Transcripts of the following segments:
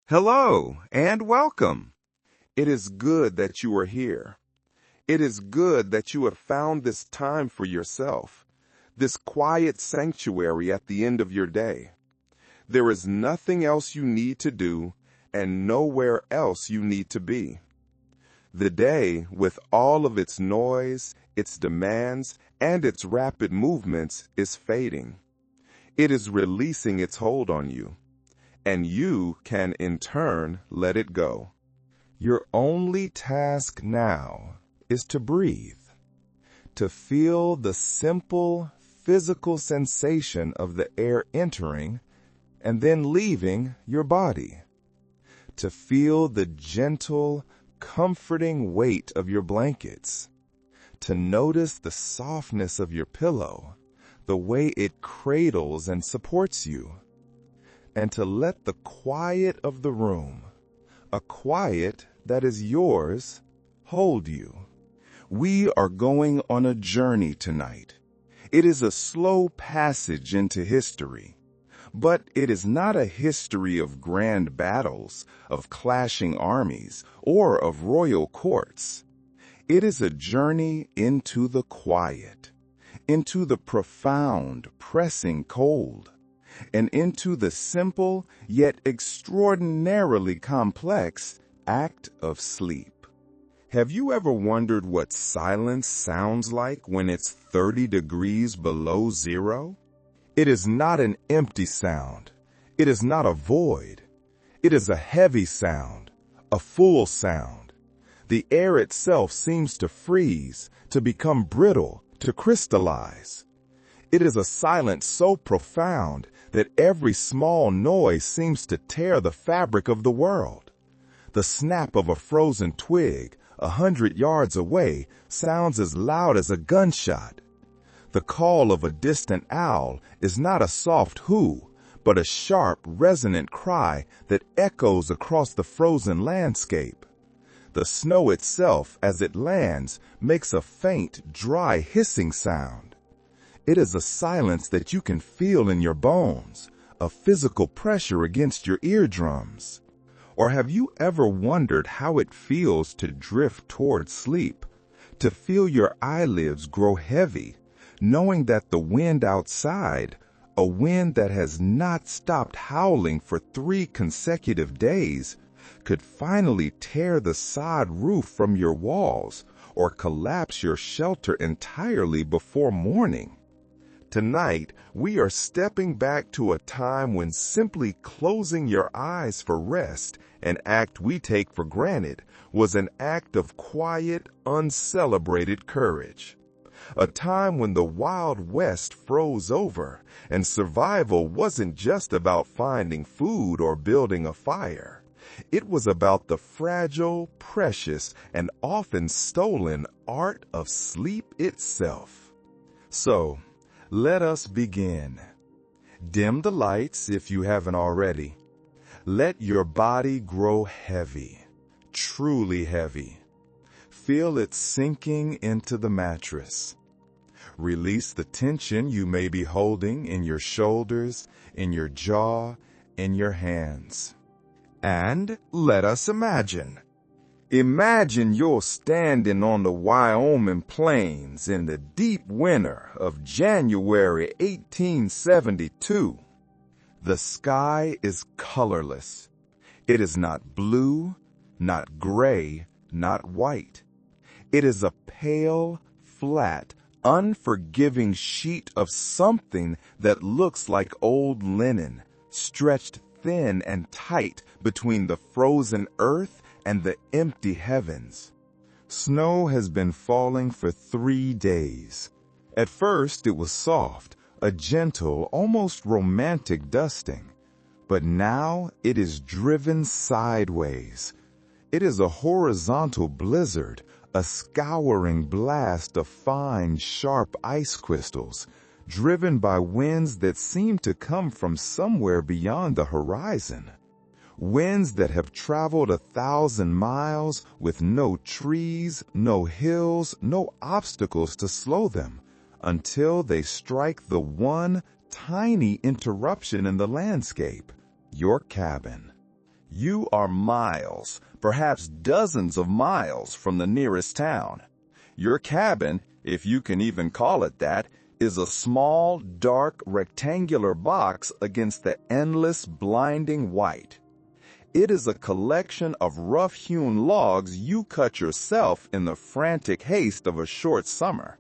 Hello and welcome. It is good that you are here. It is good that you have found this time for yourself, this quiet sanctuary at the end of your day. There is nothing else you need to do and nowhere else you need to be. The day, with all of its noise, its demands, and its rapid movements, is fading. It is releasing its hold on you, and you can in turn let it go. Your only task now is to breathe, to feel the simple physical sensation of the air entering and then leaving your body, to feel the gentle, comforting weight of your blankets, to notice the softness of your pillow, the way it cradles and supports you, and to let the quiet of the room, a quiet that is yours, hold you. We are going on a journey tonight. It is a slow passage into history, but it is not a history of grand battles, of clashing armies, or of royal courts. It is a journey into the quiet, into the profound, pressing cold, and into the simple yet extraordinarily complex act of sleep. Have you ever wondered what silence sounds like when it's 30 degrees below zero? It is not an empty sound. It is not a void. It is a heavy sound, a full sound. The air itself seems to freeze, to become brittle, to crystallize. It is a silence so profound that every small noise seems to tear the fabric of the world. The snap of a frozen twig 100 yards away sounds as loud as a gunshot. The call of a distant owl is not a soft hoo, but a sharp, resonant cry that echoes across the frozen landscape. The snow itself, as it lands, makes a faint, dry, hissing sound. It is a silence that you can feel in your bones, a physical pressure against your eardrums. Or have you ever wondered how it feels to drift toward sleep, to feel your eyelids grow heavy, knowing that the wind outside, a wind that has not stopped howling for 3 consecutive days, could finally tear the sod roof from your walls or collapse your shelter entirely before morning? Tonight, we are stepping back to a time when simply closing your eyes for rest, an act we take for granted, was an act of quiet, uncelebrated courage. A time when the Wild West froze over, and survival wasn't just about finding food or building a fire. It was about the fragile, precious, and often stolen art of sleep itself. So, let us begin. Dim the lights if you haven't already. Let your body grow heavy, truly heavy. Feel it sinking into the mattress. Release the tension you may be holding in your shoulders, in your jaw, in your hands. And let us imagine. Imagine you're standing on the Wyoming plains in the deep winter of January 1872. The sky is colorless. It is not blue, not gray, not white. It is a pale, flat, unforgiving sheet of something that looks like old linen, stretched thin and tight between the frozen earth and the empty heavens. Snow has been falling for 3 days. At first it was soft, a gentle, almost romantic dusting. But now it is driven sideways. It is a horizontal blizzard, a scouring blast of fine, sharp ice crystals, driven by winds that seem to come from somewhere beyond the horizon. Winds that have traveled 1,000 miles with no trees, no hills, no obstacles to slow them, until they strike the one tiny interruption in the landscape, your cabin. You are miles, perhaps dozens of miles from the nearest town. Your cabin, if you can even call it that, is a small, dark, rectangular box against the endless, blinding white. It is a collection of rough-hewn logs you cut yourself in the frantic haste of a short summer.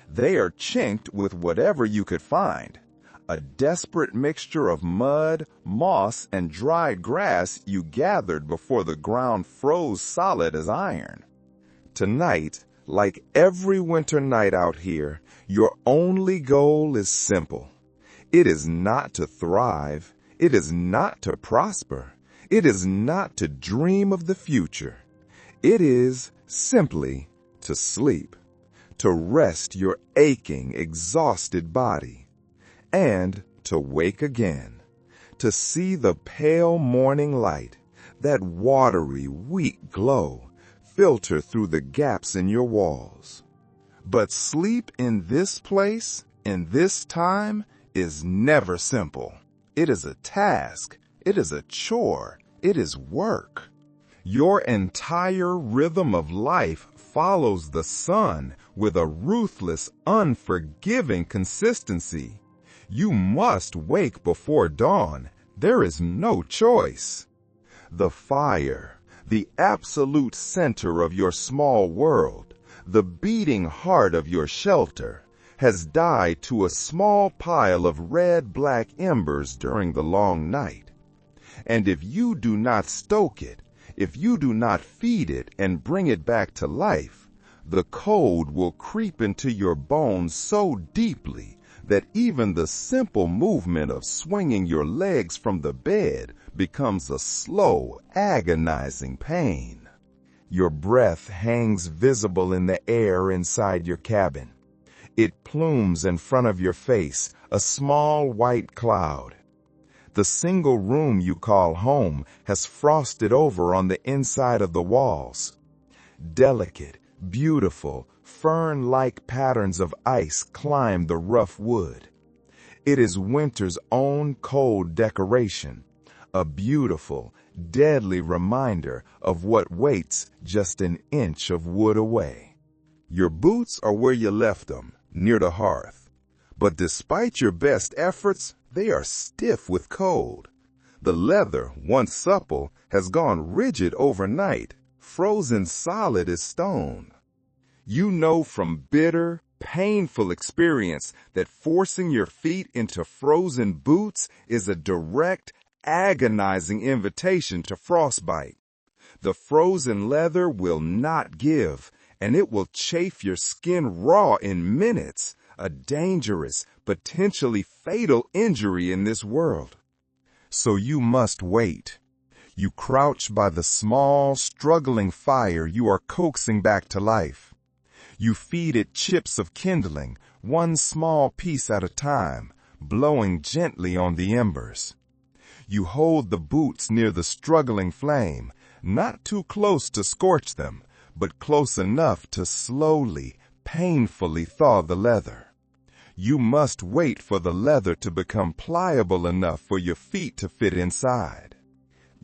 They are chinked with whatever you could find, a desperate mixture of mud, moss, and dried grass you gathered before the ground froze solid as iron. Tonight, like every winter night out here, your only goal is simple. It is not to thrive. It is not to prosper. It is not to dream of the future. It is simply to sleep, to rest your aching, exhausted body, and to wake again, to see the pale morning light, that watery, weak glow, filter through the gaps in your walls. But sleep in this place, in this time, is never simple. It is a task. It is a chore. It is work. Your entire rhythm of life follows the sun with a ruthless, unforgiving consistency. You must wake before dawn. There is no choice. The fire, the absolute center of your small world, the beating heart of your shelter, has died to a small pile of red-black embers during the long night. And if you do not stoke it, if you do not feed it and bring it back to life, the cold will creep into your bones so deeply that even the simple movement of swinging your legs from the bed becomes a slow, agonizing pain. Your breath hangs visible in the air inside your cabin. It plumes in front of your face, a small white cloud. The single room you call home has frosted over on the inside of the walls. Delicate, beautiful, fern-like patterns of ice climb the rough wood. It is winter's own cold decoration, a beautiful, deadly reminder of what waits just an inch of wood away. Your boots are where you left them, near the hearth. But despite your best efforts, they are stiff with cold. The leather, once supple, has gone rigid overnight, frozen solid as stone. You know from bitter, painful experience that forcing your feet into frozen boots is a direct, agonizing invitation to frostbite. The frozen leather will not give, and it will chafe your skin raw in minutes, a dangerous, potentially fatal injury in this world. So you must wait. You crouch by the small, struggling fire you are coaxing back to life. You feed it chips of kindling, one small piece at a time, blowing gently on the embers. You hold the boots near the struggling flame, not too close to scorch them, but close enough to slowly, painfully thaw the leather. You must wait for the leather to become pliable enough for your feet to fit inside.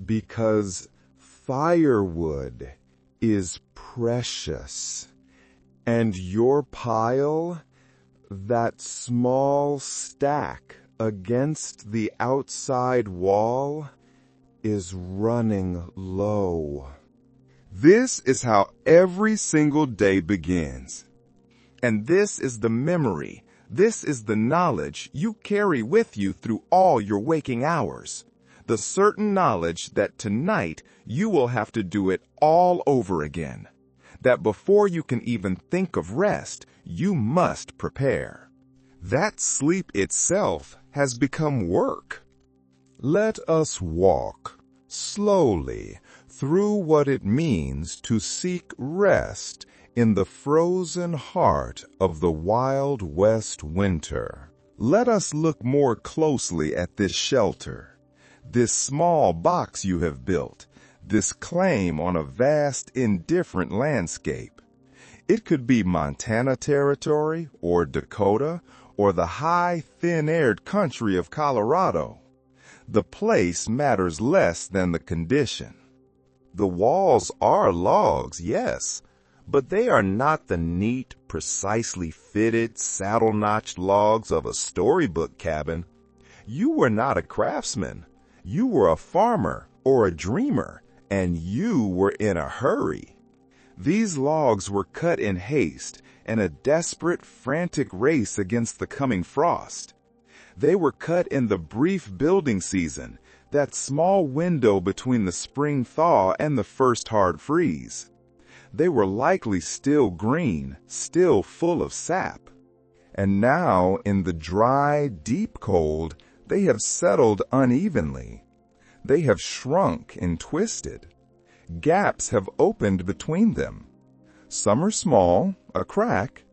Because firewood is precious, and your pile, that small stack against the outside wall, is running low. This is how every single day begins. And this is the memory, this is the knowledge you carry with you through all your waking hours. The certain knowledge that tonight you will have to do it all over again. That before you can even think of rest, you must prepare. That sleep itself has become work. Let us walk slowly through what it means to seek rest in the frozen heart of the Wild West winter. Let us look more closely at this shelter, this small box you have built, this claim on a vast, indifferent landscape. It could be Montana territory, or Dakota, or the high, thin-aired country of Colorado. The place matters less than the condition. The walls are logs, yes, but they are not the neat, precisely fitted, saddle-notched logs of a storybook cabin. You were not a craftsman. You were a farmer or a dreamer, and you were in a hurry. These logs were cut in haste in a desperate, frantic race against the coming frost. They were cut in the brief building season, that small window between the spring thaw and the first hard freeze. They were likely still green, still full of sap. And now, in the dry, deep cold, they have settled unevenly. They have shrunk and twisted. Gaps have opened between them. Some are small, a crack.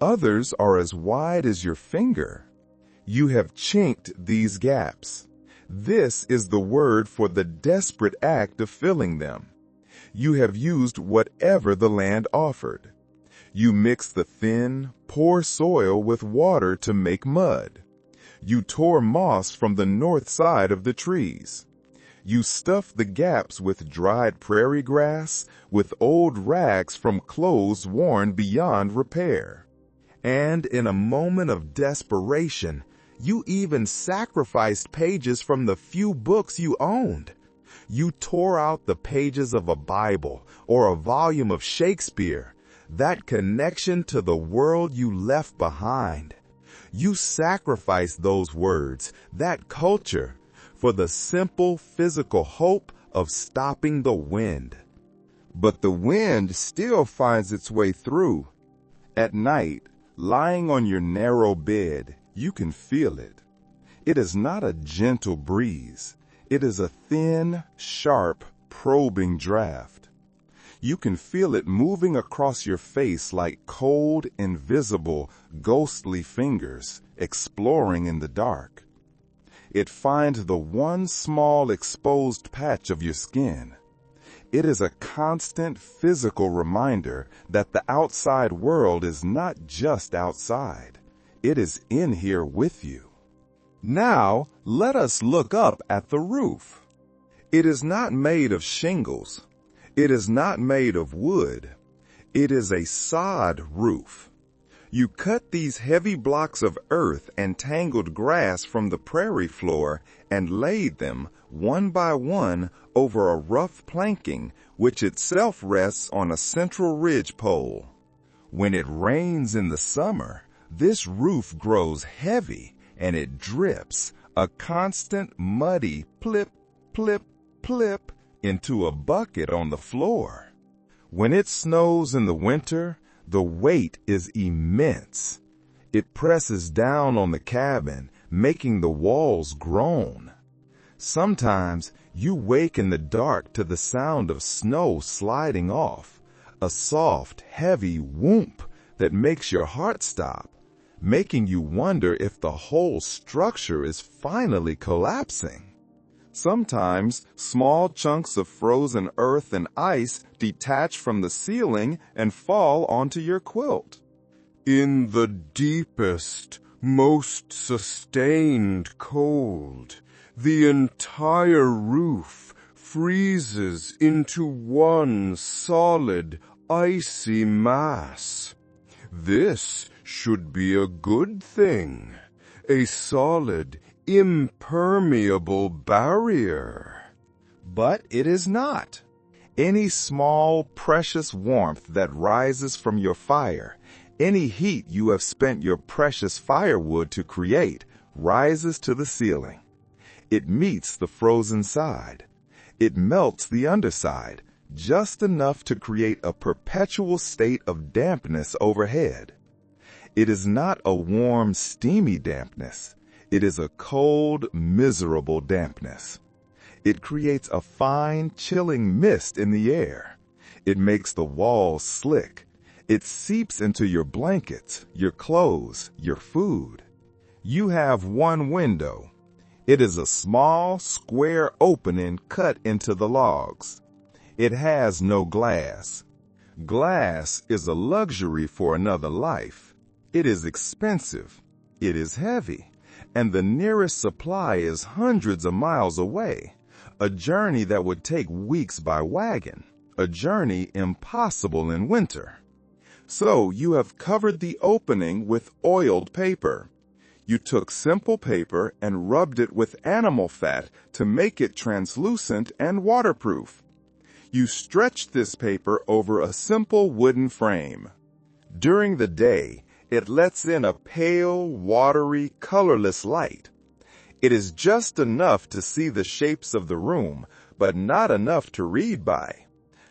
Others are as wide as your finger. You have chinked these gaps. This is the word for the desperate act of filling them. You have used whatever the land offered. You mix the thin, poor soil with water to make mud. You tore moss from the north side of the trees. You stuffed the gaps with dried prairie grass, with old rags from clothes worn beyond repair. And in a moment of desperation, you even sacrificed pages from the few books you owned. You tore out the pages of a Bible or a volume of Shakespeare, that connection to the world you left behind. You sacrificed those words, that culture, for the simple physical hope of stopping the wind. But the wind still finds its way through. At night, lying on your narrow bed, you can feel it. It is not a gentle breeze. It is a thin, sharp, probing draft. You can feel it moving across your face like cold, invisible, ghostly fingers exploring in the dark. It finds the one small exposed patch of your skin. It is a constant physical reminder that the outside world is not just outside. It is in here with you. Now, let us look up at the roof. It is not made of shingles. It is not made of wood. It is a sod roof. You cut these heavy blocks of earth and tangled grass from the prairie floor and laid them, one by one, over a rough planking, which itself rests on a central ridge pole. When it rains in the summer, this roof grows heavy and it drips, a constant muddy plip, plip, plip, into a bucket on the floor. When it snows in the winter, the weight is immense. It presses down on the cabin, making the walls groan. Sometimes you wake in the dark to the sound of snow sliding off, a soft, heavy whoomp that makes your heart stop, making you wonder if the whole structure is finally collapsing. Sometimes small chunks of frozen earth and ice detach from the ceiling and fall onto your quilt. In the deepest, most sustained cold, the entire roof freezes into one solid, icy mass. This should be a good thing, a solid, impermeable barrier. But it is not. Any small, precious warmth that rises from your fire, any heat you have spent your precious firewood to create, rises to the ceiling. It meets the frozen side. It melts the underside, just enough to create a perpetual state of dampness overhead. It is not a warm, steamy dampness. It is a cold, miserable dampness. It creates a fine, chilling mist in the air. It makes the walls slick. It seeps into your blankets, your clothes, your food. You have one window. It is a small, square opening cut into the logs. It has no glass. Glass is a luxury for another life. It is expensive. It is heavy. and the nearest supply is hundreds of miles away, a journey that would take weeks by wagon, a journey impossible in winter. So you have covered the opening with oiled paper. You took simple paper and rubbed it with animal fat to make it translucent and waterproof. You stretched this paper over a simple wooden frame. During the day, it lets in a pale, watery, colorless light. It is just enough to see the shapes of the room, but not enough to read by.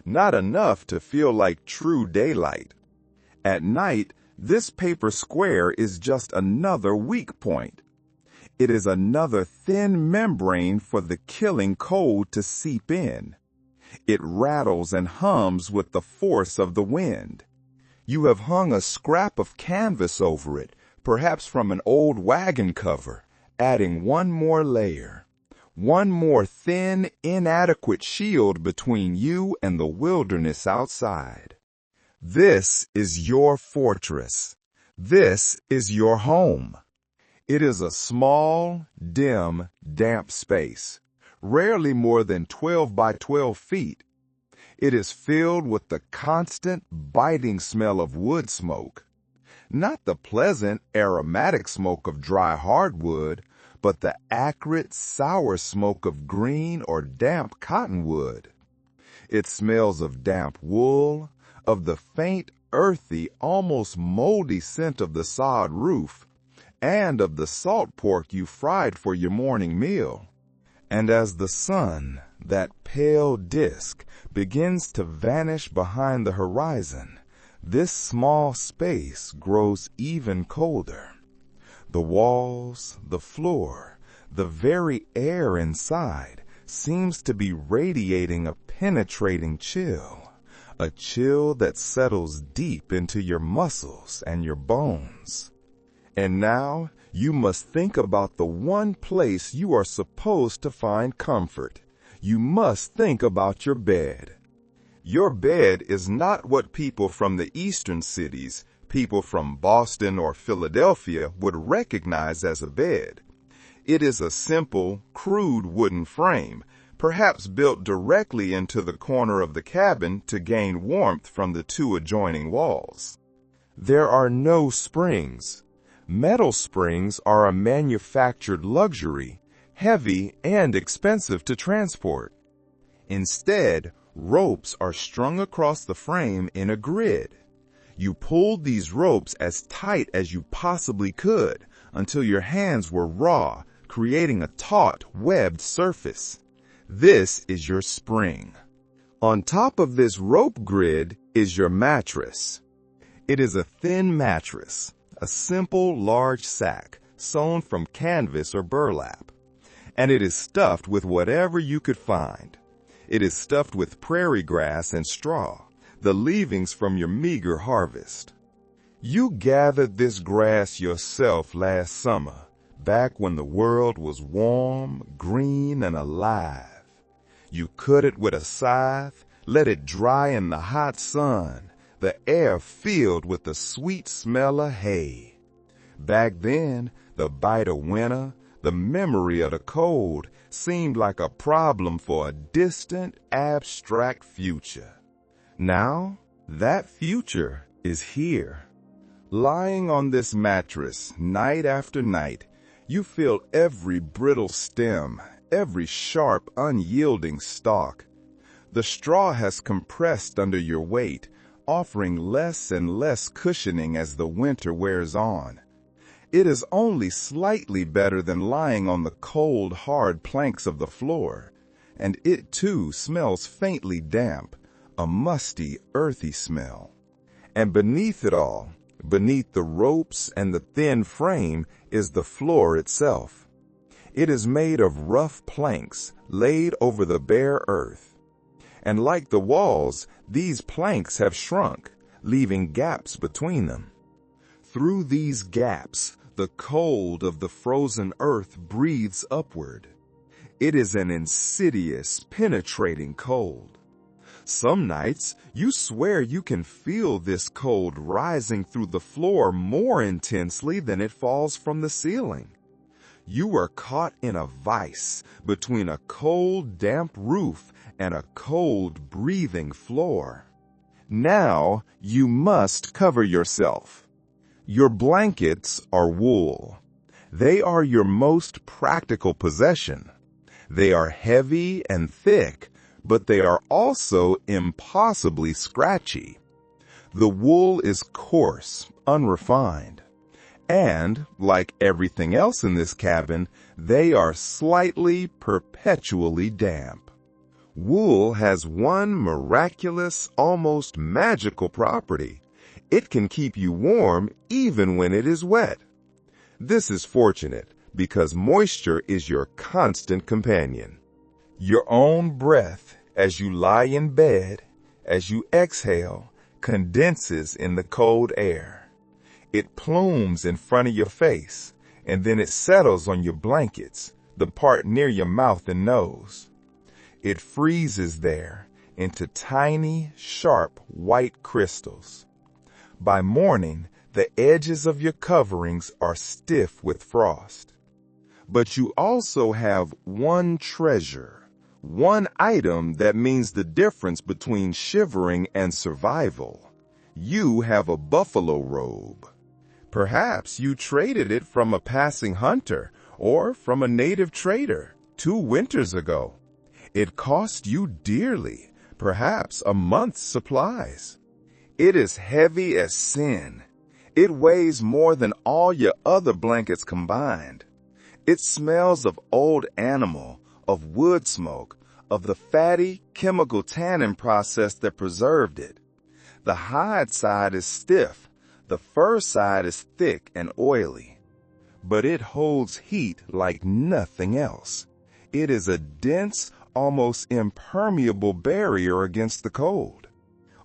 Not enough to feel like true daylight. At night, this paper square is just another weak point. It is another thin membrane for the killing cold to seep in. It rattles and hums with the force of the wind. You have hung a scrap of canvas over it, perhaps from an old wagon cover, adding one more layer, one more thin, inadequate shield between you and the wilderness outside. This is your fortress. This is your home. It is a small, dim, damp space, rarely more than 12 by 12 feet. It is filled with the constant, biting smell of wood smoke. Not the pleasant, aromatic smoke of dry hardwood, but the acrid, sour smoke of green or damp cottonwood. It smells of damp wool, of the faint, earthy, almost moldy scent of the sod roof, and of the salt pork you fried for your morning meal. And as the sun, that pale disk, begins to vanish behind the horizon, this small space grows even colder. The walls, the floor, the very air inside seems to be radiating a penetrating chill, a chill that settles deep into your muscles and your bones. And now you must think about the one place you are supposed to find comfort. You must think about your bed. Your bed is not what people from the eastern cities, people from Boston or Philadelphia, would recognize as a bed. It is a simple, crude wooden frame, perhaps built directly into the corner of the cabin to gain warmth from the two adjoining walls. There are no springs. Metal springs are a manufactured luxury, heavy and expensive to transport. Instead, ropes are strung across the frame in a grid. You pulled these ropes as tight as you possibly could until your hands were raw, creating a taut, webbed surface. This is your spring. On top of this rope grid is your mattress. It is a thin mattress, a simple, large sack sewn from canvas or burlap. And it is stuffed with whatever you could find. It is stuffed with prairie grass and straw, the leavings from your meager harvest. You gathered this grass yourself last summer, back when the world was warm, green, and alive. You cut it with a scythe, let it dry in the hot sun, the air filled with the sweet smell of hay. Back then, the bite of winter, the memory of the cold, seemed like a problem for a distant, abstract future. Now, that future is here. Lying on this mattress night after night, you feel every brittle stem, every sharp, unyielding stalk. The straw has compressed under your weight, offering less and less cushioning as the winter wears on. It is only slightly better than lying on the cold, hard planks of the floor, and it too smells faintly damp, a musty, earthy smell. And beneath it all, beneath the ropes and the thin frame, is the floor itself. It is made of rough planks laid over the bare earth. And like the walls, these planks have shrunk, leaving gaps between them. Through these gaps, the cold of the frozen earth breathes upward. It is an insidious, penetrating cold. Some nights, you swear you can feel this cold rising through the floor more intensely than it falls from the ceiling. You are caught in a vice between a cold, damp roof and a cold, breathing floor. Now you must cover yourself. Your blankets are wool. They are your most practical possession. They are heavy and thick, but they are also impossibly scratchy. The wool is coarse, unrefined. And, like everything else in this cabin, they are slightly, perpetually damp. Wool has one miraculous, almost magical property. It can keep you warm even when it is wet. This is fortunate because moisture is your constant companion. Your own breath as you lie in bed, as you exhale, condenses in the cold air. It plumes in front of your face, and then it settles on your blankets, the part near your mouth and nose. It freezes there into tiny, sharp, white crystals. By morning, the edges of your coverings are stiff with frost. But you also have one treasure, one item that means the difference between shivering and survival. You have a buffalo robe. Perhaps you traded it from a passing hunter or from a native trader 2 winters ago. It cost you dearly, perhaps a month's supplies. It is heavy as sin. It weighs more than all your other blankets combined. It smells of old animal, of wood smoke, of the fatty chemical tanning process that preserved it. The hide side is stiff. The fur side is thick and oily, but it holds heat like nothing else. It is a dense, almost impermeable barrier against the cold.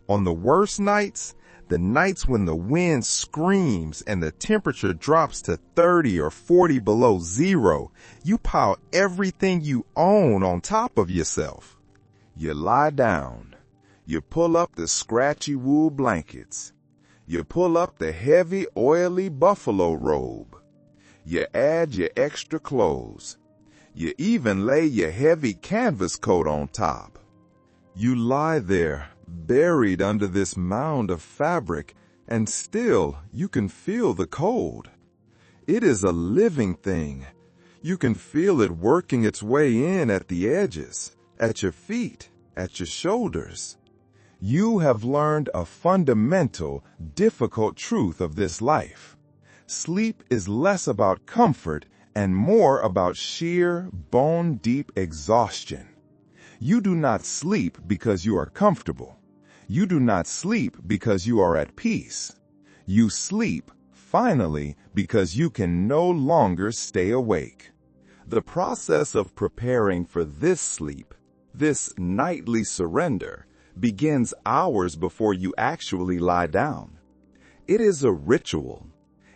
On the worst nights, the nights when the wind screams and the temperature drops to 30 or 40 below zero, you pile everything you own on top of yourself. You lie down. You pull up the scratchy wool blankets. You pull up the heavy, oily buffalo robe. You add your extra clothes. You even lay your heavy canvas coat on top. You lie there, buried under this mound of fabric, and still you can feel the cold. It is a living thing. You can feel it working its way in at the edges, at your feet, at your shoulders. You have learned a fundamental, difficult truth of this life. Sleep is less about comfort and more about sheer, bone-deep exhaustion. You do not sleep because you are comfortable. You do not sleep because you are at peace. You sleep, finally, because you can no longer stay awake. The process of preparing for this sleep, this nightly surrender, begins hours before you actually lie down. It is a ritual.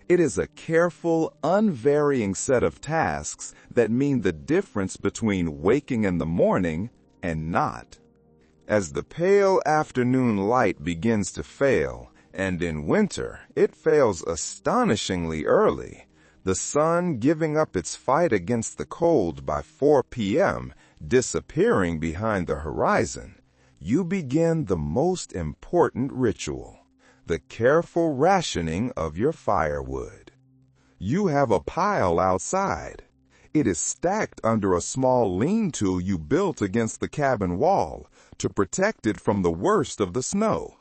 It is a careful, unvarying set of tasks that mean the difference between waking in the morning and not. As the pale afternoon light begins to fail, and in winter it fails astonishingly early, the sun giving up its fight against the cold by 4 p.m., disappearing behind the horizon, you begin the most important ritual, the careful rationing of your firewood. You have a pile outside. It is stacked under a small lean-to you built against the cabin wall to protect it from the worst of the snow.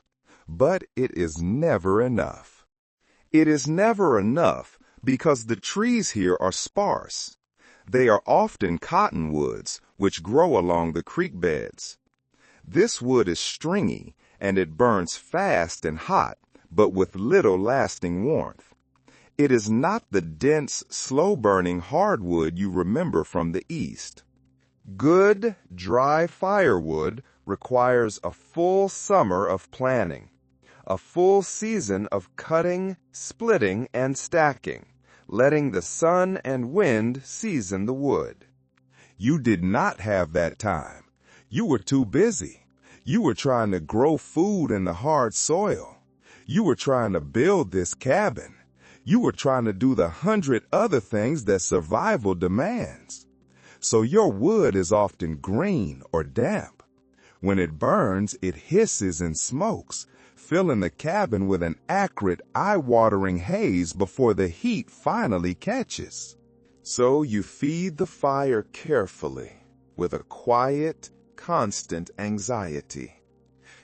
But it is never enough. It is never enough because the trees here are sparse. They are often cottonwoods, which grow along the creek beds. This wood is stringy, and it burns fast and hot, but with little lasting warmth. It is not the dense, slow-burning hardwood you remember from the East. Good, dry firewood requires a full summer of planning, a full season of cutting, splitting, and stacking, letting the sun and wind season the wood. You did not have that time. You were too busy. You were trying to grow food in the hard soil. You were trying to build this cabin. You were trying to do the 100 other things that survival demands. So your wood is often green or damp. When it burns, it hisses and smokes, filling the cabin with an acrid, eye-watering haze before the heat finally catches. So you feed the fire carefully, with a quiet, constant anxiety.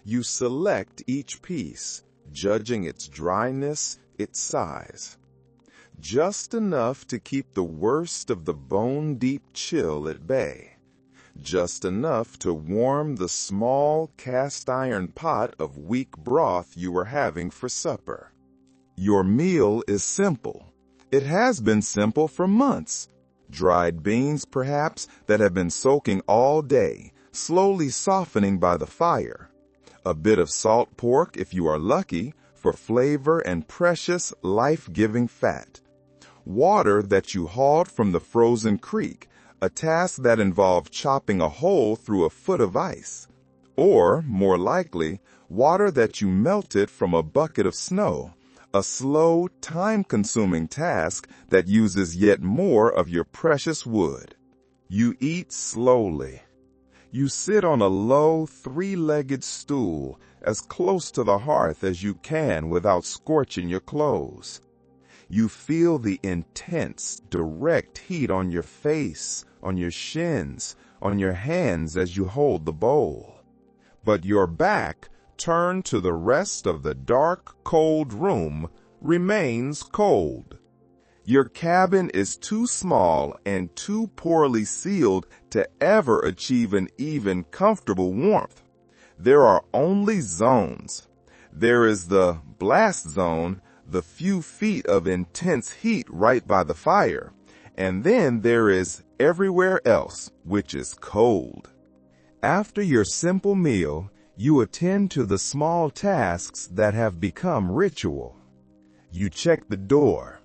You select each piece, judging its dryness, its size. Just enough to keep the worst of the bone-deep chill at bay. Just enough to warm the small cast-iron pot of weak broth you were having for supper. Your meal is simple. It has been simple for months. Dried beans, perhaps, that have been soaking all day, slowly softening by the fire. A bit of salt pork, if you are lucky, for flavor and precious, life-giving fat. Water that you hauled from the frozen creek, a task that involved chopping a hole through a foot of ice. Or, more likely, water that you melted from a bucket of snow, a slow, time-consuming task that uses yet more of your precious wood. You eat slowly. You sit on a low, three-legged stool as close to the hearth as you can without scorching your clothes. You feel the intense, direct heat on your face, on your shins, on your hands as you hold the bowl. But your back, turned to the rest of the dark, cold room, remains cold. Your cabin is too small and too poorly sealed to ever achieve an even comfortable warmth. There are only zones. There is the blast zone, the few feet of intense heat right by the fire, and then there is everywhere else, which is cold. After your simple meal, you attend to the small tasks that have become ritual. You check the door.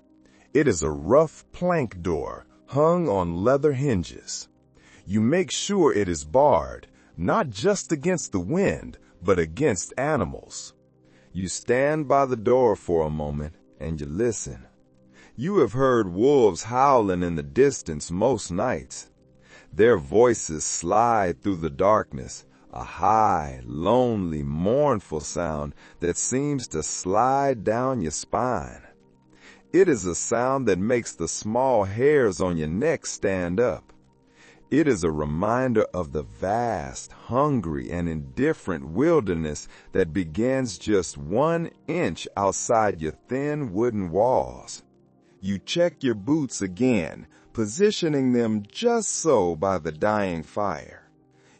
It is a rough plank door, hung on leather hinges. You make sure it is barred, not just against the wind, but against animals. You stand by the door for a moment, and you listen. You have heard wolves howling in the distance most nights. Their voices slide through the darkness, a high, lonely, mournful sound that seems to slide down your spine. It is a sound that makes the small hairs on your neck stand up. It is a reminder of the vast, hungry, and indifferent wilderness that begins just 1 inch outside your thin wooden walls. You check your boots again, positioning them just so by the dying fire.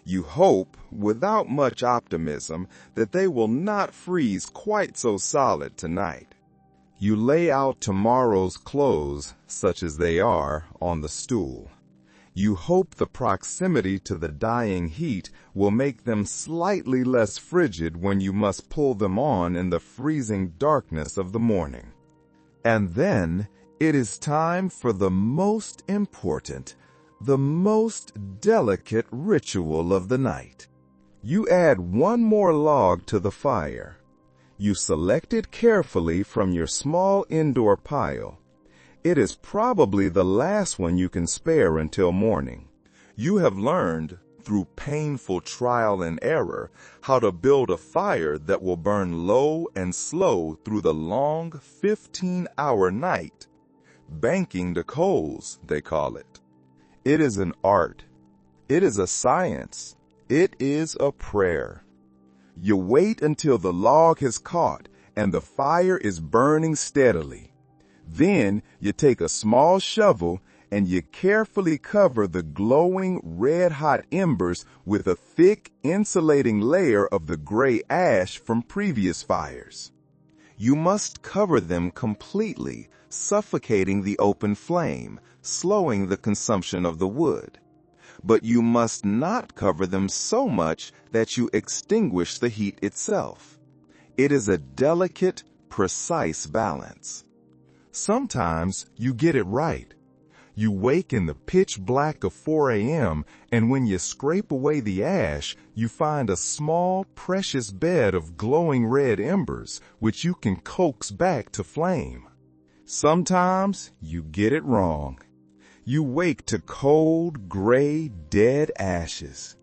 You hope, without much optimism, that they will not freeze quite so solid tonight. You lay out tomorrow's clothes, such as they are, on the stool. You hope the proximity to the dying heat will make them slightly less frigid when you must pull them on in the freezing darkness of the morning. And then it is time for the most important, the most delicate ritual of the night. You add 1 more log to the fire. You select it carefully from your small indoor pile. It is probably the last one you can spare until morning. You have learned, through painful trial and error, how to build a fire that will burn low and slow through the long 15-hour night. Banking the coals, they call it. It is an art. It is a science. It is a prayer. You wait until the log has caught and the fire is burning steadily. Then you take a small shovel and you carefully cover the glowing red-hot embers with a thick insulating layer of the gray ash from previous fires. You must cover them completely, suffocating the open flame, slowing the consumption of the wood. But you must not cover them so much that you extinguish the heat itself. It is a delicate, precise balance. Sometimes you get it right. You wake in the pitch black of 4 a.m., and when you scrape away the ash, you find a small, precious bed of glowing red embers, which you can coax back to flame. Sometimes you get it wrong. You wake to cold, gray, dead ashes,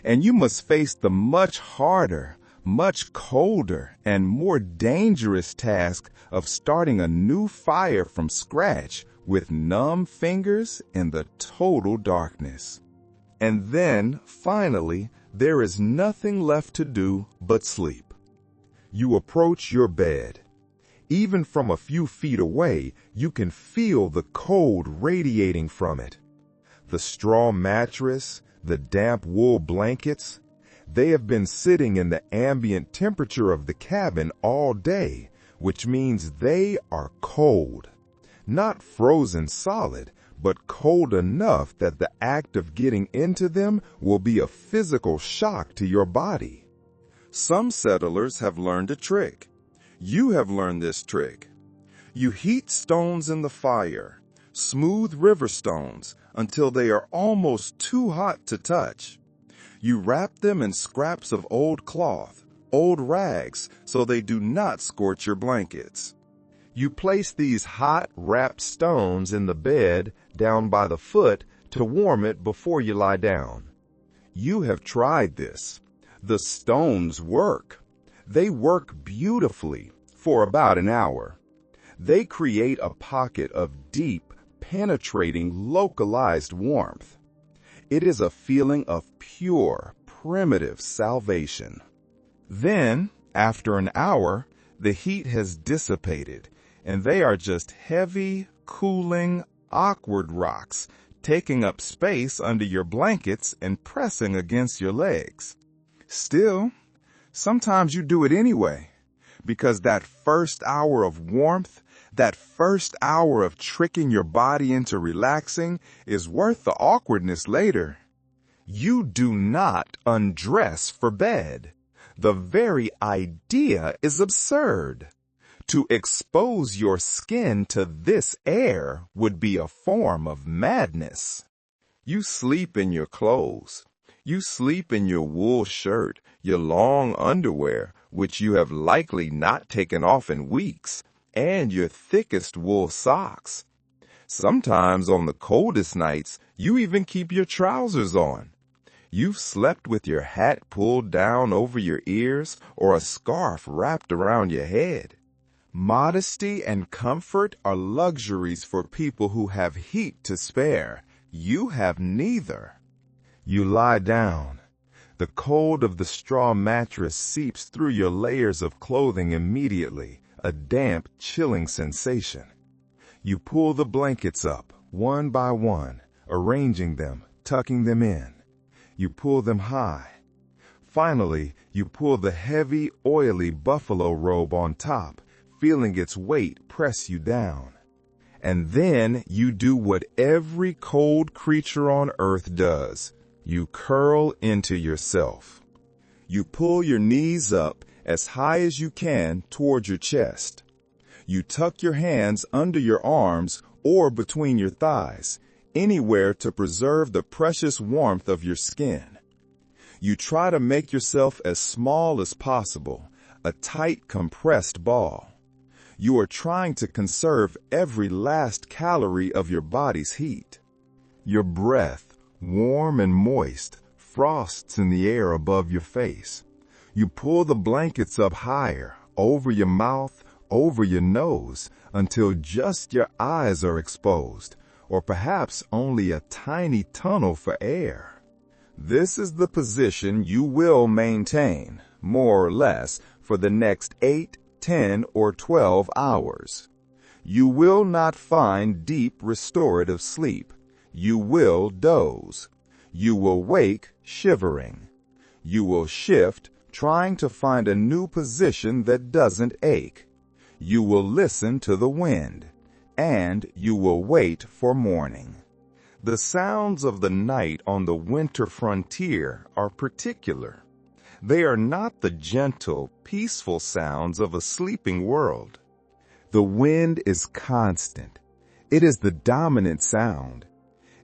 and you must face the much harder, much colder, and more dangerous task of starting a new fire from scratch with numb fingers in the total darkness. And then, finally, there is nothing left to do but sleep. You approach your bed. Even from a few feet away, you can feel the cold radiating from it. The straw mattress, the damp wool blankets, they have been sitting in the ambient temperature of the cabin all day, which means they are cold. Not frozen solid, but cold enough that the act of getting into them will be a physical shock to your body. Some settlers have learned a trick. You have learned this trick. You heat stones in the fire, smooth river stones, until they are almost too hot to touch. You wrap them in scraps of old cloth, old rags, so they do not scorch your blankets. You place these hot, wrapped stones in the bed down by the foot to warm it before you lie down. You have tried this. The stones work. They work beautifully for about an hour. They create a pocket of deep, penetrating, localized warmth. It is a feeling of pure, primitive salvation. Then, after an hour, the heat has dissipated, and they are just heavy, cooling, awkward rocks taking up space under your blankets and pressing against your legs. Still, sometimes you do it anyway, because that first hour of warmth, that first hour of tricking your body into relaxing is worth the awkwardness later. You do not undress for bed. The very idea is absurd. To expose your skin to this air would be a form of madness. You sleep in your clothes. You sleep in your wool shirt, your long underwear, which you have likely not taken off in weeks, and your thickest wool socks. Sometimes on the coldest nights, you even keep your trousers on. You've slept with your hat pulled down over your ears or a scarf wrapped around your head. Modesty and comfort are luxuries for people who have heat to spare. You have neither. You lie down. The cold of the straw mattress seeps through your layers of clothing immediately, a damp, chilling sensation. You pull the blankets up, one by one, arranging them, tucking them in. You pull them high. Finally, you pull the heavy, oily buffalo robe on top, feeling its weight press you down. And then you do what every cold creature on earth does. You curl into yourself. You pull your knees up as high as you can toward your chest. You tuck your hands under your arms or between your thighs, anywhere to preserve the precious warmth of your skin. You try to make yourself as small as possible, a tight, compressed ball. You are trying to conserve every last calorie of your body's heat. Your breath, warm and moist, frosts in the air above your face. You pull the blankets up higher, over your mouth, over your nose, until just your eyes are exposed, or perhaps only a tiny tunnel for air. This is the position you will maintain, more or less, for the next 8, 10, or 12 hours. You will not find deep restorative sleep. You will doze. You will wake shivering. You will shift, trying to find a new position that doesn't ache. You will listen to the wind, and you will wait for morning. The sounds of the night on the winter frontier are particular. They are not the gentle, peaceful sounds of a sleeping world. The wind is constant. It is the dominant sound.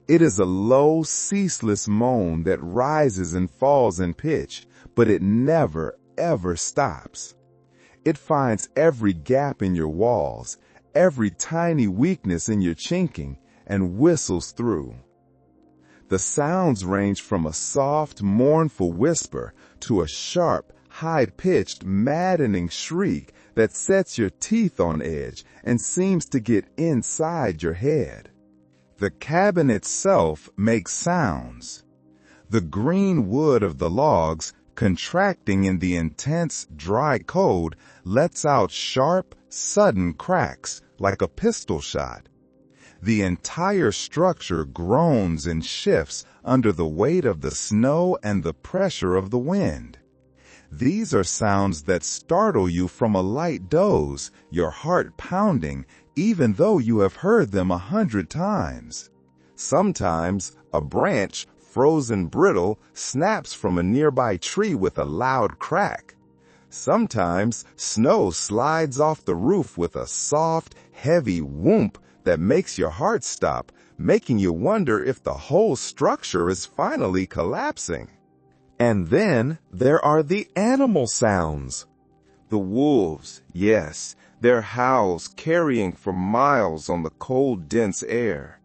It is a low, ceaseless moan that rises and falls in pitch, but it never, ever stops. It finds every gap in your walls, every tiny weakness in your chinking and whistles through. The sounds range from a soft, mournful whisper to a sharp, high-pitched, maddening shriek that sets your teeth on edge and seems to get inside your head. The cabin itself makes sounds. The green wood of the logs, contracting in the intense, dry cold, lets out sharp, sudden cracks like a pistol shot. The entire structure groans and shifts under the weight of the snow and the pressure of the wind. These are sounds that startle you from a light doze, your heart pounding, even though you have heard them 100 times. Sometimes a branch, frozen brittle, snaps from a nearby tree with a loud crack. Sometimes snow slides off the roof with a soft, heavy whoomp that makes your heart stop, making you wonder if the whole structure is finally collapsing. And then there are the animal sounds. The wolves, yes, their howls carrying for miles on the cold, dense air.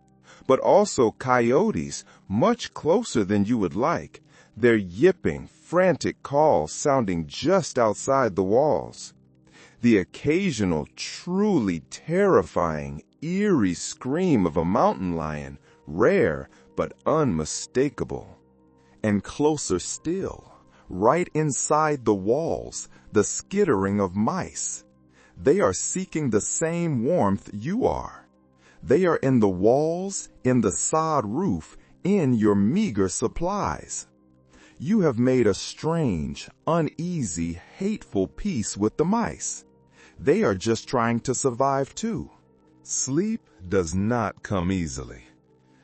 But also coyotes, much closer than you would like, their yipping, frantic calls sounding just outside the walls. The occasional, truly terrifying, eerie scream of a mountain lion, rare but unmistakable. And closer still, right inside the walls, the skittering of mice. They are seeking the same warmth you are. They are in the walls, in the sod roof, in your meager supplies. You have made a strange, uneasy, hateful peace with the mice. They are just trying to survive too. Sleep does not come easily.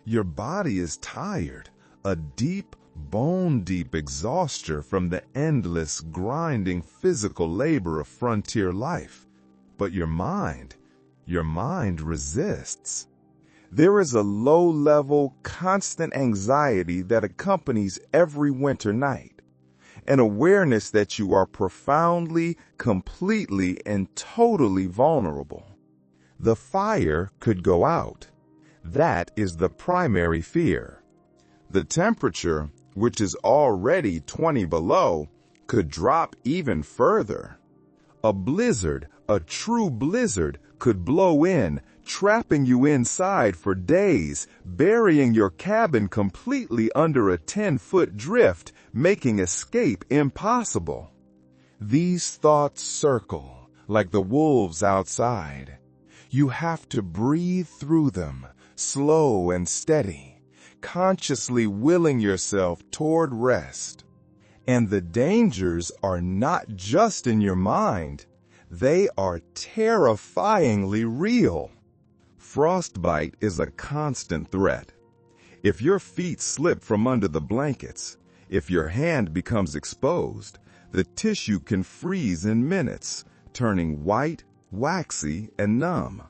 Your body is tired, a deep, bone-deep exhaustion from the endless, grinding physical labor of frontier life. But your mind resists. There is a low-level, constant anxiety that accompanies every winter night, an awareness that you are profoundly, completely, and totally vulnerable. The fire could go out. That is the primary fear. The temperature, which is already 20 below, could drop even further. A blizzard, a true blizzard, could blow in, trapping you inside for days, burying your cabin completely under a 10-foot drift, making escape impossible. These thoughts circle like the wolves outside. You have to breathe through them, slow and steady, consciously willing yourself toward rest. And the dangers are not just in your mind. They are terrifyingly real. Frostbite is a constant threat. If your feet slip from under the blankets, if your hand becomes exposed, the tissue can freeze in minutes, turning white, waxy, and numb.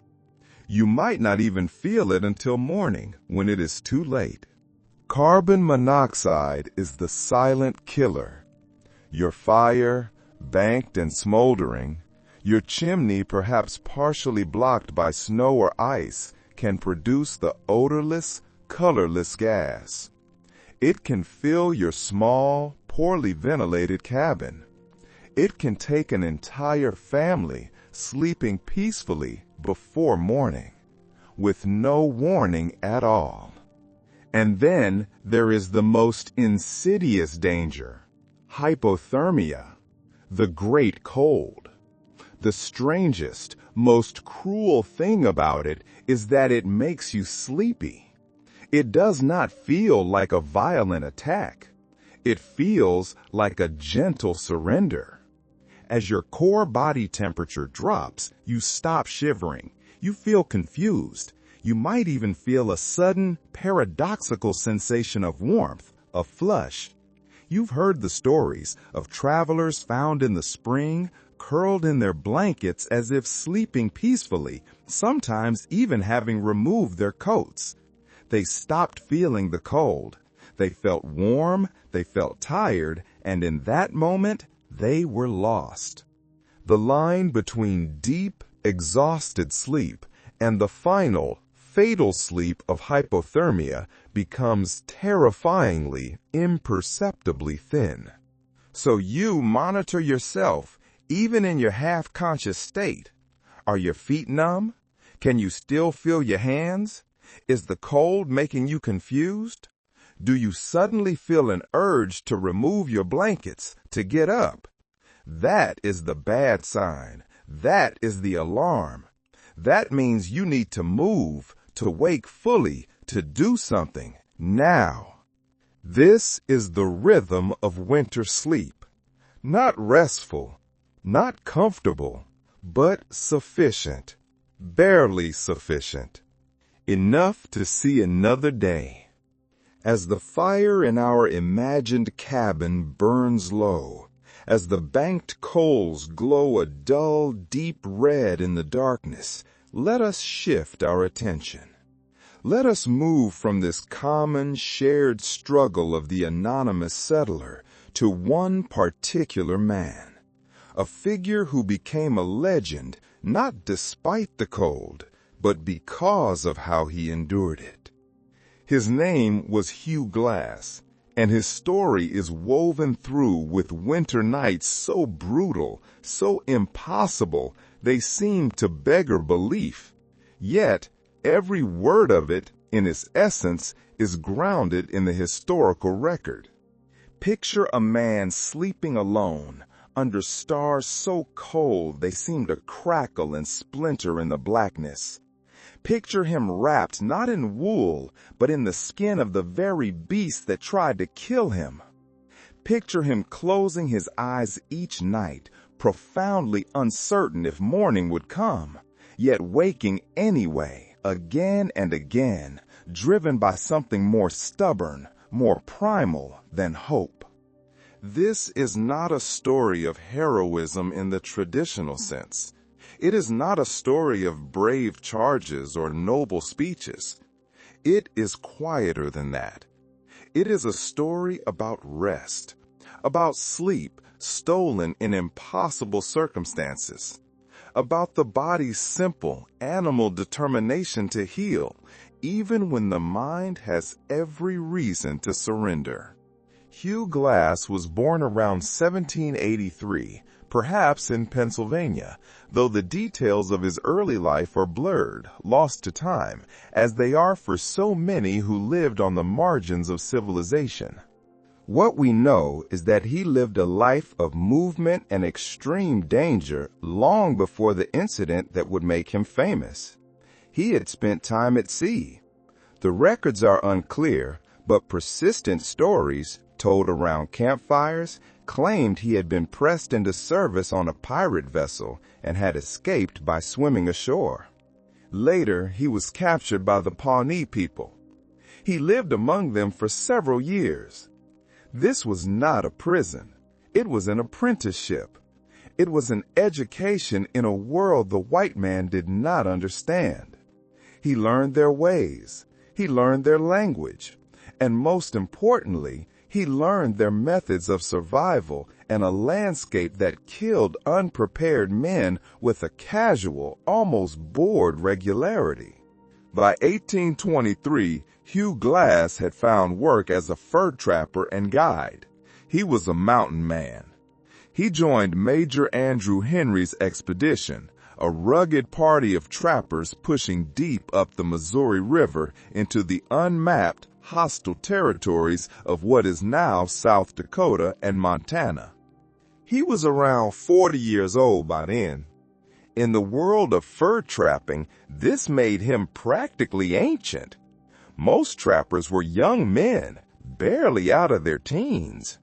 You might not even feel it until morning, when it is too late. Carbon monoxide is the silent killer. Your fire, banked and smoldering, your chimney perhaps partially blocked by snow or ice, can produce the odorless, colorless gas. It can fill your small, poorly ventilated cabin. It can take an entire family sleeping peacefully before morning, with no warning at all. And then there is the most insidious danger, hypothermia, the great cold. The strangest, most cruel thing about it is that it makes you sleepy. It does not feel like a violent attack. It feels like a gentle surrender. As your core body temperature drops, you stop shivering. You feel confused. You might even feel a sudden, paradoxical sensation of warmth, a flush. You've heard the stories of travelers found in the spring, curled in their blankets as if sleeping peacefully, sometimes even having removed their coats. They stopped feeling the cold. They felt warm, they felt tired, and in that moment, they were lost. The line between deep, exhausted sleep, and the final, fatal sleep of hypothermia becomes terrifyingly, imperceptibly thin. So you monitor yourself, even in your half-conscious state. Are your feet numb? Can you still feel your hands? Is the cold making you confused? Do you suddenly feel an urge to remove your blankets, to get up? That is the bad sign. That is the alarm. That means you need to move, to wake fully, to do something, now. This is the rhythm of winter sleep. Not restful, not comfortable, but sufficient. Barely sufficient. Enough to see another day. As the fire in our imagined cabin burns low, as the banked coals glow a dull, deep red in the darkness, let us shift our attention. Let us move from this common, shared struggle of the anonymous settler to one particular man, a figure who became a legend not despite the cold, but because of how he endured it. His name was Hugh Glass, and his story is woven through with winter nights so brutal, so impossible, they seem to beggar belief. Yet, every word of it, in its essence, is grounded in the historical record. Picture a man sleeping alone, under stars so cold they seem to crackle and splinter in the blackness. Picture him wrapped not in wool, but in the skin of the very beast that tried to kill him. Picture him closing his eyes each night, profoundly uncertain if morning would come, yet waking anyway, again and again, driven by something more stubborn, more primal than hope. This is not a story of heroism in the traditional sense. It is not a story of brave charges or noble speeches. It is quieter than that. It is a story about rest, about sleep stolen in impossible circumstances, about the body's simple, animal determination to heal, even when the mind has every reason to surrender. Hugh Glass was born around 1783, perhaps in Pennsylvania, though the details of his early life are blurred, lost to time, as they are for so many who lived on the margins of civilization. What we know is that he lived a life of movement and extreme danger long before the incident that would make him famous. He had spent time at sea. The records are unclear, but persistent stories, told around campfires, claimed he had been pressed into service on a pirate vessel and had escaped by swimming ashore. Later, he was captured by the Pawnee people. He lived among them for several years. This was not a prison. It was an apprenticeship. It was an education in a world the white man did not understand. He learned their ways. He learned their language. And most importantly, he learned their methods of survival and a landscape that killed unprepared men with a casual, almost bored regularity. By 1823, Hugh Glass had found work as a fur trapper and guide. He was a mountain man. He joined Major Andrew Henry's expedition, a rugged party of trappers pushing deep up the Missouri River into the unmapped, hostile territories of what is now South Dakota and Montana. He was around 40 years old by then. In the world of fur trapping, this made him practically ancient. Most trappers were young men, barely out of their teens.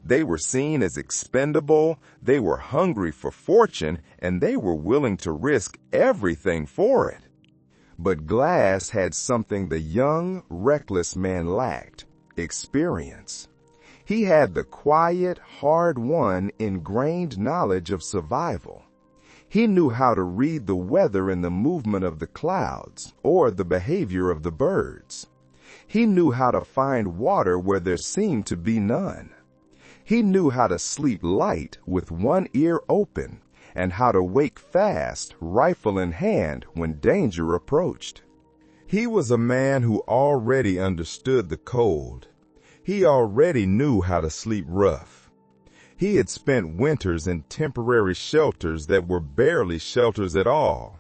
They were seen as expendable, they were hungry for fortune, and they were willing to risk everything for it. But Glass had something the young, reckless man lacked: experience. He had the quiet, hard-won, ingrained knowledge of survival. He knew how to read the weather and the movement of the clouds, or the behavior of the birds. He knew how to find water where there seemed to be none. He knew how to sleep light with one ear open, and how to wake fast, rifle in hand, when danger approached. He was a man who already understood the cold. He already knew how to sleep rough. He had spent winters in temporary shelters that were barely shelters at all.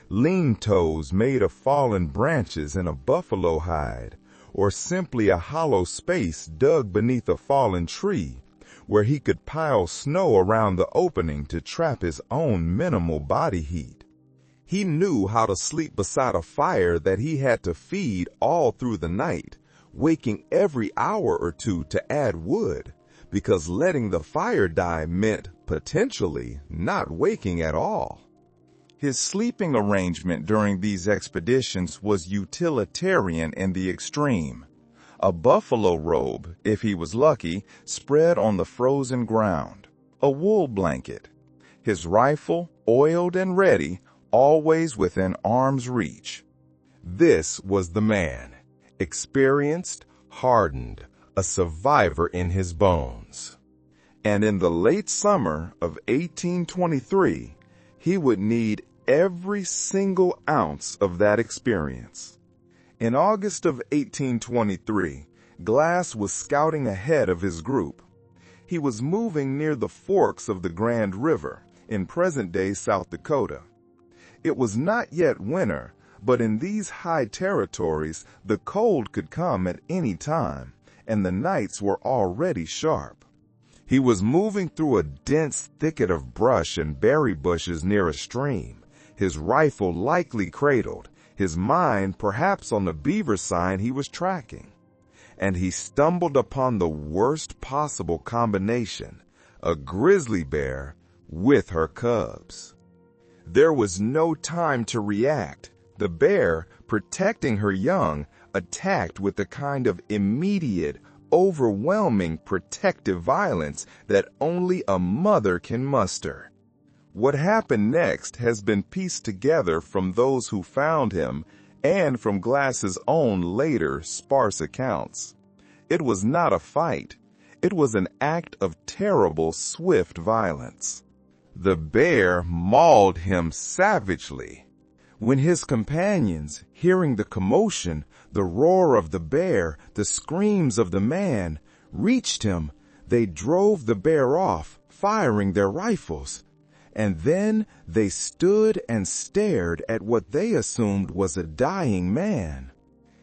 Lean toes made of fallen branches and a buffalo hide, or simply a hollow space dug beneath a fallen tree, where he could pile snow around the opening to trap his own minimal body heat. He knew how to sleep beside a fire that he had to feed all through the night, waking every hour or two to add wood, because letting the fire die meant, potentially, not waking at all. His sleeping arrangement during these expeditions was utilitarian in the extreme. A buffalo robe, if he was lucky, spread on the frozen ground. A wool blanket. His rifle, oiled and ready, always within arm's reach. This was the man. Experienced, hardened, a survivor in his bones. And in the late summer of 1823, he would need every single ounce of that experience. In August of 1823, Glass was scouting ahead of his group. He was moving near the forks of the Grand River in present-day South Dakota. It was not yet winter, but in these high territories, the cold could come at any time, and the nights were already sharp. He was moving through a dense thicket of brush and berry bushes near a stream, his rifle likely cradled, his mind perhaps on the beaver sign he was tracking. And he stumbled upon the worst possible combination, a grizzly bear with her cubs. There was no time to react. The bear, protecting her young, attacked with the kind of immediate, overwhelming protective violence that only a mother can muster. What happened next has been pieced together from those who found him and from Glass's own later sparse accounts. It was not a fight. It was an act of terrible, swift violence. The bear mauled him savagely. When his companions, hearing the commotion, the roar of the bear, the screams of the man, reached him, they drove the bear off, firing their rifles. And then they stood and stared at what they assumed was a dying man.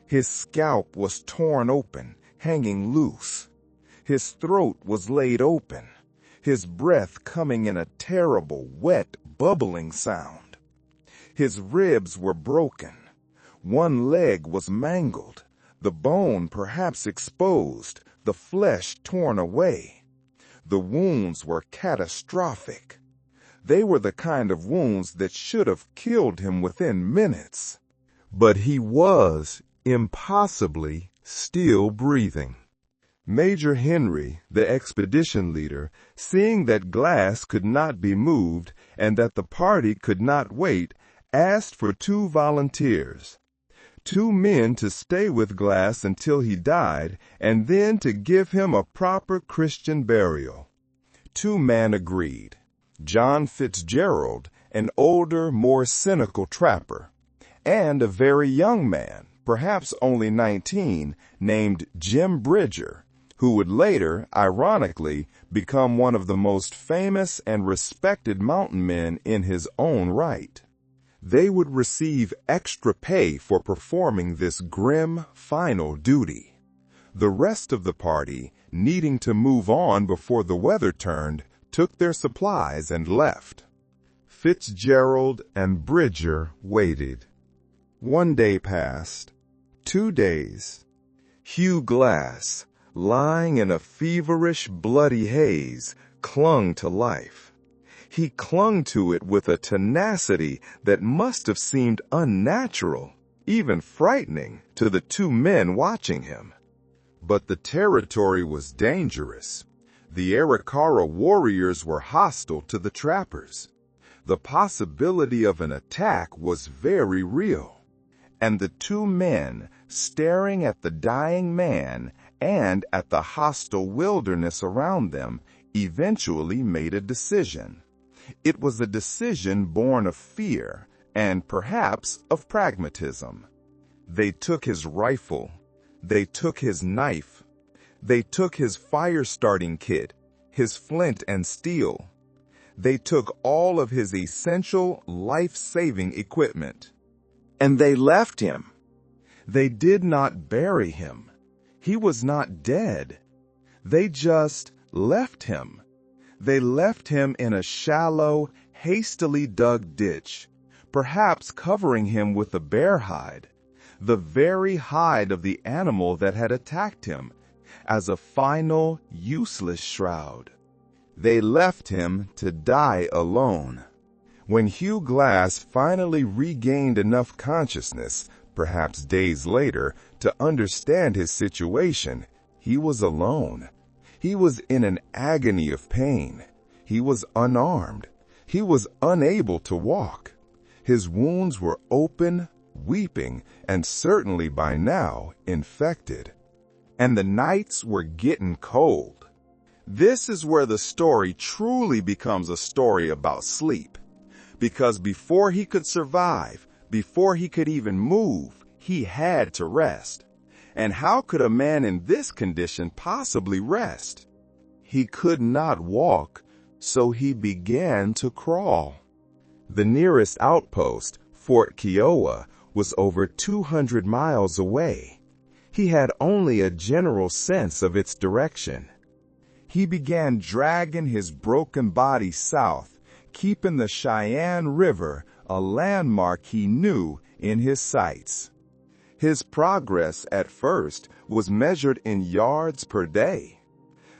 His scalp was torn open, hanging loose. His throat was laid open, his breath coming in a terrible, wet, bubbling sound. His ribs were broken. One leg was mangled, the bone perhaps exposed, the flesh torn away. The wounds were catastrophic. They were the kind of wounds that should have killed him within minutes. But he was, impossibly, still breathing. Major Henry, the expedition leader, seeing that Glass could not be moved and that the party could not wait, asked for 2 volunteers. 2 men to stay with Glass until he died, and then to give him a proper Christian burial. 2 men agreed. John Fitzgerald, an older, more cynical trapper, and a very young man, perhaps only 19, named Jim Bridger, who would later, ironically, become one of the most famous and respected mountain men in his own right. They would receive extra pay for performing this grim, final duty. The rest of the party, needing to move on before the weather turned, took their supplies and left. Fitzgerald and Bridger waited. 1 day passed. 2 days. Hugh Glass, lying in a feverish, bloody haze, clung to life. He clung to it with a tenacity that must have seemed unnatural, even frightening, to the 2 men watching him. But the territory was dangerous. The Arikara warriors were hostile to the trappers. The possibility of an attack was very real. And the 2 men, staring at the dying man and at the hostile wilderness around them, eventually made a decision. It was a decision born of fear and perhaps of pragmatism. They took his rifle. They took his knife. They took his fire-starting kit, his flint and steel. They took all of his essential life-saving equipment. And they left him. They did not bury him. He was not dead. They just left him. They left him in a shallow, hastily dug ditch, perhaps covering him with a bear hide, the very hide of the animal that had attacked him, as a final, useless shroud. They left him to die alone. When Hugh Glass finally regained enough consciousness, perhaps days later, to understand his situation, he was alone. He was in an agony of pain. He was unarmed. He was unable to walk. His wounds were open, weeping, and certainly by now infected. And the nights were getting cold. This is where the story truly becomes a story about sleep. Because before he could survive, before he could even move, he had to rest. And how could a man in this condition possibly rest? He could not walk, so he began to crawl. The nearest outpost, Fort Kiowa, was over 200 miles away. He had only a general sense of its direction. He began dragging his broken body south, keeping the Cheyenne River, a landmark he knew, in his sights. His progress at first was measured in yards per day.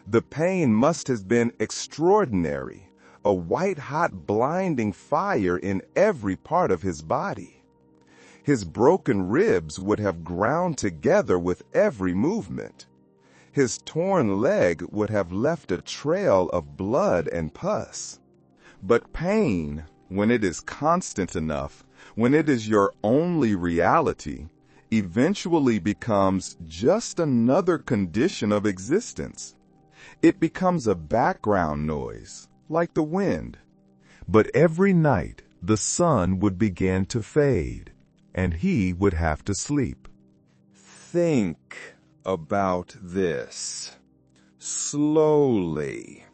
The pain must have been extraordinary, a white-hot blinding fire in every part of his body. His broken ribs would have ground together with every movement. His torn leg would have left a trail of blood and pus. But pain, when it is constant enough, when it is your only reality, eventually becomes just another condition of existence. It becomes a background noise, like the wind. But every night, the sun would begin to fade, and he would have to sleep. Think about this. Slowly,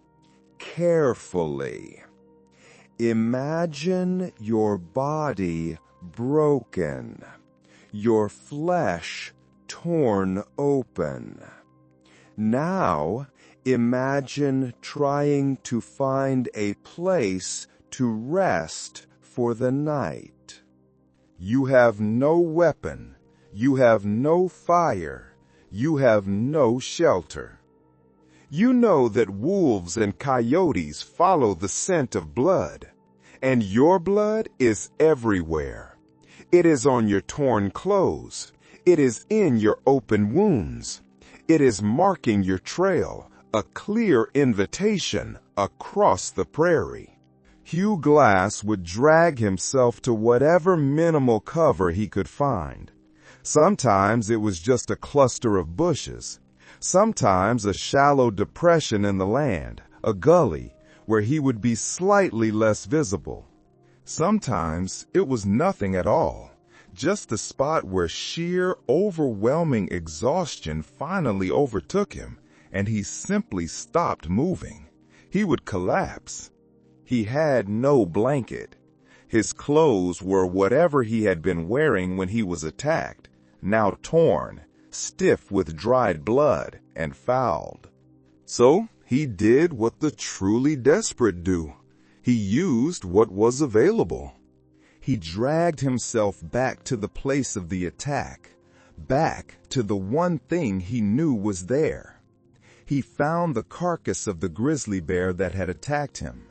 carefully. Imagine your body broken, your flesh torn open. Now, imagine trying to find a place to rest for the night. You have no weapon, you have no fire, you have no shelter. You know that wolves and coyotes follow the scent of blood, and your blood is everywhere. It is on your torn clothes. It is in your open wounds. It is marking your trail, a clear invitation across the prairie. Hugh Glass would drag himself to whatever minimal cover he could find. Sometimes it was just a cluster of bushes. Sometimes a shallow depression in the land, a gully, where he would be slightly less visible. Sometimes it was nothing at all, just the spot where sheer, overwhelming exhaustion finally overtook him, and he simply stopped moving. He would collapse. He had no blanket. His clothes were whatever he had been wearing when he was attacked, now torn, stiff with dried blood, and fouled. So he did what the truly desperate do. He used what was available. He dragged himself back to the place of the attack, back to the one thing he knew was there. He found the carcass of the grizzly bear that had attacked him.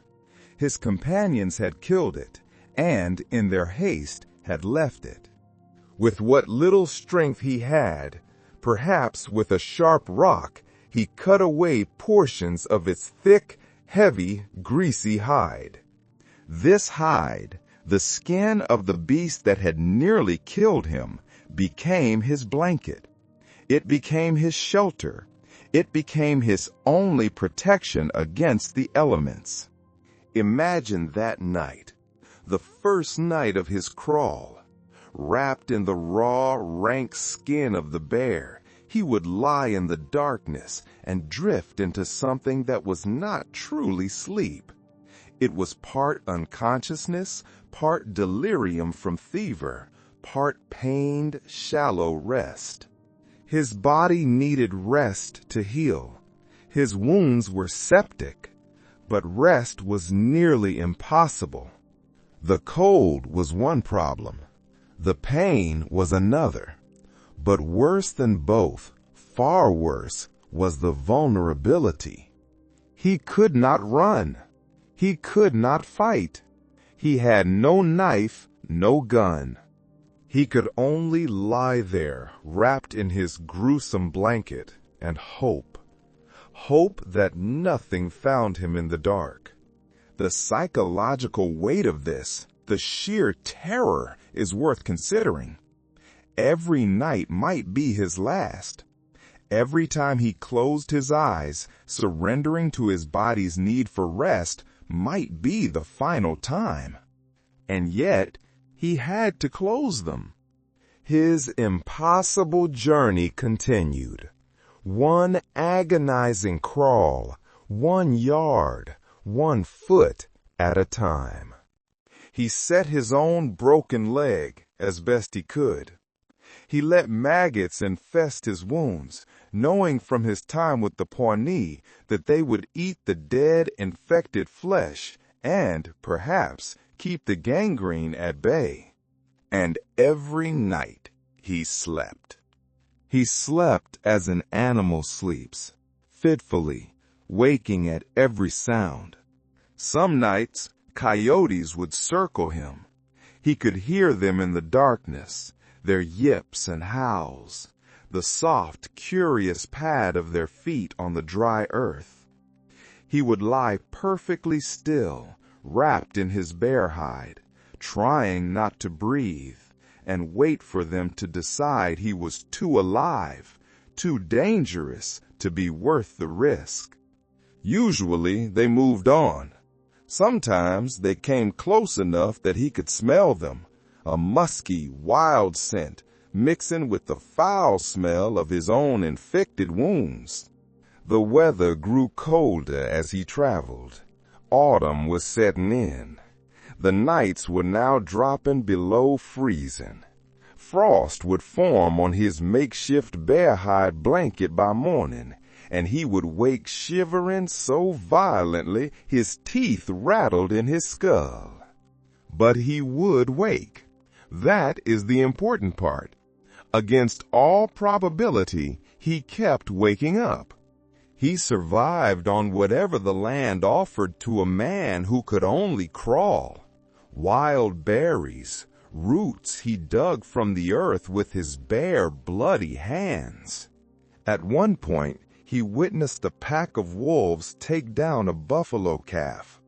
His companions had killed it, and, in their haste, had left it. With what little strength he had, perhaps with a sharp rock, he cut away portions of its thick, heavy, greasy hide. This hide, the skin of the beast that had nearly killed him, became his blanket. It became his shelter. It became his only protection against the elements. Imagine that night, the first night of his crawl. Wrapped in the raw, rank skin of the bear, he would lie in the darkness and drift into something that was not truly sleep. It was part unconsciousness, part delirium from fever, part pained, shallow rest. His body needed rest to heal. His wounds were septic, but rest was nearly impossible. The cold was one problem. The pain was another. But worse than both, far worse, was the vulnerability. He could not run. He could not fight. He had no knife, no gun. He could only lie there, wrapped in his gruesome blanket, and hope. Hope that nothing found him in the dark. The psychological weight of this, the sheer terror, is worth considering. Every night might be his last. Every time he closed his eyes, surrendering to his body's need for rest might be the final time. And yet, he had to close them. His impossible journey continued. One agonizing crawl, 1 yard, 1 foot at a time. He set his own broken leg as best he could. He let maggots infest his wounds, knowing from his time with the Pawnee that they would eat the dead, infected flesh and, perhaps, keep the gangrene at bay. And every night he slept. He slept as an animal sleeps, fitfully, waking at every sound. Some nights, coyotes would circle him. He could hear them in the darkness, their yips and howls, the soft, curious pad of their feet on the dry earth. He would lie perfectly still, wrapped in his bear hide, trying not to breathe, and wait for them to decide he was too alive, too dangerous to be worth the risk. Usually they moved on. Sometimes they came close enough that he could smell them, a musky, wild scent mixing with the foul smell of his own infected wounds. The weather grew colder as he traveled. Autumn was setting in. The nights were now dropping below freezing. Frost would form on his makeshift bear hide blanket by morning, and he would wake shivering so violently his teeth rattled in his skull. But he would wake. That is the important part. Against all probability, he kept waking up. He survived on whatever the land offered to a man who could only crawl. Wild berries, roots he dug from the earth with his bare, bloody hands. At one point, he witnessed a pack of wolves take down a buffalo calf.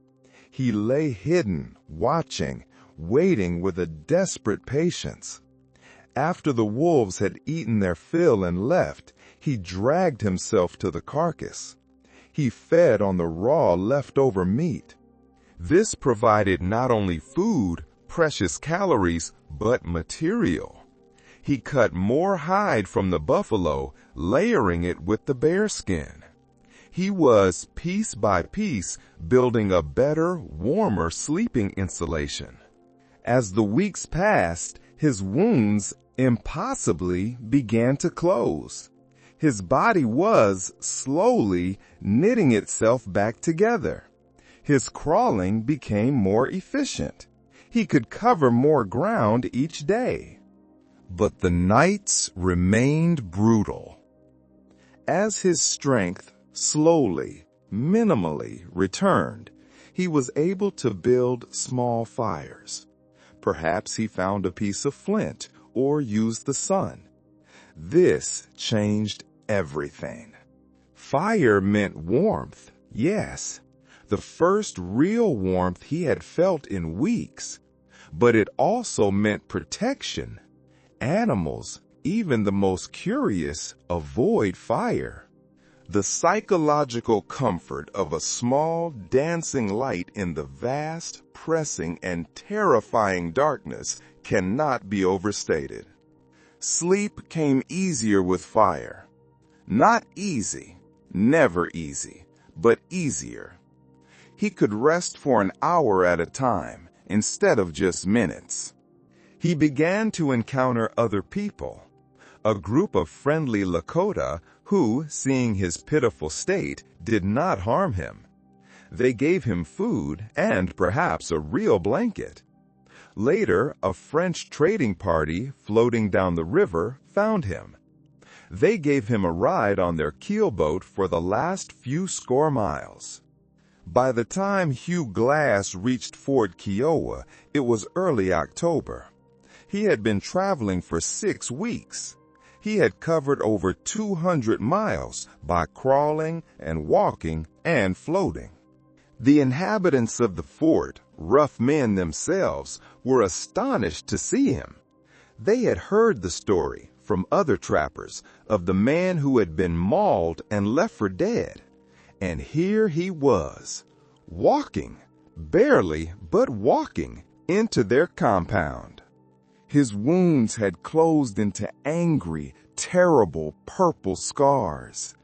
He lay hidden, watching, waiting with a desperate patience. After the wolves had eaten their fill and left, he dragged himself to the carcass. He fed on the raw leftover meat. This provided not only food, precious calories, but material. He cut more hide from the buffalo, layering it with the bearskin. He was, piece by piece, building a better, warmer sleeping insulation. As the weeks passed, his wounds impossibly began to close. His body was, slowly, knitting itself back together. His crawling became more efficient. He could cover more ground each day. But the nights remained brutal. As his strength slowly, minimally returned, he was able to build small fires. Perhaps he found a piece of flint or used the sun. This changed everything. Fire meant warmth, yes. The first real warmth he had felt in weeks. But it also meant protection. Animals, even the most curious, avoid fire. The psychological comfort of a small, dancing light in the vast, pressing, and terrifying darkness cannot be overstated. Sleep came easier with fire. Not easy, never easy, but easier. He could rest for an hour at a time instead of just minutes. He began to encounter other people, a group of friendly Lakota who, seeing his pitiful state, did not harm him. They gave him food and perhaps a real blanket. Later, a French trading party floating down the river found him. They gave him a ride on their keelboat for the last few score miles. By the time Hugh Glass reached Fort Kiowa, it was early October. He had been traveling for 6 weeks. He had covered over 200 miles by crawling and walking and floating. The inhabitants of the fort, rough men themselves, were astonished to see him. They had heard the story from other trappers of the man who had been mauled and left for dead. And here he was, walking, barely but walking, into their compound. His wounds had closed into angry, terrible purple scars.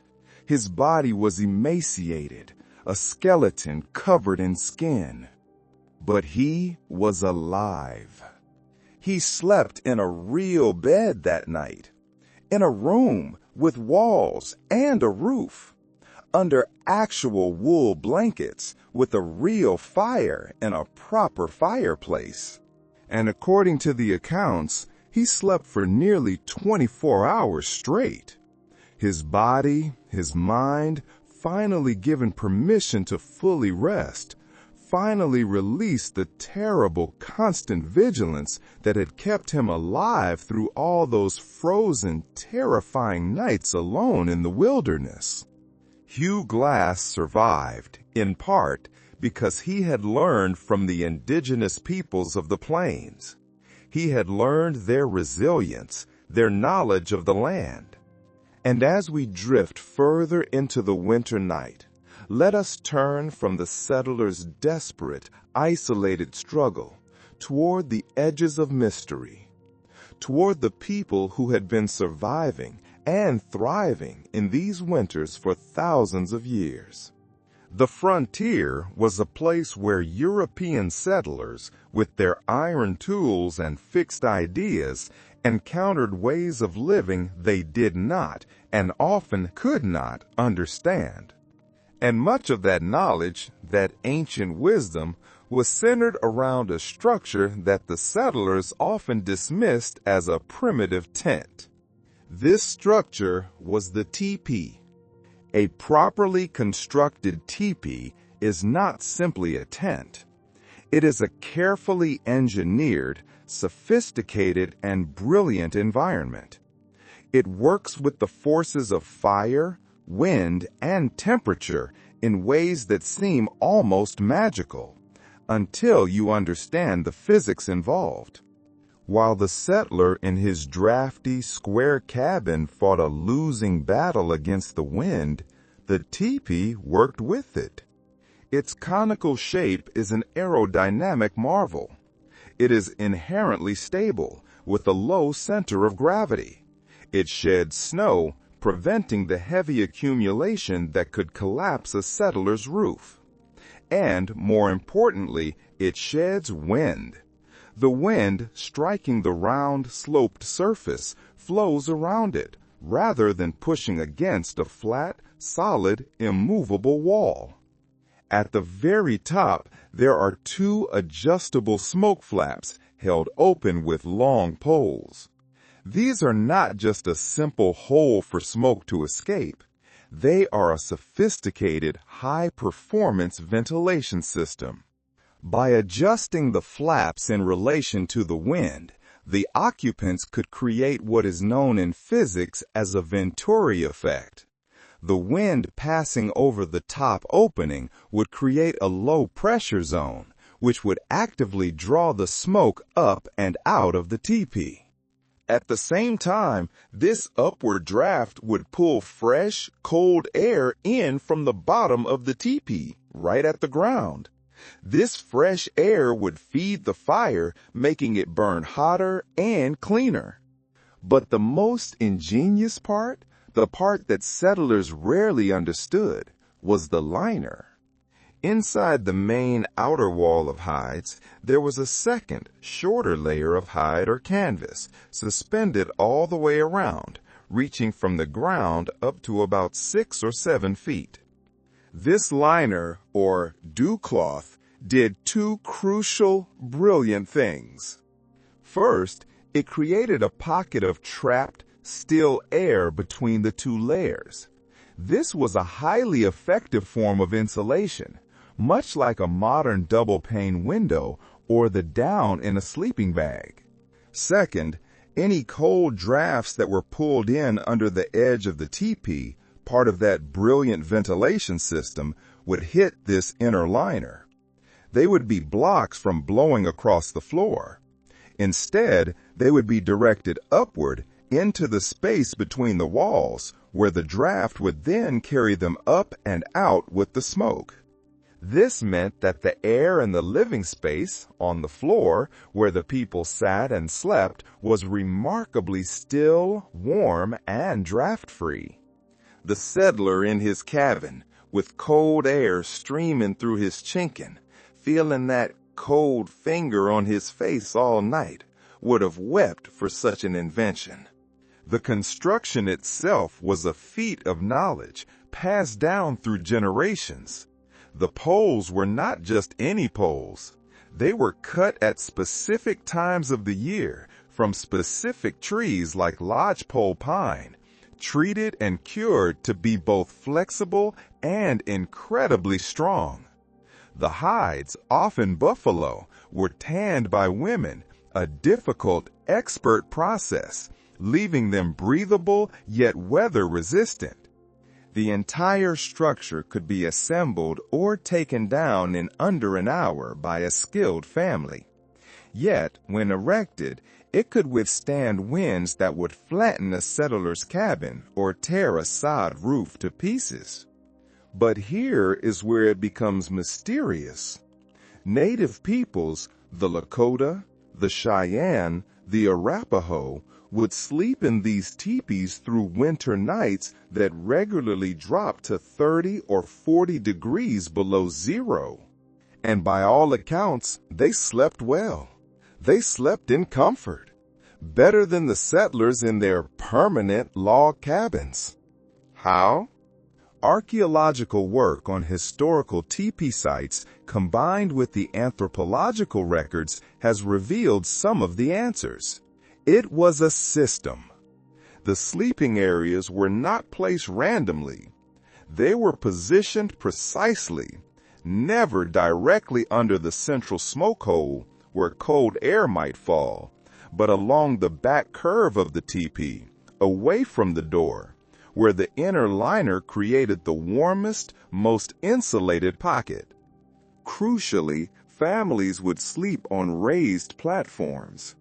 His body was emaciated, a skeleton covered in skin. But he was alive. He slept in a real bed that night, in a room with walls and a roof, under actual wool blankets with a real fire and a proper fireplace. And according to the accounts, he slept for nearly 24 hours straight. His body, his mind, finally given permission to fully rest, finally released the terrible constant vigilance that had kept him alive through all those frozen, terrifying nights alone in the wilderness. Hugh Glass survived, in part, because he had learned from the indigenous peoples of the plains. He had learned their resilience, their knowledge of the land. And as we drift further into the winter night, let us turn from the settlers' desperate, isolated struggle toward the edges of mystery, toward the people who had been surviving and thriving in these winters for thousands of years. The frontier was a place where European settlers, with their iron tools and fixed ideas, encountered ways of living they did not, and often could not, understand. And much of that knowledge, that ancient wisdom, was centered around a structure that the settlers often dismissed as a primitive tent. This structure was the teepee. A properly constructed teepee is not simply a tent. It is a carefully engineered, sophisticated, and brilliant environment. It works with the forces of fire, wind, and temperature in ways that seem almost magical, until you understand the physics involved. While the settler in his drafty, square cabin fought a losing battle against the wind, the teepee worked with it. Its conical shape is an aerodynamic marvel. It is inherently stable, with a low center of gravity. It sheds snow, preventing the heavy accumulation that could collapse a settler's roof. And, more importantly, it sheds wind. The wind, striking the round, sloped surface, flows around it, rather than pushing against a flat, solid, immovable wall. At the very top, there are 2 adjustable smoke flaps held open with long poles. These are not just a simple hole for smoke to escape. They are a sophisticated, high-performance ventilation system. By adjusting the flaps in relation to the wind, the occupants could create what is known in physics as a Venturi effect. The wind passing over the top opening would create a low-pressure zone, which would actively draw the smoke up and out of the teepee. At the same time, this upward draft would pull fresh, cold air in from the bottom of the teepee, right at the ground. This fresh air would feed the fire, making it burn hotter and cleaner. But the most ingenious part, the part that settlers rarely understood, was the liner. Inside the main outer wall of hides, there was a second, shorter layer of hide or canvas, suspended all the way around, reaching from the ground up to about 6 or 7 feet. This liner, or dew cloth, did two crucial, brilliant things. First, it created a pocket of trapped, still air between the two layers. This was a highly effective form of insulation, much like a modern double-pane window or the down in a sleeping bag. Second, any cold drafts that were pulled in under the edge of the teepee, part of that brilliant ventilation system, would hit this inner liner. They would be blocks from blowing across the floor. Instead, they would be directed upward into the space between the walls, where the draft would then carry them up and out with the smoke. This meant that the air in the living space, on the floor, where the people sat and slept, was remarkably still, warm, and draft-free. The settler in his cabin, with cold air streaming through his chinkin, feeling that cold finger on his face all night, would have wept for such an invention. The construction itself was a feat of knowledge, passed down through generations. The poles were not just any poles. They were cut at specific times of the year from specific trees like lodgepole pine, treated and cured to be both flexible and incredibly strong. The hides, often buffalo, were tanned by women, a difficult, expert process, leaving them breathable yet weather-resistant. The entire structure could be assembled or taken down in under an hour by a skilled family. Yet, when erected, it could withstand winds that would flatten a settler's cabin or tear a sod roof to pieces. But here is where it becomes mysterious. Native peoples, the Lakota, the Cheyenne, the Arapaho, would sleep in these teepees through winter nights that regularly dropped to 30 or 40 degrees below zero. And by all accounts, they slept well. They slept in comfort, better than the settlers in their permanent log cabins. How? Archaeological work on historical teepee sites combined with the anthropological records has revealed some of the answers. It was a system. The sleeping areas were not placed randomly. They were positioned precisely, never directly under the central smoke hole where cold air might fall, but along the back curve of the teepee, away from the door, where the inner liner created the warmest, most insulated pocket. Crucially, families would sleep on raised platforms.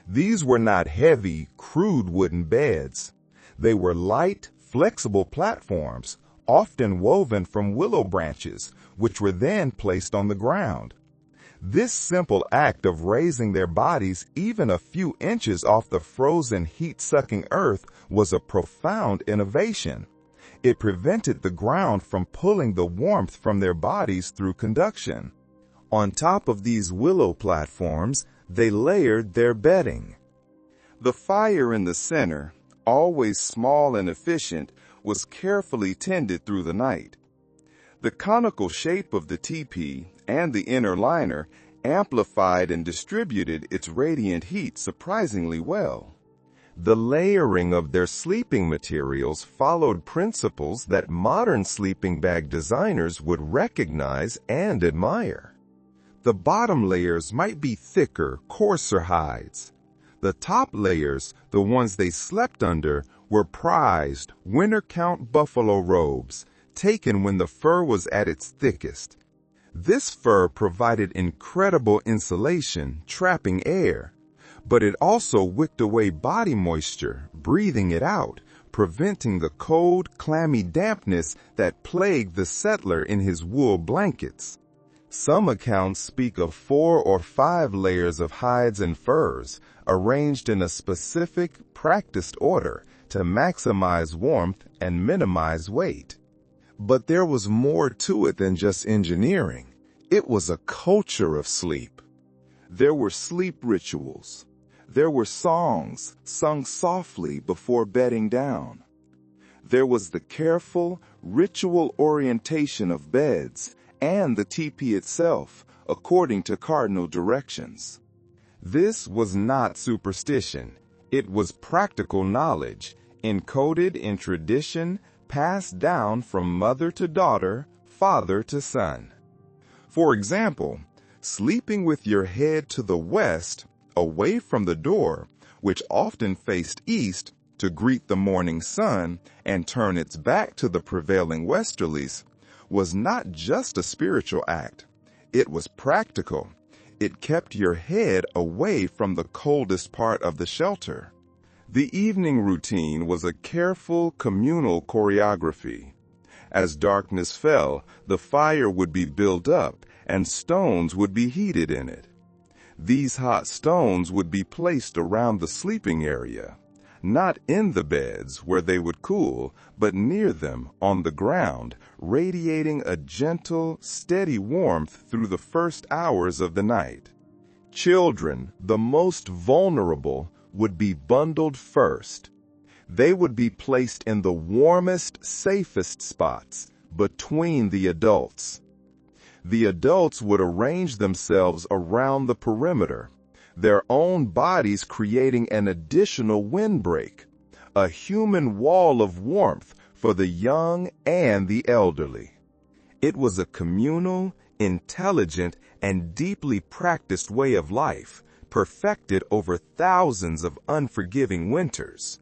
These were not heavy, crude wooden beds. They were light, flexible platforms, often woven from willow branches, which were then placed on the ground. This simple act of raising their bodies even a few inches off the frozen, heat-sucking earth was a profound innovation. It prevented the ground from pulling the warmth from their bodies through conduction. On top of these willow platforms, they layered their bedding. The fire in the center, always small and efficient, was carefully tended through the night. The conical shape of the teepee and the inner liner amplified and distributed its radiant heat surprisingly well. The layering of their sleeping materials followed principles that modern sleeping bag designers would recognize and admire. The bottom layers might be thicker, coarser hides. The top layers, the ones they slept under, were prized, winter-count buffalo robes, taken when the fur was at its thickest. This fur provided incredible insulation, trapping air. but it also wicked away body moisture, breathing it out, preventing the cold, clammy dampness that plagued the settler in his wool blankets. Some accounts speak of 4 or 5 layers of hides and furs, arranged in a specific, practiced order to maximize warmth and minimize weight. But there was more to it than just engineering. It was a culture of sleep. There were sleep rituals. There were songs sung softly before bedding down. There was the careful, ritual orientation of beds and the teepee itself, according to cardinal directions. This was not superstition. It was practical knowledge, encoded in tradition, passed down from mother to daughter, father to son. For example, sleeping with your head to the west, away from the door, which often faced east to greet the morning sun and turn its back to the prevailing westerlies, was not just a spiritual act. It was practical. It kept your head away from the coldest part of the shelter. The evening routine was a careful communal choreography. As darkness fell, the fire would be built up and stones would be heated in it. These hot stones would be placed around the sleeping area, not in the beds where they would cool, but near them on the ground, radiating a gentle, steady warmth through the first hours of the night. Children, the most vulnerable, would be bundled first. They would be placed in the warmest, safest spots between the adults. The adults would arrange themselves around the perimeter, their own bodies creating an additional windbreak, a human wall of warmth for the young and the elderly. It was a communal, intelligent, and deeply practiced way of life, perfected over thousands of unforgiving winters.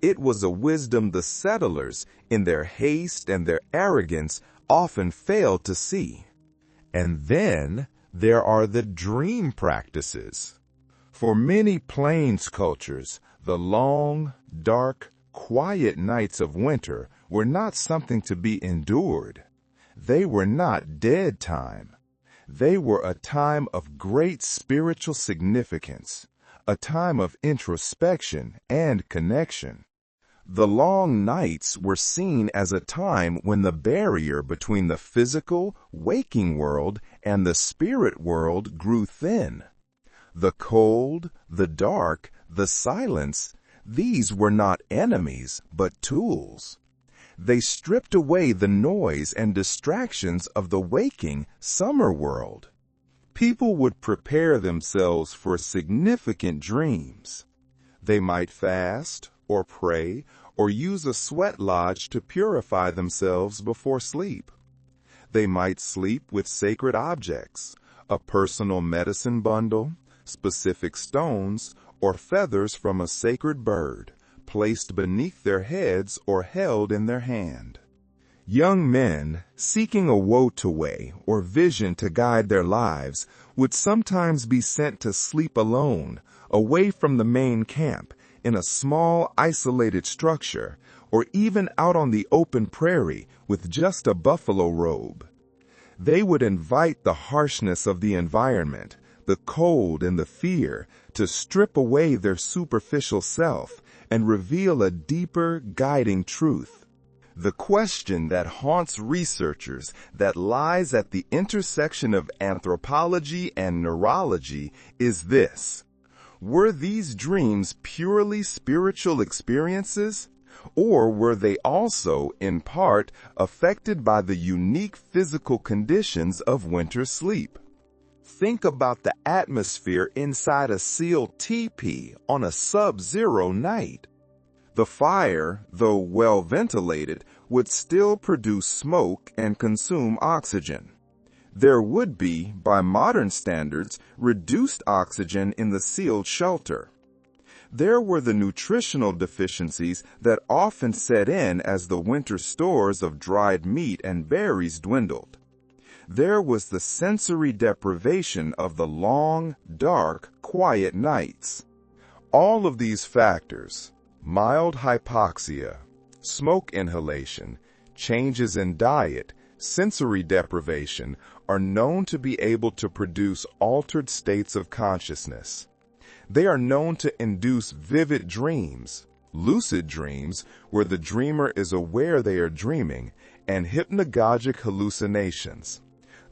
It was a wisdom the settlers, in their haste and their arrogance, often failed to see. And then there are the dream practices. For many plains cultures, the long, dark, quiet nights of winter were not something to be endured. They were not dead time. They were a time of great spiritual significance, a time of introspection and connection. The long nights were seen as a time when the barrier between the physical, waking world and the spirit world grew thin. The cold, the dark, the silence, these were not enemies, but tools. They stripped away the noise and distractions of the waking summer world. People would prepare themselves for significant dreams. They might fast or pray or use a sweat lodge to purify themselves before sleep. They might sleep with sacred objects, a personal medicine bundle, specific stones, or feathers from a sacred bird, placed beneath their heads or held in their hand. Young men, seeking a woe-to-way or vision to guide their lives, would sometimes be sent to sleep alone, away from the main camp, in a small, isolated structure, or even out on the open prairie with just a buffalo robe. They would invite the harshness of the environment, the cold and the fear, to strip away their superficial self and reveal a deeper, guiding truth. The question that haunts researchers, that lies at the intersection of anthropology and neurology, is this: were these dreams purely spiritual experiences, or were they also, in part, affected by the unique physical conditions of winter sleep? Think about the atmosphere inside a sealed teepee on a sub-zero night. The fire, though well ventilated, would still produce smoke and consume oxygen. There would be, by modern standards, reduced oxygen in the sealed shelter. There were the nutritional deficiencies that often set in as the winter stores of dried meat and berries dwindled. There was the sensory deprivation of the long, dark, quiet nights. All of these factors, mild hypoxia, smoke inhalation, changes in diet, sensory deprivation, are known to be able to produce altered states of consciousness. They are known to induce vivid dreams, lucid dreams, where the dreamer is aware they are dreaming, and hypnagogic hallucinations.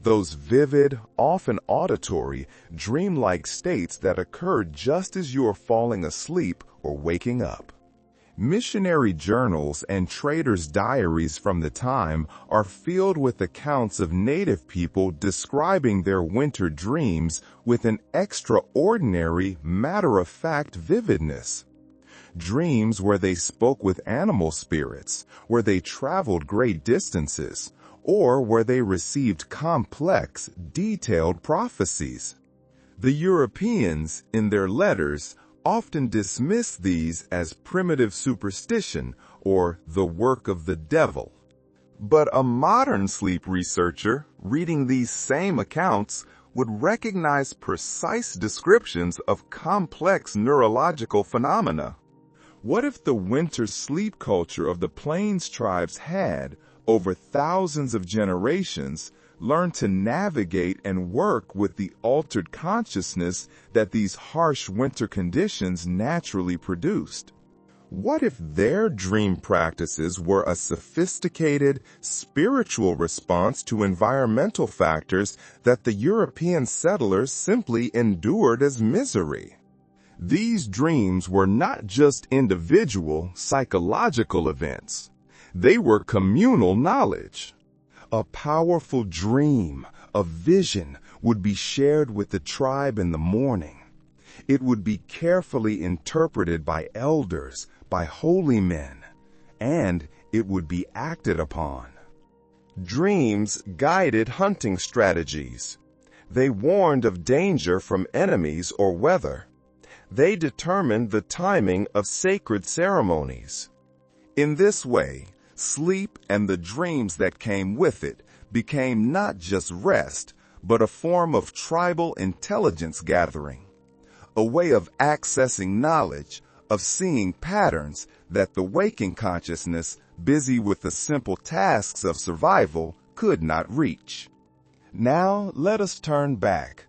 Those vivid, often auditory, dreamlike states that occur just as you are falling asleep or waking up. Missionary journals and traders' diaries from the time are filled with accounts of native people describing their winter dreams with an extraordinary, matter-of-fact vividness. Dreams where they spoke with animal spirits, where they traveled great distances, or where they received complex, detailed prophecies. The Europeans, in their letters, often dismiss these as primitive superstition or the work of the devil. But a modern sleep researcher, reading these same accounts, would recognize precise descriptions of complex neurological phenomena. What if the winter sleep culture of the Plains tribes had, over thousands of generations, learned to navigate and work with the altered consciousness that these harsh winter conditions naturally produced? What if their dream practices were a sophisticated, spiritual response to environmental factors that the European settlers simply endured as misery? These dreams were not just individual, psychological events. They were communal knowledge. A powerful dream, a vision, would be shared with the tribe in the morning. It would be carefully interpreted by elders, by holy men, and it would be acted upon. Dreams guided hunting strategies. They warned of danger from enemies or weather. They determined the timing of sacred ceremonies. In this way, sleep and the dreams that came with it became not just rest, but a form of tribal intelligence gathering, a way of accessing knowledge, of seeing patterns that the waking consciousness, busy with the simple tasks of survival, could not reach. Now let us turn back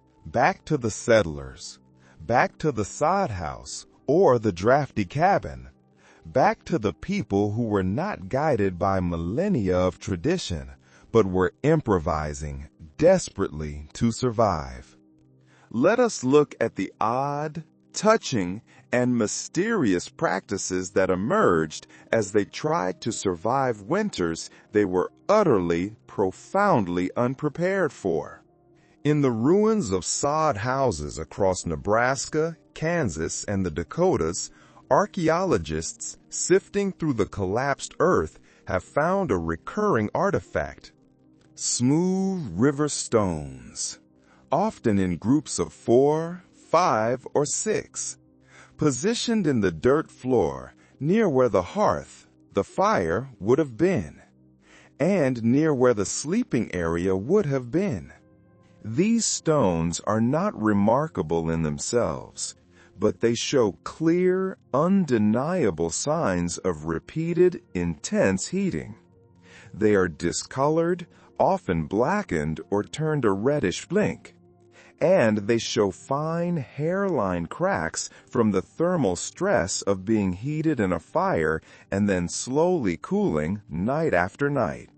to the settlers, back to the sod house or the drafty cabin, back to the people who were not guided by millennia of tradition, but were improvising desperately to survive. Let us look at the odd, touching, and mysterious practices that emerged as they tried to survive winters they were utterly, profoundly unprepared for. In the ruins of sod houses across Nebraska, Kansas, and the Dakotas, archaeologists sifting through the collapsed earth have found a recurring artifact: smooth river stones, often in groups of 4, 5, or 6, positioned in the dirt floor near where the hearth, the fire, would have been, and near where the sleeping area would have been. These stones are not remarkable in themselves, but they show clear, undeniable signs of repeated, intense heating. They are discolored, often blackened or turned a reddish blink, and they show fine hairline cracks from the thermal stress of being heated in a fire and then slowly cooling night after night.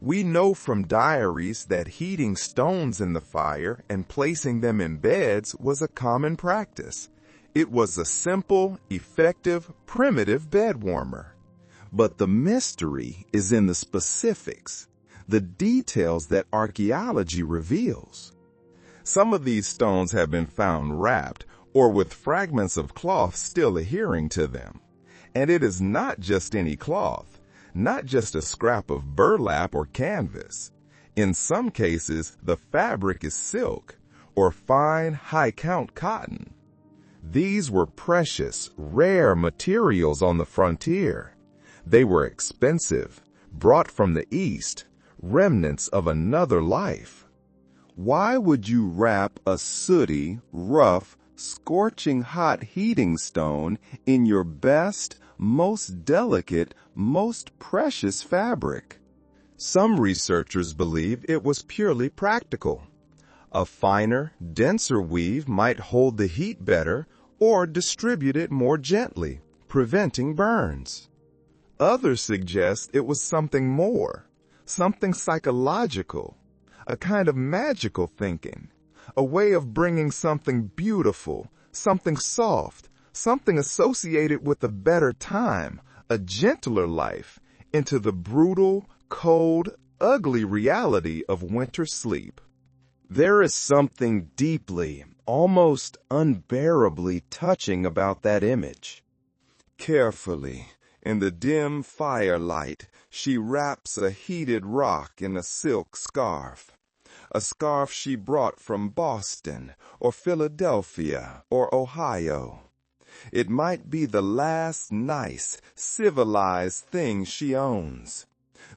We know from diaries that heating stones in the fire and placing them in beds was a common practice. It was a simple, effective, primitive bed warmer. But the mystery is in the specifics, the details that archaeology reveals. Some of these stones have been found wrapped or with fragments of cloth still adhering to them. And it is not just any cloth, not just a scrap of burlap or canvas. In some cases, the fabric is silk or fine, high-count cotton. These were precious, rare materials on the frontier. They were expensive, brought from the East, remnants of another life. Why would you wrap a sooty, rough, scorching hot heating stone in your best, most delicate, most precious fabric. Some researchers believe it was purely practical. A finer, denser weave might hold the heat better or distribute it more gently, preventing burns. Others suggest it was something more, something psychological, a kind of magical thinking, a way of bringing something beautiful, something soft, something associated with a better time, a gentler life, into the brutal, cold, ugly reality of winter sleep. There is something deeply, almost unbearably touching about that image. Carefully, in the dim firelight, she wraps a heated rock in a silk scarf. A scarf she brought from Boston, or Philadelphia, or Ohio. It might be the last nice, civilized thing she owns.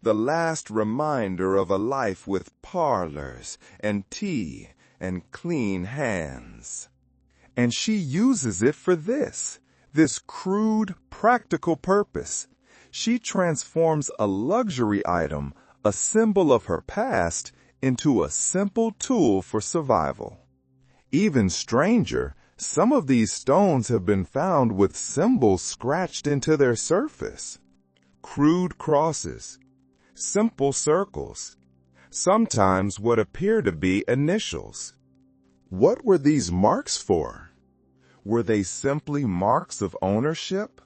The last reminder of a life with parlors, and tea, and clean hands. And she uses it for this crude, practical purpose. She transforms a luxury item, a symbol of her past, into a simple tool for survival. Even stranger, some of these stones have been found with symbols scratched into their surface. Crude crosses, simple circles, sometimes what appear to be initials. What were these marks for? Were they simply marks of ownership?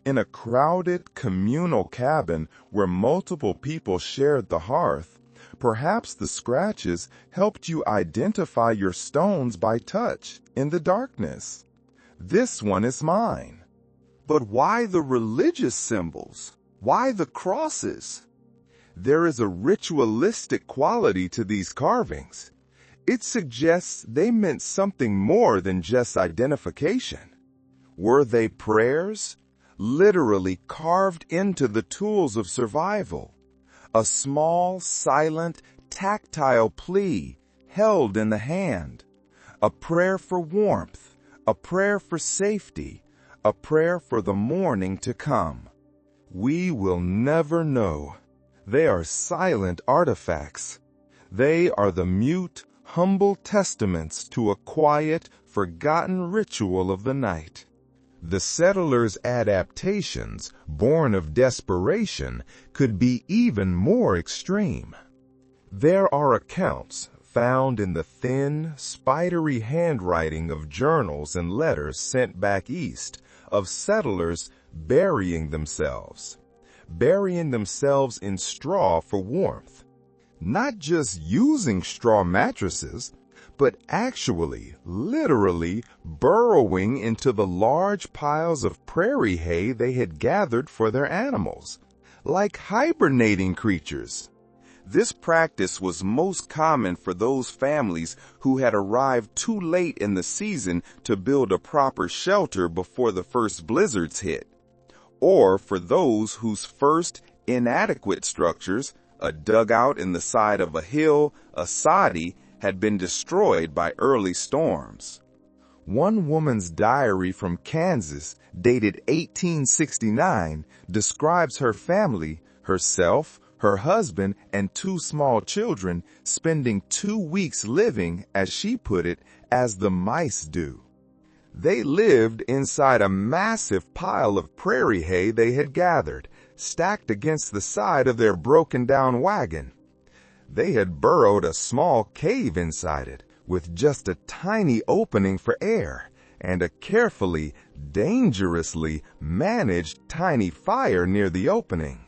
In a crowded, communal cabin where multiple people shared the hearth, perhaps the scratches helped you identify your stones by touch in the darkness. This one is mine. But why the religious symbols? Why the crosses? There is a ritualistic quality to these carvings. It suggests they meant something more than just identification. Were they prayers? Literally carved into the tools of survival. A small, silent, tactile plea held in the hand. A prayer for warmth, a prayer for safety, a prayer for the morning to come. We will never know. They are silent artifacts. They are the mute, humble testaments to a quiet, forgotten ritual of the night. The settlers' adaptations, born of desperation, could be even more extreme. There are accounts found in the thin, spidery handwriting of journals and letters sent back east of settlers burying themselves in straw for warmth. Not just using straw mattresses, but actually, literally, burrowing into the large piles of prairie hay they had gathered for their animals, like hibernating creatures. This practice was most common for those families who had arrived too late in the season to build a proper shelter before the first blizzards hit, or for those whose first inadequate structures, a dugout in the side of a hill, a soddy, had been destroyed by early storms. One woman's diary from Kansas, dated 1869, describes her family, herself, her husband, and 2 small children spending 2 weeks living, as she put it, as the mice do. They lived inside a massive pile of prairie hay they had gathered, stacked against the side of their broken-down wagon. They had burrowed a small cave inside it, with just a tiny opening for air, and a carefully, dangerously managed tiny fire near the opening.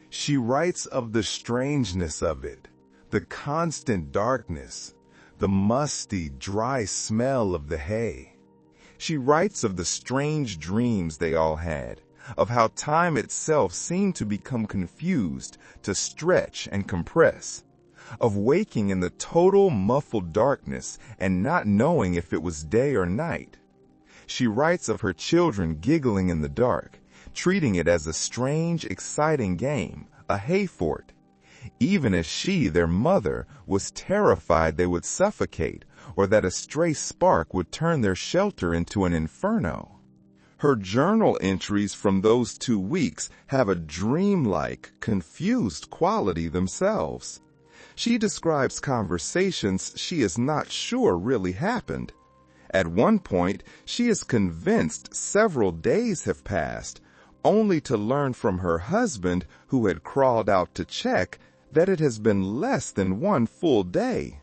She writes of the strangeness of it, the constant darkness, the musty, dry smell of the hay. She writes of the strange dreams they all had, of how time itself seemed to become confused, to stretch and compress, of waking in the total muffled darkness and not knowing if it was day or night. She writes of her children giggling in the dark, treating it as a strange, exciting game, a hay fort, even as she, their mother, was terrified they would suffocate, or that a stray spark would turn their shelter into an inferno. Her journal entries from those 2 weeks have a dreamlike, confused quality themselves. She describes conversations she is not sure really happened. At one point, she is convinced several days have passed, only to learn from her husband, who had crawled out to check, that it has been less than 1 full day.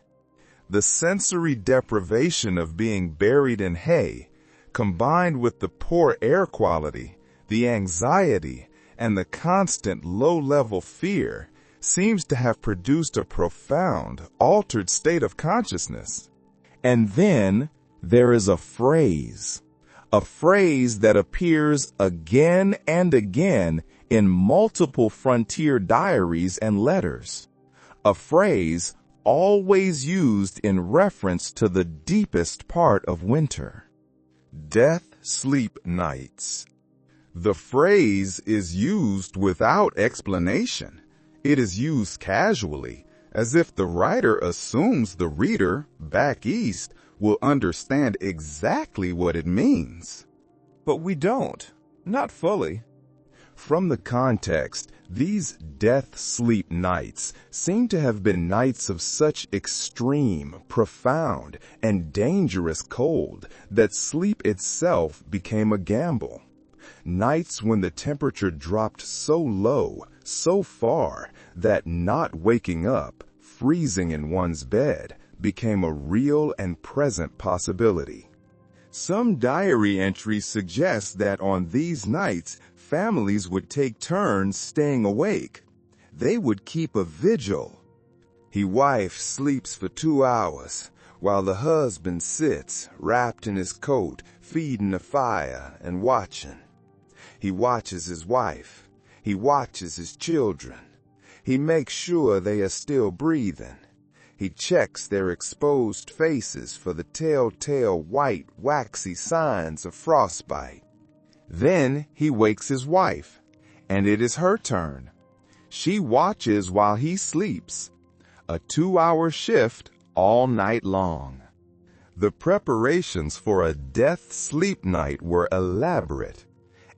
The sensory deprivation of being buried in hay, combined with the poor air quality, the anxiety, and the constant low-level fear, seems to have produced a profound, altered state of consciousness. And then there is a phrase that appears again and again in multiple frontier diaries and letters. A phrase always used in reference to the deepest part of winter. Death-sleep nights. The phrase is used without explanation. It is used casually, as if the writer assumes the reader, back east, will understand exactly what it means. But we don't. Not fully. From the context, these death-sleep nights seem to have been nights of such extreme, profound, and dangerous cold that sleep itself became a gamble. Nights when the temperature dropped so low, so far, that not waking up, freezing in one's bed, became a real and present possibility. Some diary entries suggest that on these nights, families would take turns staying awake. They would keep a vigil. His wife sleeps for 2 hours, while the husband sits, wrapped in his coat, feeding the fire and watching. He watches his wife. He watches his children. He makes sure they are still breathing. He checks their exposed faces for the telltale white, waxy signs of frostbite. Then he wakes his wife, and it is her turn. She watches while he sleeps. A 2-hour shift all night long. The preparations for a death-sleep night were elaborate.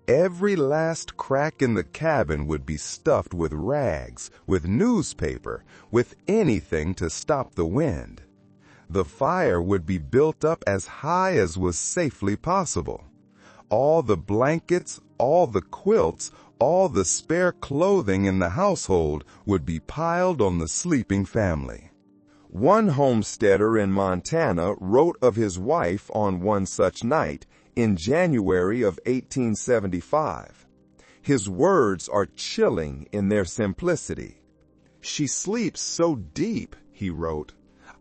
Every last crack in the cabin would be stuffed with rags, with newspaper, with anything to stop the wind. The fire would be built up as high as was safely possible. All the blankets, all the quilts, all the spare clothing in the household would be piled on the sleeping family. One homesteader in Montana wrote of his wife on one such night, in January of 1875. His words are chilling in their simplicity. "She sleeps so deep," he wrote,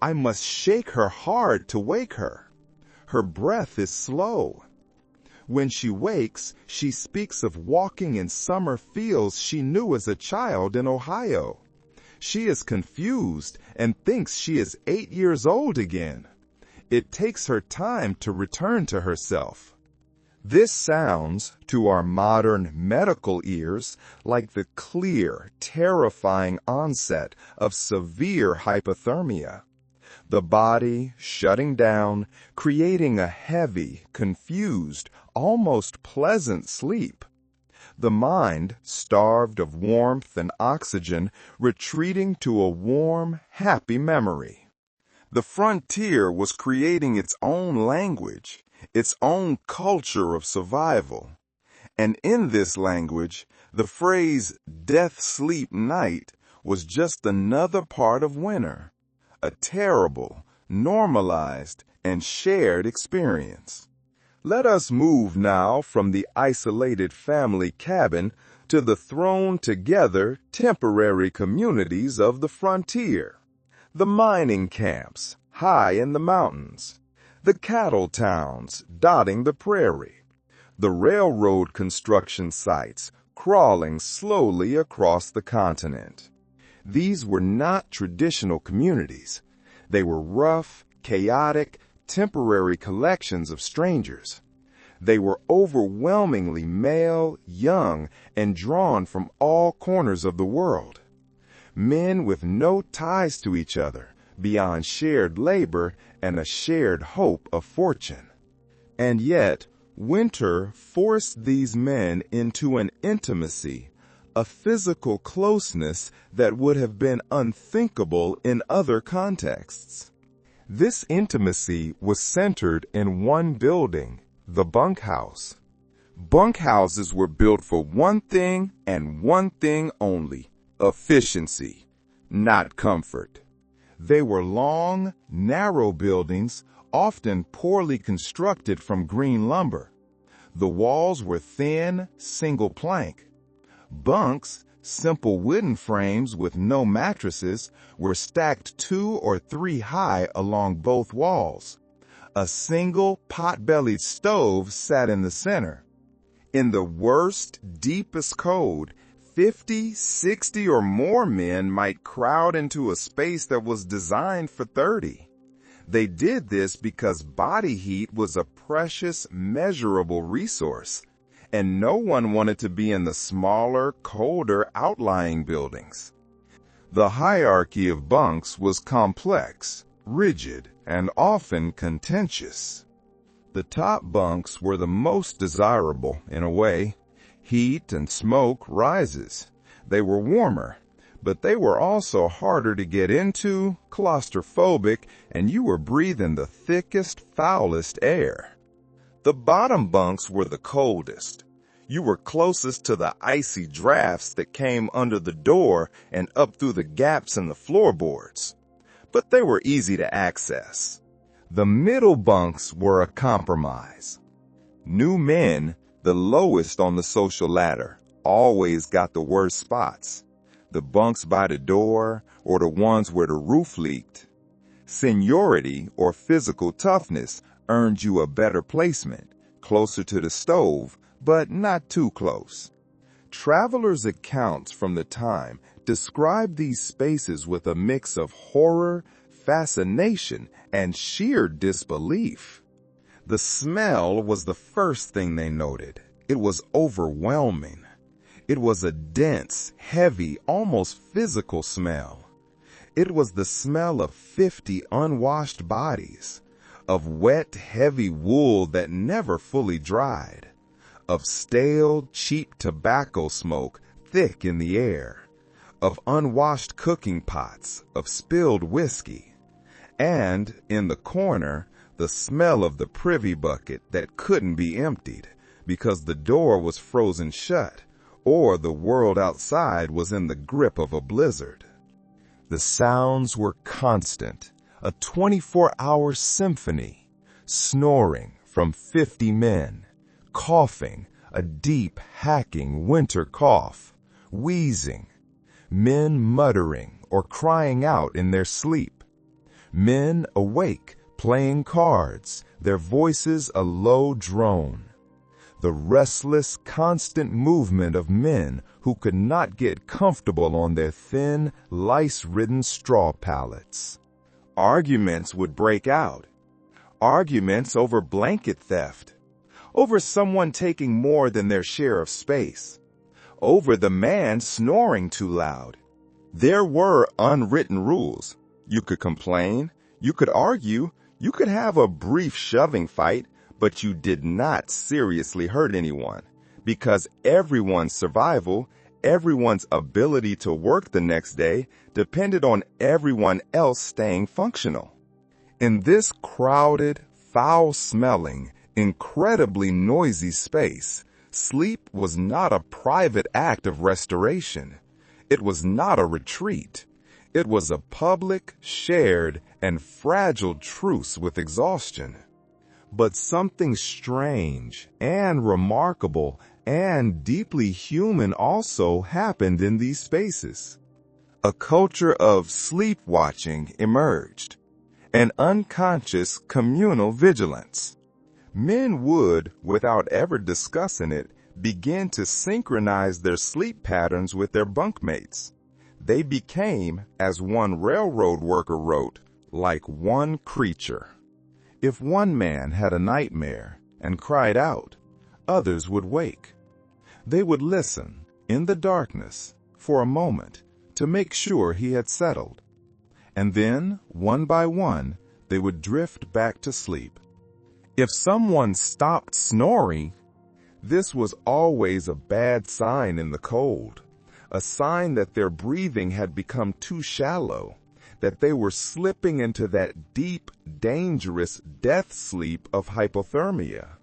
"I must shake her hard to wake her. Her breath is slow. When she wakes, she speaks of walking in summer fields she knew as a child in Ohio. She is confused and thinks she is 8 years old again. It takes her time to return to herself." This sounds, to our modern medical ears, like the clear, terrifying onset of severe hypothermia. The body shutting down, creating a heavy, confused, almost pleasant sleep. The mind, starved of warmth and oxygen, retreating to a warm, happy memory. The frontier was creating its own language, its own culture of survival. And in this language, the phrase death-sleep night was just another part of winter, a terrible, normalized, and shared experience. Let us move now from the isolated family cabin to the thrown-together temporary communities of the frontier. The mining camps, high in the mountains, the cattle towns dotting the prairie, the railroad construction sites crawling slowly across the continent. These were not traditional communities. They were rough, chaotic, temporary collections of strangers. They were overwhelmingly male, young, and drawn from all corners of the world. Men with no ties to each other, beyond shared labor and a shared hope of fortune. And yet, winter forced these men into an intimacy, a physical closeness that would have been unthinkable in other contexts. This intimacy was centered in one building, the bunkhouse. Bunkhouses were built for one thing and one thing only: efficiency, not comfort. They were long, narrow buildings, often poorly constructed from green lumber. The walls were thin, single plank. Bunks, simple wooden frames with no mattresses, were stacked 2 or 3 high along both walls. A single pot-bellied stove sat in the center. In the worst, deepest cold, 50, 60 or more men might crowd into a space that was designed for 30. They did this because body heat was a precious, measurable resource, and no one wanted to be in the smaller, colder, outlying buildings. The hierarchy of bunks was complex, rigid, and often contentious. The top bunks were the most desirable, in a way. Heat and smoke rises. They were warmer, but they were also harder to get into, claustrophobic, and you were breathing the thickest, foulest air. The bottom bunks were the coldest. You were closest to the icy drafts that came under the door and up through the gaps in the floorboards. But they were easy to access. The middle bunks were a compromise. New men, the lowest on the social ladder, always got the worst spots. The bunks by the door, or the ones where the roof leaked. Seniority or physical toughness earned you a better placement, closer to the stove, but not too close. Travelers' accounts from the time describe these spaces with a mix of horror, fascination, and sheer disbelief. The smell was the first thing they noted. It was overwhelming. It was a dense, heavy, almost physical smell. It was the smell of 50 unwashed bodies, of wet, heavy wool that never fully dried, of stale, cheap tobacco smoke thick in the air, of unwashed cooking pots, of spilled whiskey, and, in the corner, the smell of the privy bucket that couldn't be emptied because the door was frozen shut or the world outside was in the grip of a blizzard. The sounds were constant, a 24-hour symphony, snoring from 50 men, coughing, a deep, hacking winter cough, wheezing, men muttering or crying out in their sleep, men awake, playing cards, their voices a low drone. The restless, constant movement of men who could not get comfortable on their thin, lice-ridden straw pallets. Arguments would break out. Arguments over blanket theft, over someone taking more than their share of space, over the man snoring too loud. There were unwritten rules. You could complain, you could argue, you could have a brief shoving fight, but you did not seriously hurt anyone, because everyone's survival, everyone's ability to work the next day, depended on everyone else staying functional. In this crowded, foul-smelling, incredibly noisy space, sleep was not a private act of restoration. It was not a retreat. It was a public, shared, and fragile truce with exhaustion. But something strange and remarkable and deeply human also happened in these spaces. A culture of sleep-watching emerged, an unconscious communal vigilance. Men would, without ever discussing it, begin to synchronize their sleep patterns with their bunkmates. They became, as one railroad worker wrote, like one creature. If one man had a nightmare and cried out, others would wake. They would listen, in the darkness, for a moment, to make sure he had settled. And then, one by one, they would drift back to sleep. If someone stopped snoring, this was always a bad sign in the cold, a sign that their breathing had become too shallow, that they were slipping into that deep, dangerous death sleep of hypothermia.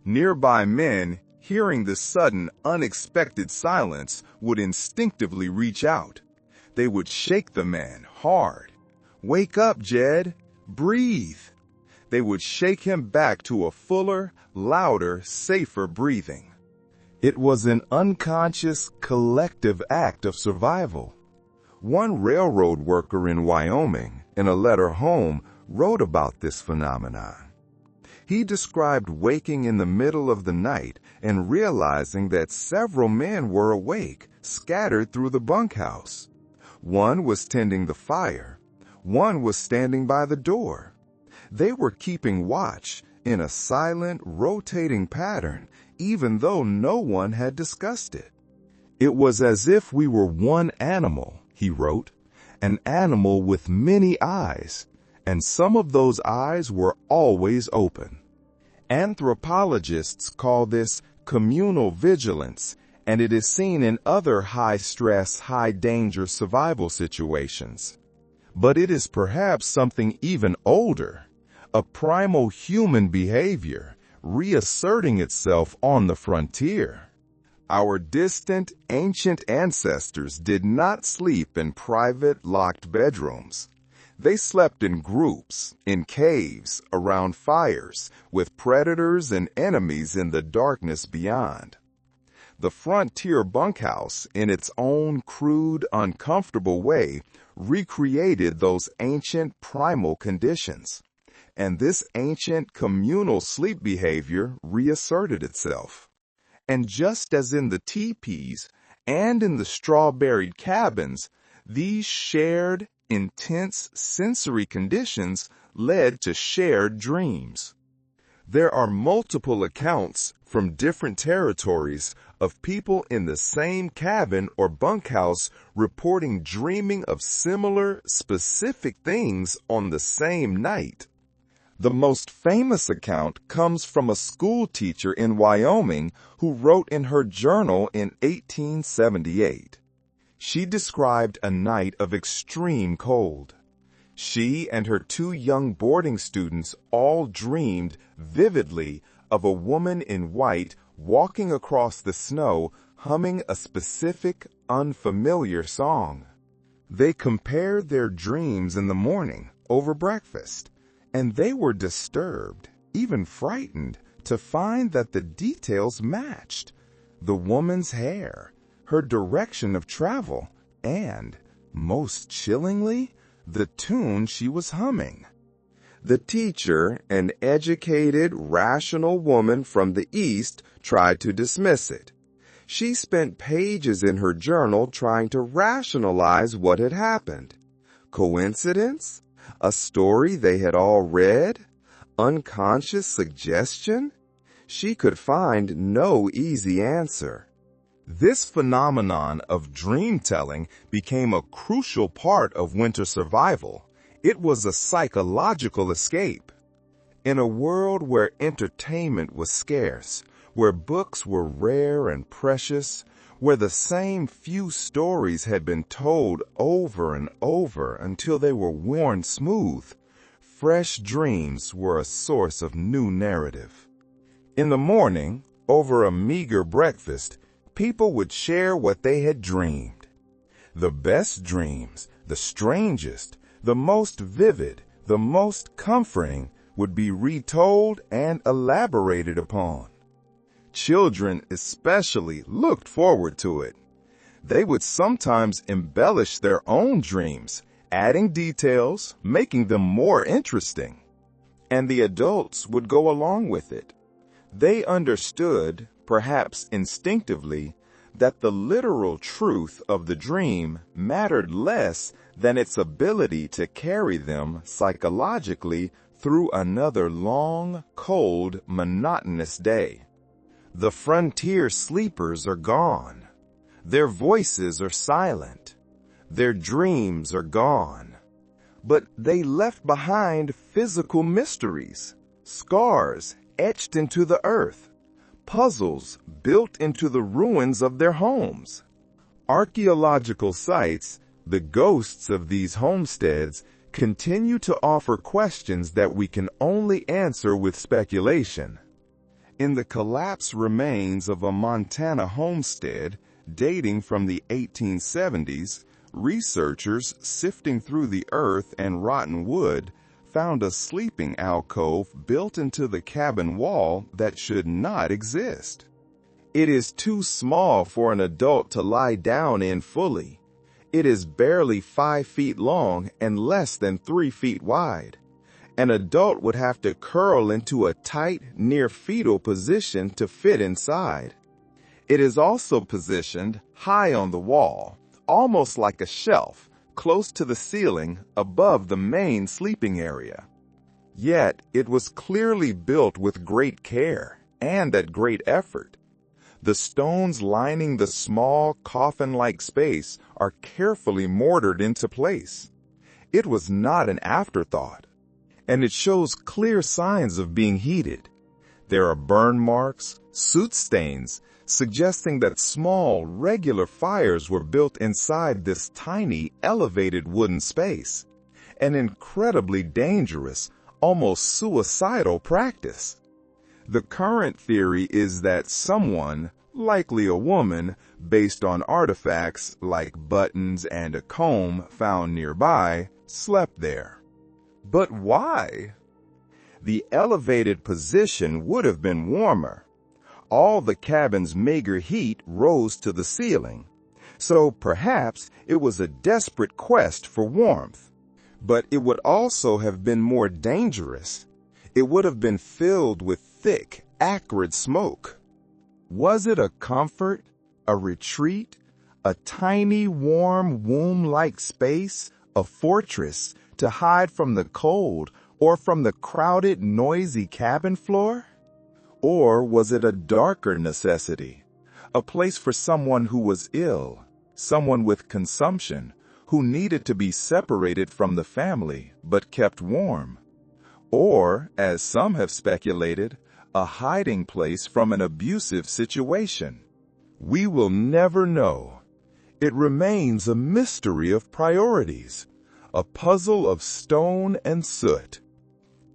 Nearby men, hearing the sudden, unexpected silence, would instinctively reach out. They would shake the man hard. "Wake up, Jed. Breathe." They would shake him back to a fuller, louder, safer breathing. It was an unconscious, collective act of survival. One railroad worker in Wyoming, in a letter home, wrote about this phenomenon. He described waking in the middle of the night and realizing that several men were awake, scattered through the bunkhouse. One was tending the fire. One was standing by the door. They were keeping watch in a silent, rotating pattern, even though no one had discussed it. "It was as if we were one animal," he wrote, "an animal with many eyes, and some of those eyes were always open." Anthropologists call this communal vigilance, and it is seen in other high-stress, high-danger survival situations. But it is perhaps something even older, a primal human behavior reasserting itself on the frontier. Our distant, ancient ancestors did not sleep in private, locked bedrooms. They slept in groups, in caves, around fires, with predators and enemies in the darkness beyond. The frontier bunkhouse, in its own crude, uncomfortable way, recreated those ancient primal conditions. And this ancient communal sleep behavior reasserted itself. And just as in the teepees and in the straw-buried cabins, these shared, intense sensory conditions led to shared dreams. There are multiple accounts from different territories of people in the same cabin or bunkhouse reporting dreaming of similar, specific things on the same night. The most famous account comes from a school teacher in Wyoming who wrote in her journal in 1878. She described a night of extreme cold. She and her 2 young boarding students all dreamed vividly of a woman in white walking across the snow humming a specific, unfamiliar song. They compared their dreams in the morning over breakfast, and they were disturbed, even frightened, to find that the details matched. The woman's hair, her direction of travel, and, most chillingly, the tune she was humming. The teacher, an educated, rational woman from the East, tried to dismiss it. She spent pages in her journal trying to rationalize what had happened. Coincidence? A story they had all read? Unconscious suggestion? She could find no easy answer. This phenomenon of dream-telling became a crucial part of winter survival. It was a psychological escape. In a world where entertainment was scarce, where books were rare and precious, where the same few stories had been told over and over until they were worn smooth, fresh dreams were a source of new narrative. In the morning, over a meager breakfast, people would share what they had dreamed. The best dreams, the strangest, the most vivid, the most comforting, would be retold and elaborated upon. Children especially looked forward to it. They would sometimes embellish their own dreams, adding details, making them more interesting. And the adults would go along with it. They understood, perhaps instinctively, that the literal truth of the dream mattered less than its ability to carry them psychologically through another long, cold, monotonous day. The frontier sleepers are gone. Their voices are silent. Their dreams are gone. But they left behind physical mysteries, scars etched into the earth, puzzles built into the ruins of their homes. Archaeological sites, the ghosts of these homesteads, continue to offer questions that we can only answer with speculation. In the collapsed remains of a Montana homestead dating from the 1870s, researchers sifting through the earth and rotten wood found a sleeping alcove built into the cabin wall that should not exist. It is too small for an adult to lie down in fully. It is barely 5 feet long and less than 3 feet wide. An adult would have to curl into a tight, near-fetal position to fit inside. It is also positioned high on the wall, almost like a shelf, close to the ceiling above the main sleeping area. Yet, it was clearly built with great care and at great effort. The stones lining the small coffin-like space are carefully mortared into place. It was not an afterthought, and it shows clear signs of being heated. There are burn marks, soot stains, suggesting that small, regular fires were built inside this tiny, elevated wooden space. An incredibly dangerous, almost suicidal practice. The current theory is that someone, likely a woman, based on artifacts like buttons and a comb found nearby, slept there. But why? The elevated position would have been warmer. All the cabin's meager heat rose to the ceiling, so perhaps it was a desperate quest for warmth. But it would also have been more dangerous. It would have been filled with thick, acrid smoke. Was it a comfort, a retreat, a tiny, warm, womb-like space, a fortress to hide from the cold or from the crowded, noisy cabin floor? Or was it a darker necessity, a place for someone who was ill, someone with consumption, who needed to be separated from the family but kept warm? Or, as some have speculated, a hiding place from an abusive situation? We will never know. It remains a mystery of priorities, a puzzle of stone and soot.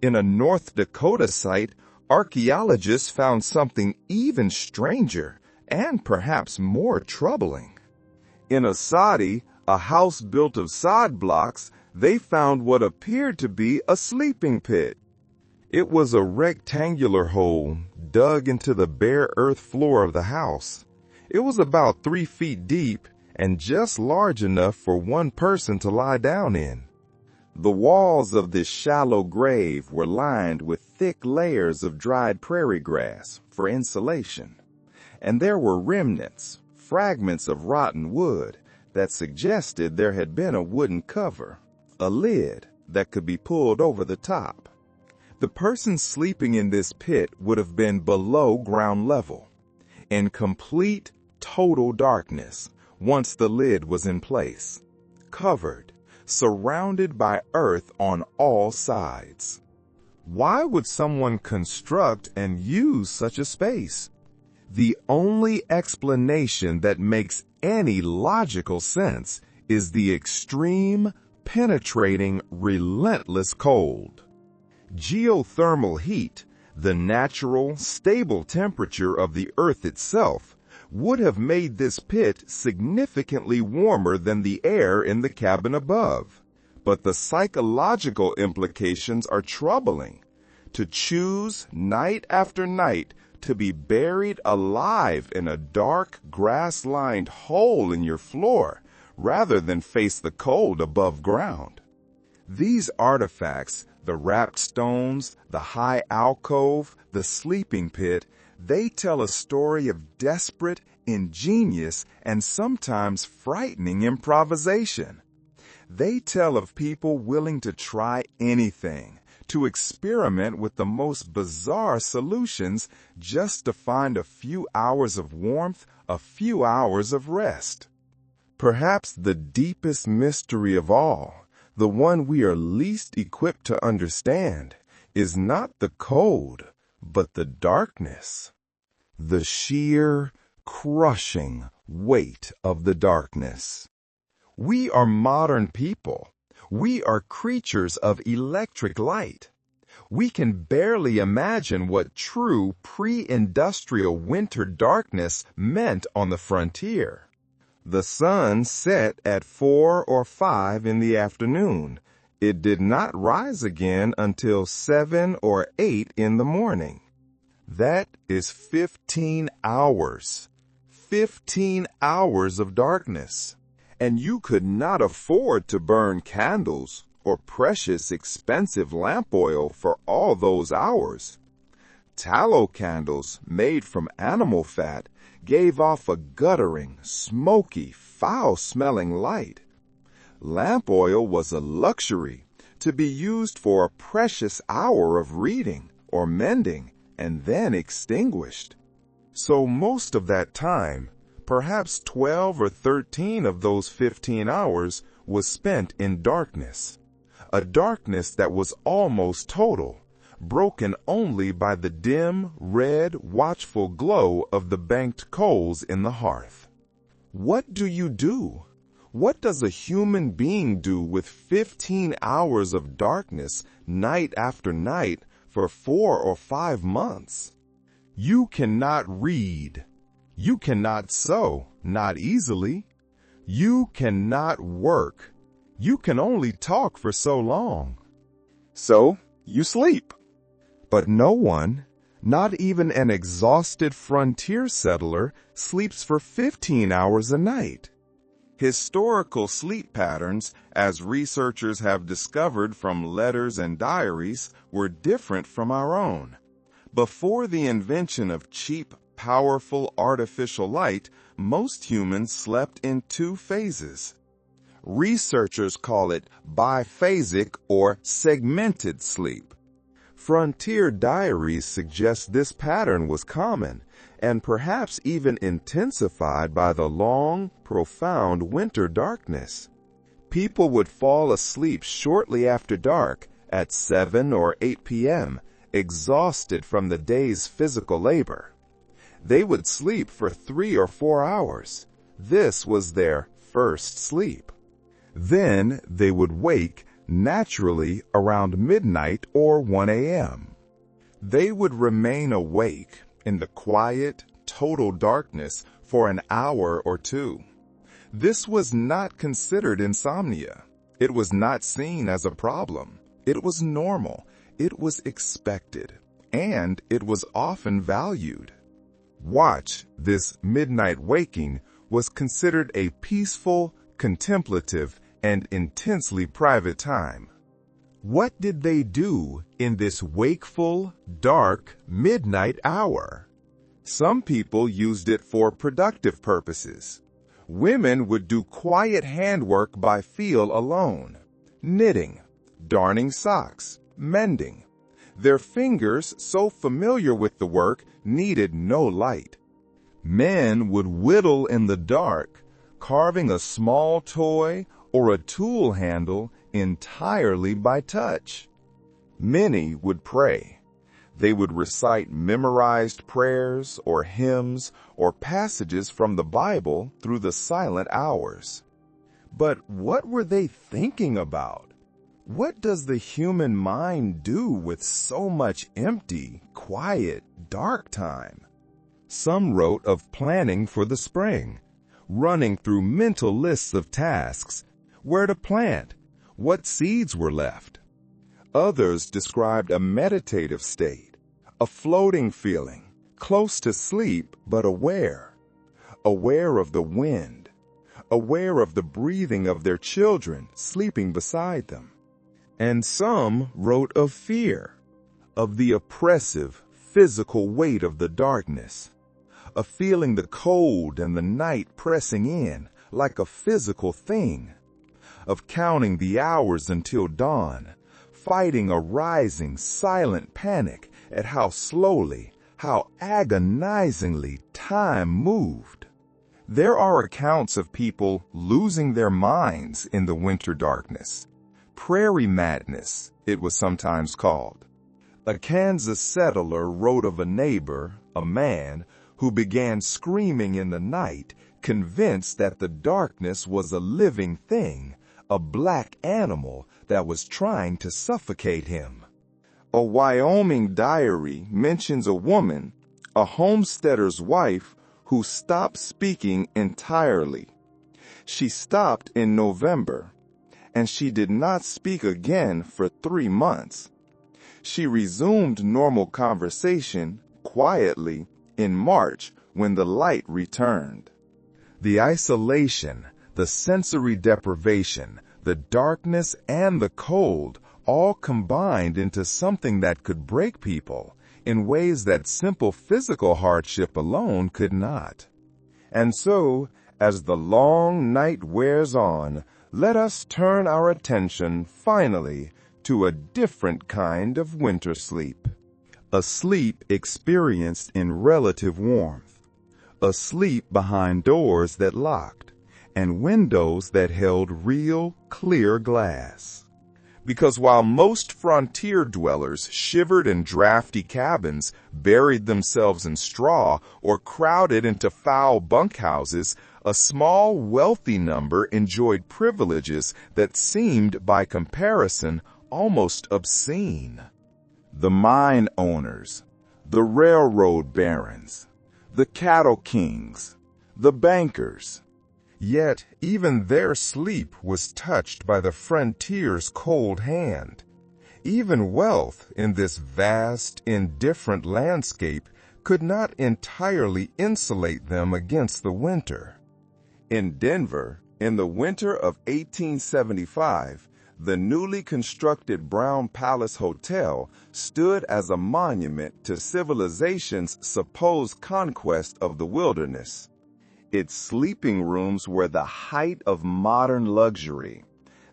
In a North Dakota site, archaeologists found something even stranger and perhaps more troubling. In Asadi, a house built of sod blocks, they found what appeared to be a sleeping pit. It was a rectangular hole dug into the bare earth floor of the house. It was about 3 feet deep and just large enough for one person to lie down in. The walls of this shallow grave were lined with thick layers of dried prairie grass for insulation, and there were remnants, fragments of rotten wood that suggested there had been a wooden cover, a lid that could be pulled over the top. The person sleeping in this pit would have been below ground level, in complete, total darkness once the lid was in place, covered, surrounded by earth on all sides. Why would someone construct and use such a space? The only explanation that makes any logical sense is the extreme, penetrating, relentless cold. Geothermal heat, the natural, stable temperature of the earth itself, would have made this pit significantly warmer than the air in the cabin above. But the psychological implications are troubling. To choose, night after night, to be buried alive in a dark, grass-lined hole in your floor, rather than face the cold above ground. These artifacts, the wrapped stones, the high alcove, the sleeping pit, they tell a story of desperate, ingenious, and sometimes frightening improvisation. They tell of people willing to try anything, to experiment with the most bizarre solutions just to find a few hours of warmth, a few hours of rest. Perhaps the deepest mystery of all, The one we are least equipped to understand is not the cold, but the darkness. The sheer, crushing weight of the darkness. We are modern people. We are creatures of electric light. We can barely imagine what true pre-industrial winter darkness meant on the frontier. The sun set at 4 or 5 in the afternoon. It did not rise again until 7 or 8 in the morning. That is 15 hours. 15 hours of darkness. And you could not afford to burn candles or precious expensive lamp oil for all those hours. Tallow candles made from animal fat gave off a guttering, smoky, foul-smelling light. Lamp oil was a luxury to be used for a precious hour of reading or mending and then extinguished. So most of that time, perhaps 12 or 13 of those 15 hours was spent in darkness. A darkness that was almost total, broken only by the dim, red, watchful glow of the banked coals in the hearth. What do you do? What does a human being do with 15 hours of darkness night after night for 4 or 5 months? You cannot read. You cannot sew, not easily. You cannot work. You can only talk for so long. So you sleep. But no one, not even an exhausted frontier settler, sleeps for 15 hours a night. Historical sleep patterns, as researchers have discovered from letters and diaries, were different from our own. Before the invention of cheap, powerful artificial light, most humans slept in 2 phases. Researchers call it biphasic or segmented sleep. Frontier diaries suggest this pattern was common and perhaps even intensified by the long, profound winter darkness. People would fall asleep shortly after dark at 7 or 8 p.m., exhausted from the day's physical labor. They would sleep for 3 or 4 hours. This was their first sleep. Then they would wake naturally around midnight or 1 a.m. They would remain awake in the quiet, total darkness for an hour or 2. This was not considered insomnia. It was not seen as a problem. It was normal. It was expected. And it was often valued. Watch, this midnight waking, was considered a peaceful, contemplative, and intensely private time. What did they do in this wakeful, dark, midnight hour? Some people used it for productive purposes. Women would do quiet handwork by feel alone, knitting, darning socks, mending. Their fingers, so familiar with the work, needed no light. Men would whittle in the dark, carving a small toy or a tool handle entirely by touch. Many would pray. They would recite memorized prayers or hymns or passages from the Bible through the silent hours. But what were they thinking about? What does the human mind do with so much empty, quiet, dark time? Some wrote of planning for the spring, running through mental lists of tasks, where to plant, what seeds were left. Others described a meditative state, a floating feeling, close to sleep but aware of the wind, aware of the breathing of their children sleeping beside them. And some wrote of fear, of the oppressive, physical weight of the darkness, of feeling the cold and the night pressing in like a physical thing, of counting the hours until dawn, fighting a rising, silent panic at how slowly, how agonizingly time moved. There are accounts of people losing their minds in the winter darkness, Prairie madness, it was sometimes called. A Kansas settler wrote of a neighbor, a man, who began screaming in the night, convinced that the darkness was a living thing, a black animal that was trying to suffocate him. A Wyoming diary mentions a woman, a homesteader's wife, who stopped speaking entirely. She stopped in November, and she did not speak again for 3 months. She resumed normal conversation quietly in March when the light returned. The isolation, the sensory deprivation, the darkness and the cold all combined into something that could break people in ways that simple physical hardship alone could not. And so, as the long night wears on, let us turn our attention finally to a different kind of winter sleep. A sleep experienced in relative warmth. A sleep behind doors that locked and windows that held real, clear glass. Because while most frontier dwellers shivered in drafty cabins, buried themselves in straw, or crowded into foul bunkhouses, a small, wealthy number enjoyed privileges that seemed, by comparison, almost obscene. The mine owners, the railroad barons, the cattle kings, the bankers. Yet even their sleep was touched by the frontier's cold hand. Even wealth in this vast, indifferent landscape could not entirely insulate them against the winter. In Denver, in the winter of 1875, the newly constructed Brown Palace Hotel stood as a monument to civilization's supposed conquest of the wilderness. Its sleeping rooms were the height of modern luxury.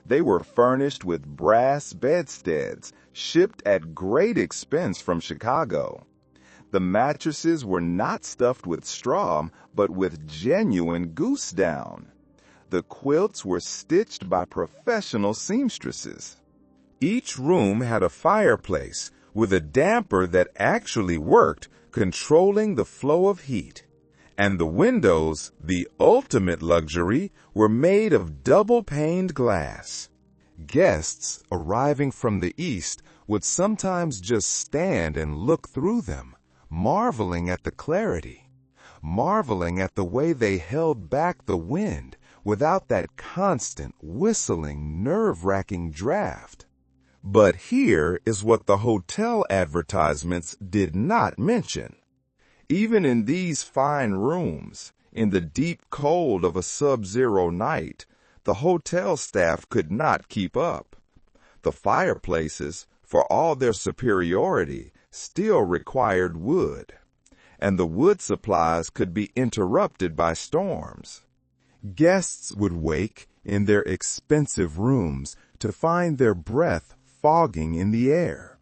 They were furnished with brass bedsteads, shipped at great expense from Chicago. The mattresses were not stuffed with straw, but with genuine goose down. The quilts were stitched by professional seamstresses. Each room had a fireplace with a damper that actually worked, controlling the flow of heat. And the windows, the ultimate luxury, were made of double-paned glass. Guests arriving from the east would sometimes just stand and look through them, marveling at the clarity, marveling at the way they held back the wind without that constant, whistling, nerve-wracking draft. But here is what the hotel advertisements did not mention. Even in these fine rooms, in the deep cold of a sub-zero night, the hotel staff could not keep up. The fireplaces, for all their superiority, still required wood, and the wood supplies could be interrupted by storms. Guests would wake in their expensive rooms to find their breath fogging in the air.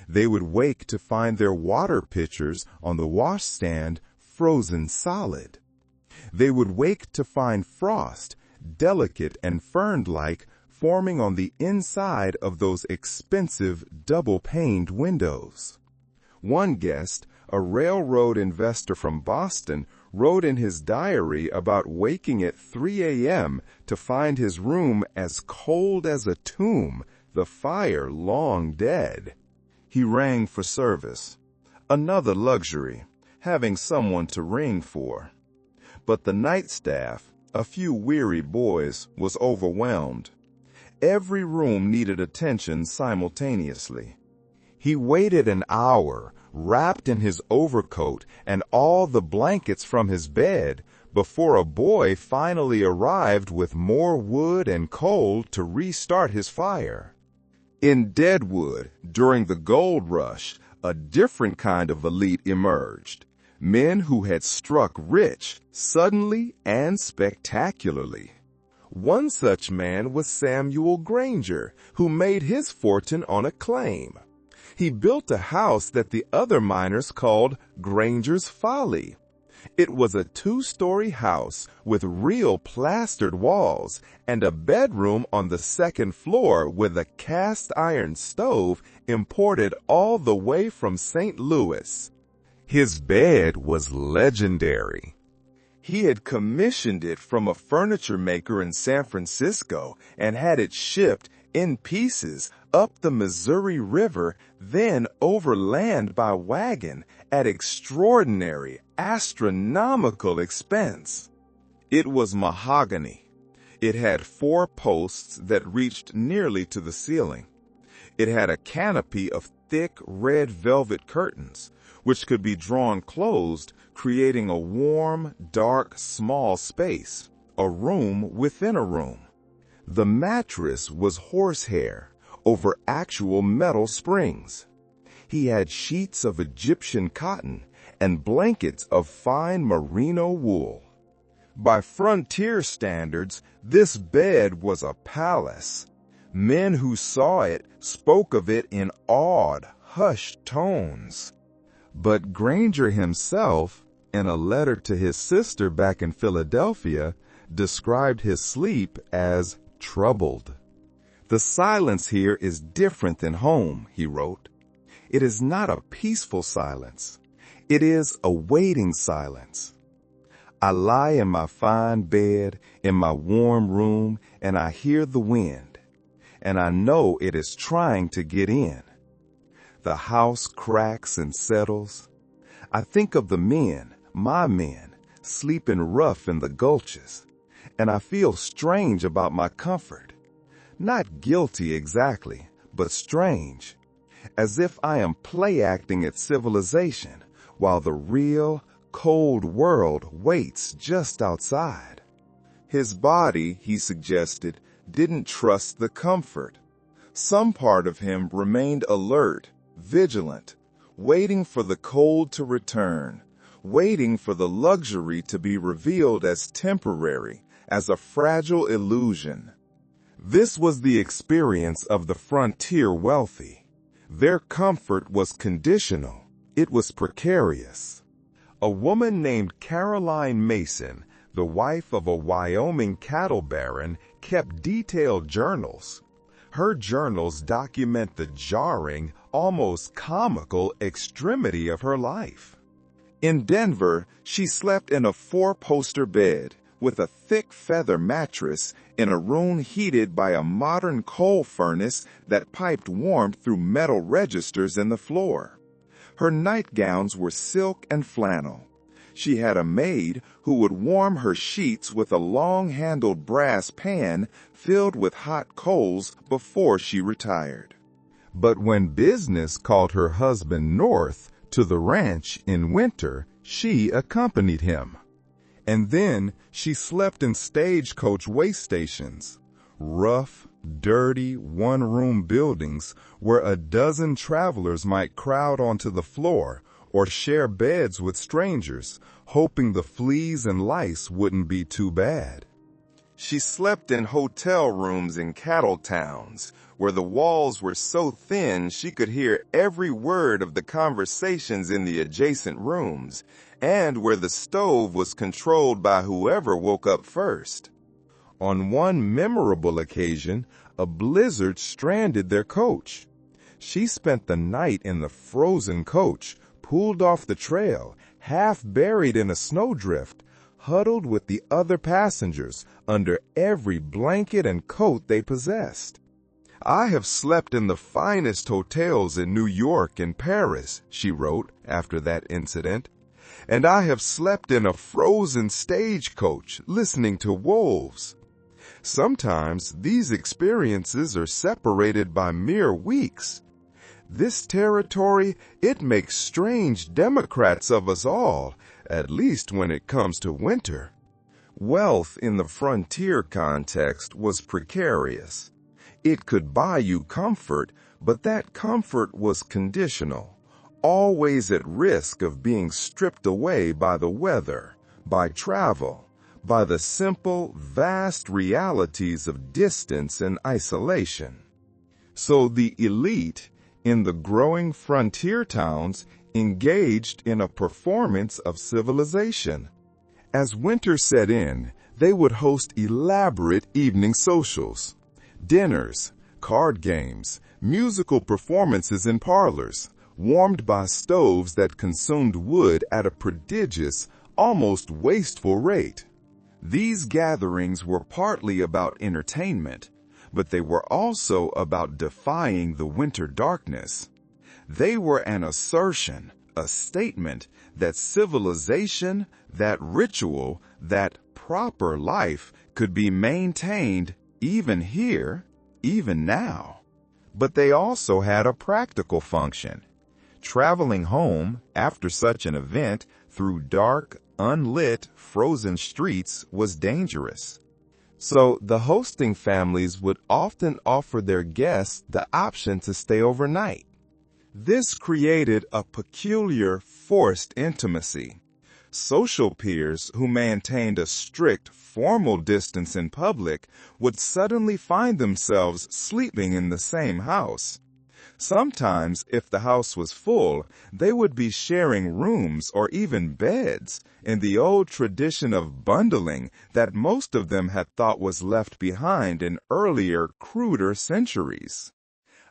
They would wake to find their water pitchers on the washstand frozen solid. They would wake to find frost, delicate and fern-like, forming on the inside of those expensive double-paned windows. One guest, a railroad investor from Boston, wrote in his diary about waking at 3 a.m. to find his room as cold as a tomb, the fire long dead. He rang for service, another luxury, having someone to ring for. But the night staff, a few weary boys, was overwhelmed. Every room needed attention simultaneously. He waited an hour, wrapped in his overcoat and all the blankets from his bed, before a boy finally arrived with more wood and coal to restart his fire. In Deadwood, during the gold rush, a different kind of elite emerged. Men who had struck rich, suddenly and spectacularly. One such man was Samuel Granger, who made his fortune on a claim. He built a house that the other miners called Granger's Folly. It was a two-story house with real plastered walls and a bedroom on the second floor with a cast-iron stove imported all the way from St. Louis. His bed was legendary. He had commissioned it from a furniture maker in San Francisco and had it shipped in pieces up the Missouri River, then overland by wagon at extraordinary, astronomical expense. It was mahogany. It had 4 posts that reached nearly to the ceiling. It had a canopy of thick red velvet curtains, which could be drawn closed, creating a warm, dark, small space, a room within a room. The mattress was horsehair over actual metal springs. He had sheets of Egyptian cotton and blankets of fine merino wool. By frontier standards, this bed was a palace. Men who saw it spoke of it in awed, hushed tones. But Granger himself, in a letter to his sister back in Philadelphia, described his sleep as troubled. "The silence here is different than home," he wrote. "It is not a peaceful silence. It is a waiting silence. I lie in my fine bed, in my warm room, and I hear the wind, and I know it is trying to get in. The house cracks and settles. I think of the men, my men, sleeping rough in the gulches, and I feel strange about my comfort. Not guilty exactly, but strange, as if I am play-acting at civilization, while the real, cold world waits just outside." His body, he suggested, didn't trust the comfort. Some part of him remained alert, vigilant, waiting for the cold to return, waiting for the luxury to be revealed as temporary, as a fragile illusion. This was the experience of the frontier wealthy. Their comfort was conditional. It was precarious. A woman named Caroline Mason, the wife of a Wyoming cattle baron, kept detailed journals. Her journals document the jarring, almost comical extremity of her life. In Denver, she slept in a 4-poster bed with a thick feather mattress in a room heated by a modern coal furnace that piped warmth through metal registers in the floor. Her nightgowns were silk and flannel. She had a maid who would warm her sheets with a long-handled brass pan filled with hot coals before she retired. But when business called her husband north to the ranch in winter, she accompanied him. And then she slept in stagecoach way stations, rough, dirty, one-room buildings where a dozen travelers might crowd onto the floor or share beds with strangers, hoping the fleas and lice wouldn't be too bad. She slept in hotel rooms in cattle towns, where the walls were so thin she could hear every word of the conversations in the adjacent rooms, and where the stove was controlled by whoever woke up first. On one memorable occasion, a blizzard stranded their coach. She spent the night in the frozen coach, pulled off the trail, half buried in a snowdrift, huddled with the other passengers under every blanket and coat they possessed. "I have slept in the finest hotels in New York and Paris," she wrote after that incident, "and I have slept in a frozen stagecoach listening to wolves. Sometimes these experiences are separated by mere weeks. This territory, it makes strange Democrats of us all, at least when it comes to winter." Wealth in the frontier context was precarious. It could buy you comfort, but that comfort was conditional, always at risk of being stripped away by the weather, by travel, by the simple, vast realities of distance and isolation. So the elite, in the growing frontier towns, engaged in a performance of civilization. As winter set in, they would host elaborate evening socials, dinners, card games, musical performances in parlors, warmed by stoves that consumed wood at a prodigious, almost wasteful rate. These gatherings were partly about entertainment, but they were also about defying the winter darkness. They were an assertion, a statement that civilization, that ritual, that proper life could be maintained even here, even now. But they also had a practical function. Traveling home after such an event through dark, unlit, frozen streets was dangerous. So the hosting families would often offer their guests the option to stay overnight. This created a peculiar, forced intimacy. Social peers who maintained a strict, formal distance in public would suddenly find themselves sleeping in the same house. Sometimes, if the house was full, they would be sharing rooms or even beds, in the old tradition of bundling that most of them had thought was left behind in earlier, cruder centuries.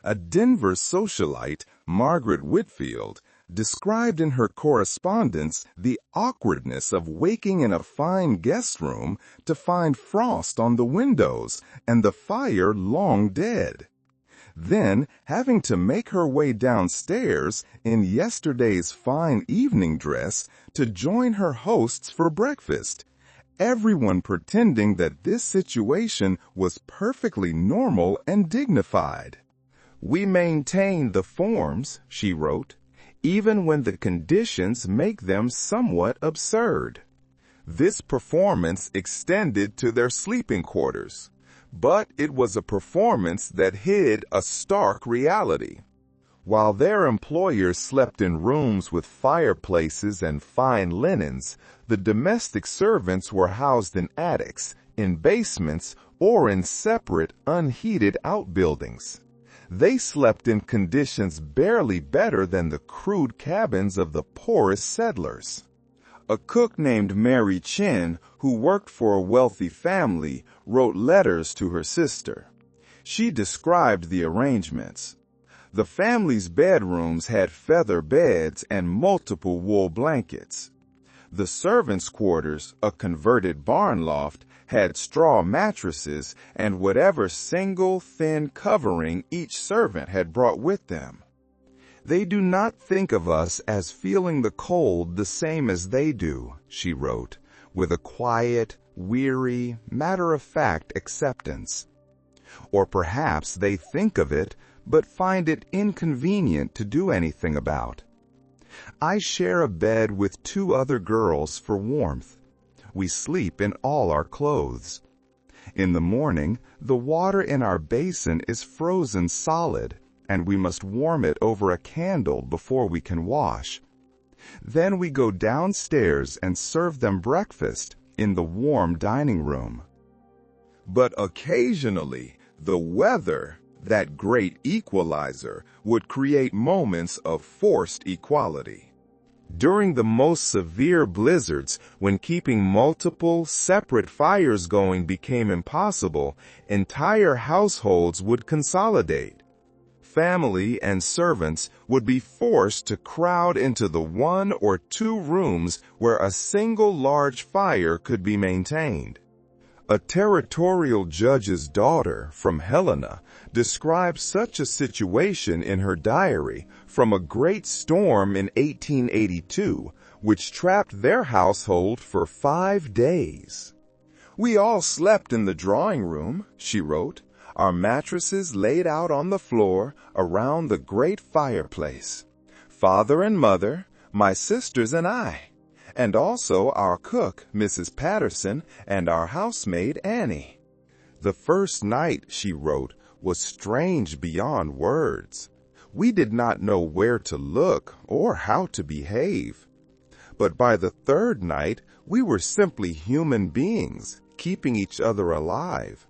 A Denver socialite, Margaret Whitfield, described in her correspondence the awkwardness of waking in a fine guest room to find frost on the windows and the fire long dead. Then, having to make her way downstairs in yesterday's fine evening dress to join her hosts for breakfast, everyone pretending that this situation was perfectly normal and dignified. "We maintain the forms," she wrote, "even when the conditions make them somewhat absurd." This performance extended to their sleeping quarters, but it was a performance that hid a stark reality. While their employers slept in rooms with fireplaces and fine linens, the domestic servants were housed in attics, in basements, or in separate, unheated outbuildings. They slept in conditions barely better than the crude cabins of the poorest settlers. A cook named Mary Chin, who worked for a wealthy family, wrote letters to her sister. She described the arrangements. The family's bedrooms had feather beds and multiple wool blankets. The servants' quarters, a converted barn loft, had straw mattresses and whatever single thin covering each servant had brought with them. "They do not think of us as feeling the cold the same as they do," she wrote, with a quiet, weary, matter-of-fact acceptance. Or perhaps they think of it, but find it inconvenient to do anything about. "I share a bed with 2 other girls for warmth. We sleep in all our clothes. In the morning, the water in our basin is frozen solid, and we must warm it over a candle before we can wash. Then we go downstairs and serve them breakfast in the warm dining room." But occasionally, the weather, that great equalizer, would create moments of forced equality. During the most severe blizzards, when keeping multiple, separate fires going became impossible, entire households would consolidate. Family and servants would be forced to crowd into the 1 or 2 rooms where a single large fire could be maintained. A territorial judge's daughter from Helena describes such a situation in her diary from a great storm in 1882, which trapped their household for 5 days. "We all slept in the drawing room," she wrote, "our mattresses laid out on the floor around the great fireplace. Father and mother, my sisters and I, and also our cook, Mrs. Patterson, and our housemaid, Annie. The first night," she wrote, "was strange beyond words. We did not know where to look or how to behave. But by the 3rd night, we were simply human beings, keeping each other alive,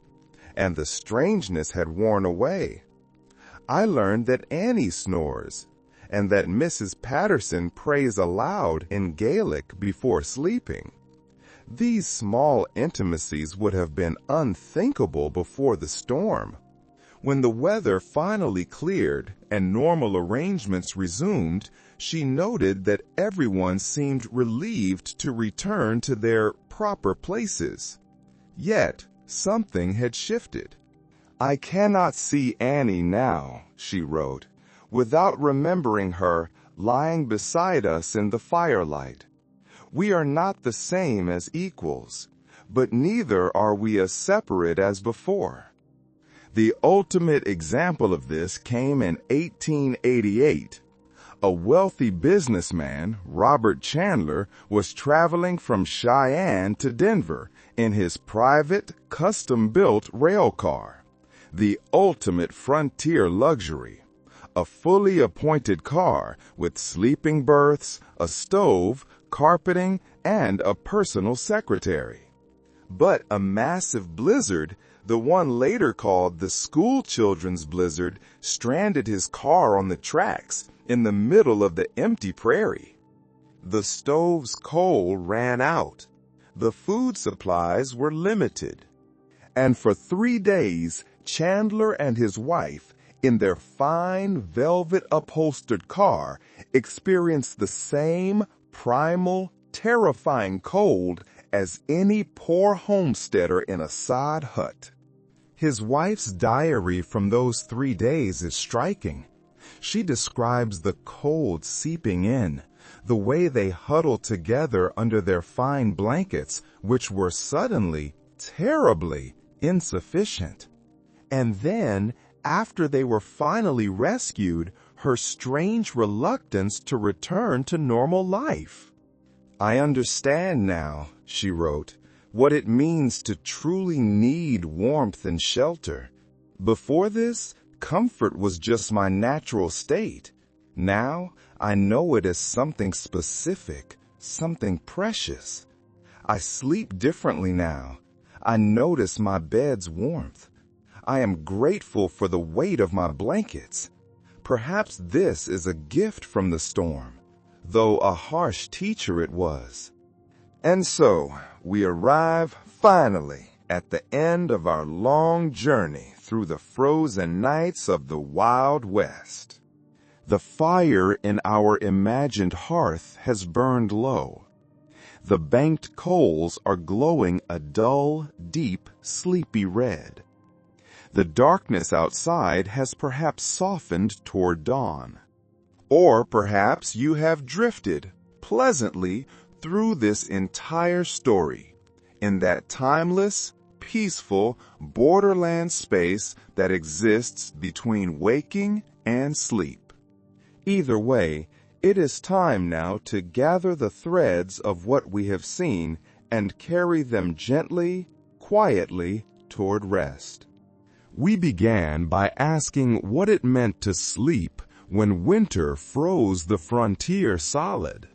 and the strangeness had worn away. I learned that Annie snores, and that Mrs. Patterson prays aloud in Gaelic before sleeping. These small intimacies would have been unthinkable before the storm. When the weather finally cleared and normal arrangements resumed, she noted that everyone seemed relieved to return to their proper places. Yet, something had shifted. "I cannot see Annie now," she wrote, "without remembering her lying beside us in the firelight. We are not the same as equals, but neither are we as separate as before." The ultimate example of this came in 1888. A wealthy businessman, Robert Chandler, was traveling from Cheyenne to Denver in his private, custom-built rail car, the ultimate frontier luxury. A fully appointed car with sleeping berths, a stove, carpeting, and a personal secretary. But a massive blizzard, the one later called the school children's blizzard, stranded his car on the tracks in the middle of the empty prairie. The stove's coal ran out. The food supplies were limited. And for 3 days, Chandler and his wife, in their fine velvet-upholstered car, experienced the same primal, terrifying cold as any poor homesteader in a sod hut. His wife's diary from those 3 days is striking. She describes the cold seeping in, the way they huddled together under their fine blankets, which were suddenly, terribly insufficient. And then, after they were finally rescued, her strange reluctance to return to normal life. "I understand now," she wrote, "what it means to truly need warmth and shelter. Before this, comfort was just my natural state. Now, I know it as something specific, something precious. I sleep differently now. I notice my bed's warmth. I am grateful for the weight of my blankets. Perhaps this is a gift from the storm, though a harsh teacher it was." And so, we arrive finally at the end of our long journey through the frozen nights of the Wild West. The fire in our imagined hearth has burned low. The banked coals are glowing a dull, deep, sleepy red. The darkness outside has perhaps softened toward dawn. Or perhaps you have drifted pleasantly through this entire story, in that timeless, peaceful, borderland space that exists between waking and sleep. Either way, it is time now to gather the threads of what we have seen and carry them gently, quietly toward rest. We began by asking what it meant to sleep when winter froze the frontier solid.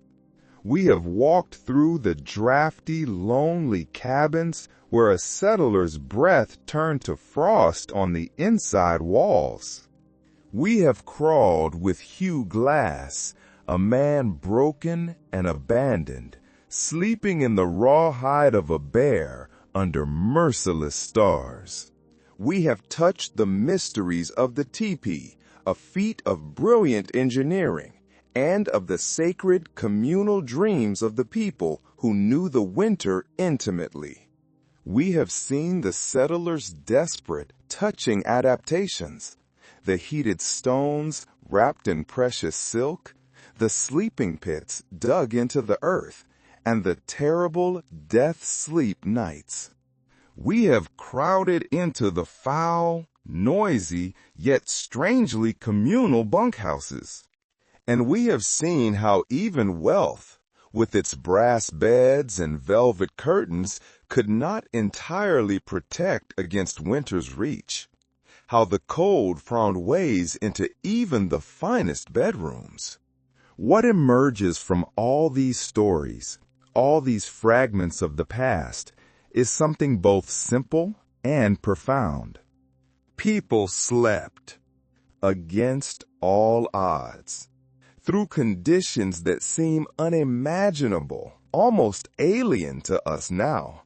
We have walked through the drafty, lonely cabins where a settler's breath turned to frost on the inside walls. We have crawled with Hugh Glass, a man broken and abandoned, sleeping in the rawhide of a bear under merciless stars. We have touched the mysteries of the teepee, a feat of brilliant engineering, and of the sacred communal dreams of the people who knew the winter intimately. We have seen the settlers' desperate, touching adaptations, the heated stones wrapped in precious silk, the sleeping pits dug into the earth, and the terrible death-sleep nights. We have crowded into the foul, noisy, yet strangely communal bunkhouses. And we have seen how even wealth, with its brass beds and velvet curtains, could not entirely protect against winter's reach. How the cold found ways into even the finest bedrooms. What emerges from all these stories, all these fragments of the past, is something both simple and profound. People slept against all odds. through conditions that seem unimaginable, almost alien to us now.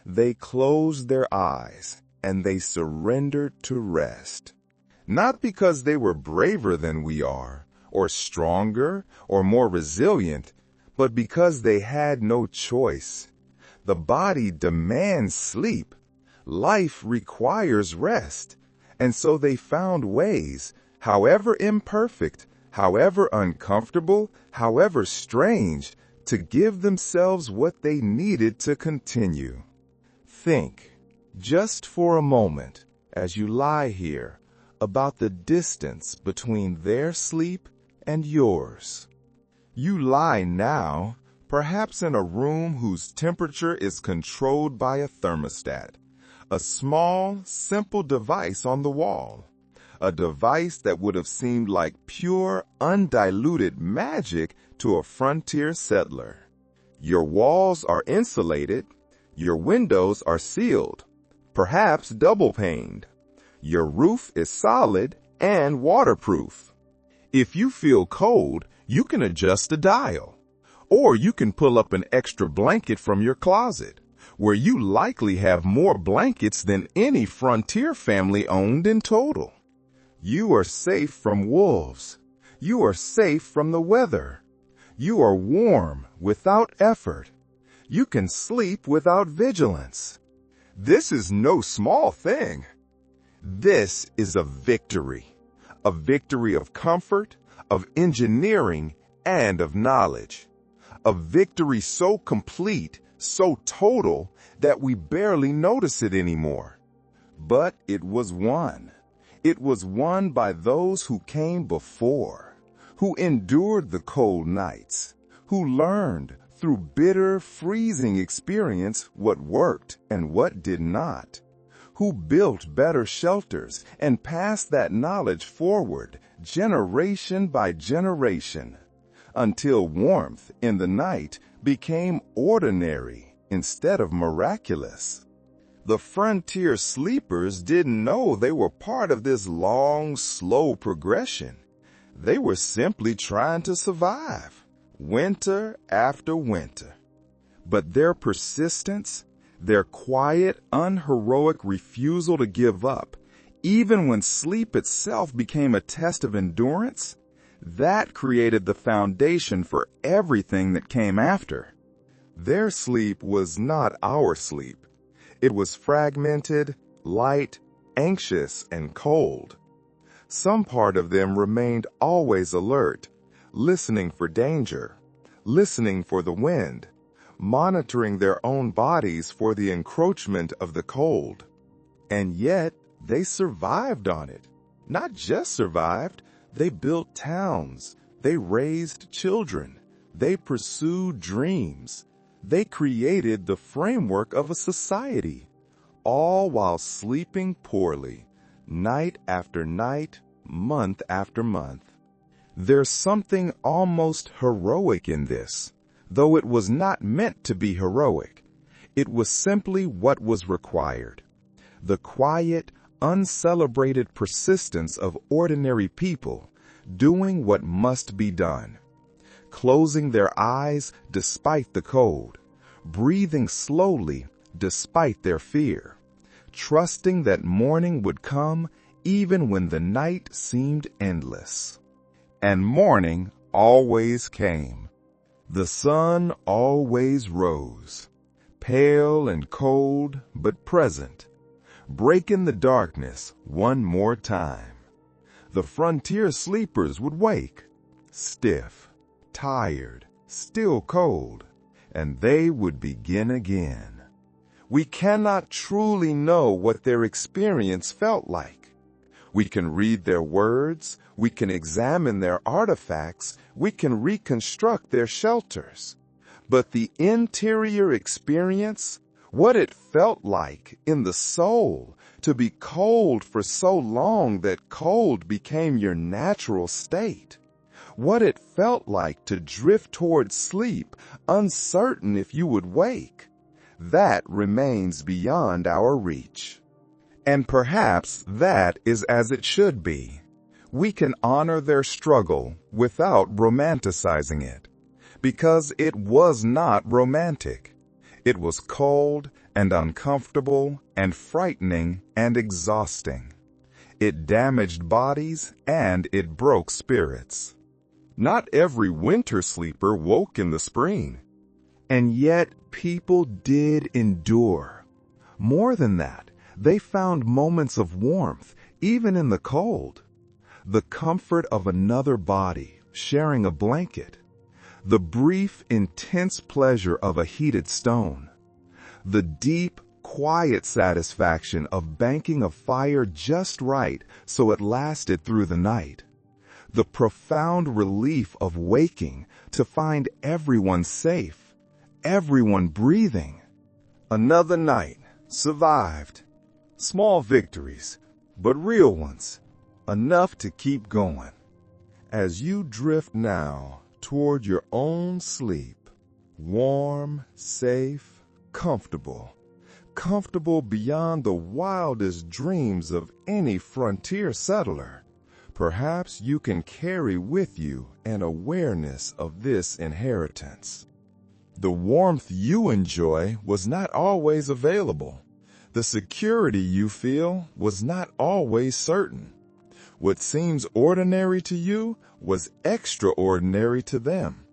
They closed their eyes and they surrendered to rest. Not because they were braver than we are, or stronger, or more resilient, but because they had no choice. The body demands sleep. Life requires rest. And so they found ways, however imperfect, however uncomfortable, however strange, to give themselves what they needed to continue. Think, just for a moment, as you lie here, about the distance between their sleep and yours. You lie now, perhaps in a room whose temperature is controlled by a thermostat, a small, simple device on the wall, a device that would have seemed like pure, undiluted magic to a frontier settler. Your walls are insulated, your windows are sealed, perhaps double-paned. Your roof is solid and waterproof. If you feel cold, you can adjust the dial. Or you can pull up an extra blanket from your closet, where you likely have more blankets than any frontier family owned in total. You are safe from wolves. You are safe from the weather. You are warm without effort. You can sleep without vigilance. This is no small thing. This is a victory of comfort, of engineering, and of knowledge. A victory so complete, so total, that we barely notice it anymore. But it was won. It was won by those who came before, who endured the cold nights, who learned through bitter, freezing experience what worked and what did not, who built better shelters and passed that knowledge forward generation by generation, until warmth in the night became ordinary instead of miraculous. The frontier sleepers didn't know they were part of this long, slow progression. They were simply trying to survive, winter after winter. But their persistence, their quiet, unheroic refusal to give up, even when sleep itself became a test of endurance, that created the foundation for everything that came after. Their sleep was not our sleep. It was fragmented, light, anxious, and cold. Some part of them remained always alert, listening for danger, listening for the wind, monitoring their own bodies for the encroachment of the cold. And yet, they survived on it. Not just survived, they built towns, they raised children, they pursued dreams, they created the framework of a society, all while sleeping poorly, night after night, month after month. There's something almost heroic in this, though it was not meant to be heroic. It was simply what was required. The quiet, uncelebrated persistence of ordinary people doing what must be done, closing their eyes despite the cold, breathing slowly despite their fear, trusting that morning would come even when the night seemed endless. And morning always came. The sun always rose, pale and cold but present, breaking the darkness one more time. The frontier sleepers would wake, stiff, tired, still cold, and they would begin again. We cannot truly know what their experience felt like. We can read their words, we can examine their artifacts, we can reconstruct their shelters. But the interior experience, what it felt like in the soul to be cold for so long that cold became your natural state, what it felt like to drift toward sleep, uncertain if you would wake, that remains beyond our reach. And perhaps that is as it should be. We can honor their struggle without romanticizing it, because it was not romantic. It was cold and uncomfortable and frightening and exhausting. It damaged bodies and it broke spirits. Not every winter sleeper woke in the spring. And yet people did endure. More than that, they found moments of warmth, even in the cold. The comfort of another body, sharing a blanket. The brief, intense pleasure of a heated stone. The deep, quiet satisfaction of banking a fire just right so it lasted through the night. The profound relief of waking to find everyone safe, everyone breathing. Another night, survived. Small victories, but real ones, enough to keep going. As you drift now toward your own sleep, warm, safe, comfortable beyond the wildest dreams of any frontier settler, perhaps you can carry with you an awareness of this inheritance. The warmth you enjoy was not always available. The security you feel was not always certain. What seems ordinary to you was extraordinary to them,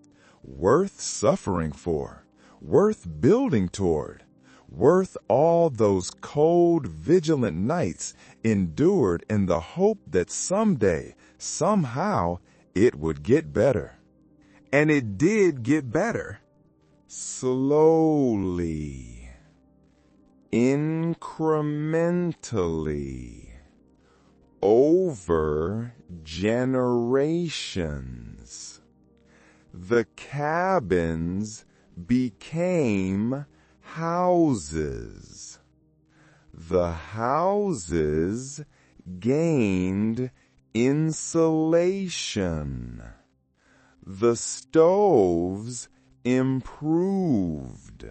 worth suffering for, worth building toward, worth all those cold, vigilant nights endured in the hope that someday, somehow, it would get better. And it did get better. Slowly, incrementally, over generations. The cabins became houses. The houses gained insulation. The stoves improved.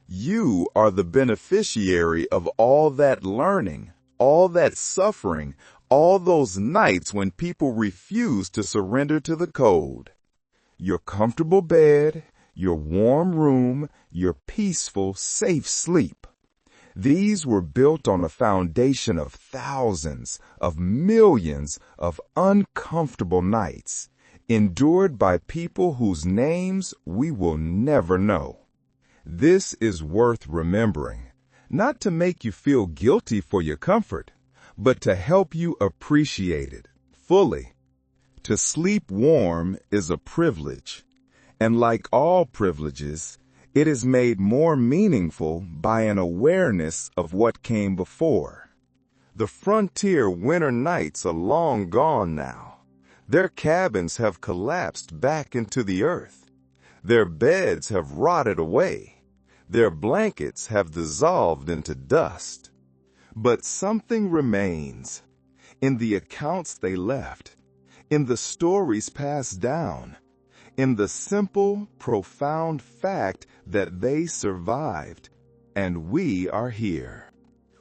You are the beneficiary of all that learning, all that suffering, all those nights when people refused to surrender to the cold. Your comfortable bed, your warm room, your peaceful, safe sleep. These were built on a foundation of thousands, of millions of uncomfortable nights, endured by people whose names we will never know. This is worth remembering, not to make you feel guilty for your comfort, but to help you appreciate it fully. To sleep warm is a privilege, and like all privileges, it is made more meaningful by an awareness of what came before. The frontier winter nights are long gone now. Their cabins have collapsed back into the earth. Their beds have rotted away. Their blankets have dissolved into dust. But something remains. In the accounts they left, in the stories passed down, in the simple, profound fact that they survived, and we are here.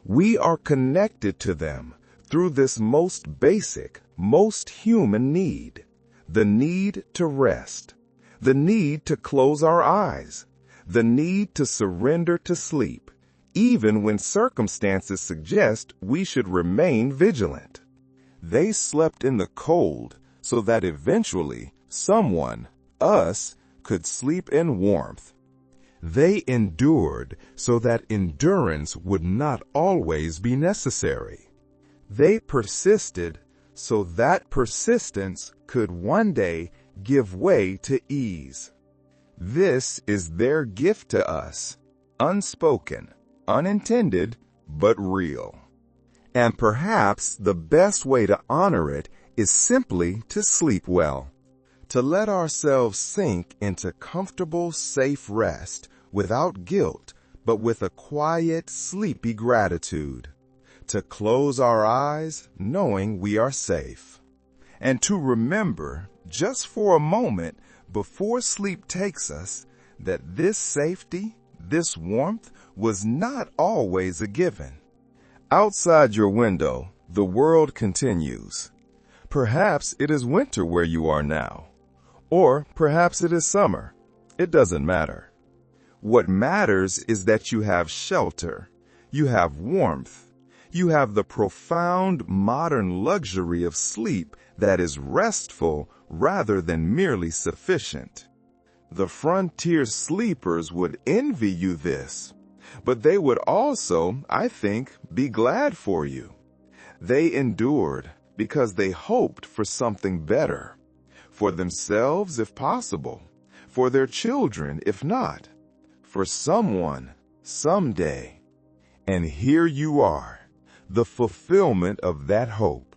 We are connected to them through this most basic, most human need, the need to rest, the need to close our eyes, the need to surrender to sleep, even when circumstances suggest we should remain vigilant. They slept in the cold so that eventually someone, us, could sleep in warmth. They endured so that endurance would not always be necessary. They persisted so that persistence could one day give way to ease. This is their gift to us, unspoken, unintended, but real. And perhaps the best way to honor it is simply to sleep well, to let ourselves sink into comfortable, safe rest without guilt, but with a quiet, sleepy gratitude, to close our eyes knowing we are safe, and to remember, just for a moment before sleep takes us, that this safety, this warmth, was not always a given. Outside your window, the world continues. Perhaps it is winter where you are now, or perhaps it is summer. It doesn't matter. What matters is that you have shelter, you have warmth, you have the profound modern luxury of sleep that is restful rather than merely sufficient. The frontier sleepers would envy you this, but they would also, I think, be glad for you. They endured because they hoped for something better, for themselves if possible, for their children if not, for someone someday. And here you are, the fulfillment of that hope,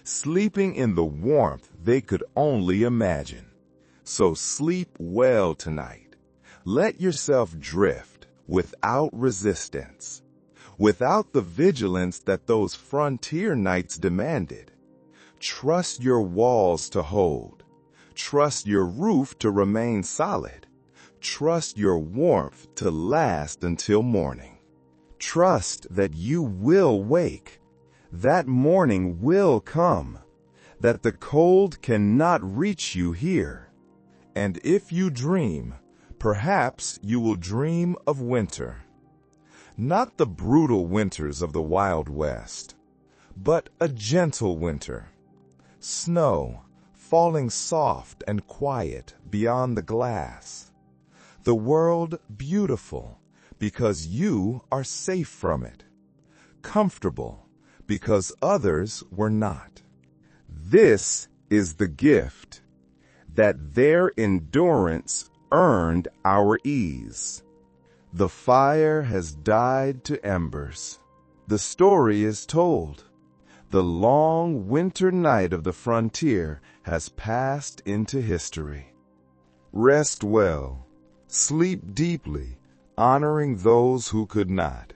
sleeping in the warmth they could only imagine. So sleep well tonight. Let yourself drift without resistance, without the vigilance that those frontier nights demanded. Trust your walls to hold. Trust your roof to remain solid. Trust your warmth to last until morning. Trust that you will wake. That morning will come. That the cold cannot reach you here. And if you dream, perhaps you will dream of winter. Not the brutal winters of the Wild West, but a gentle winter. Snow falling soft and quiet beyond the glass. The world beautiful because you are safe from it. Comfortable because others were not. This is the gift, that their endurance earned our ease. The fire has died to embers. The story is told. The long winter night of the frontier has passed into history. Rest well, sleep deeply, honoring those who could not.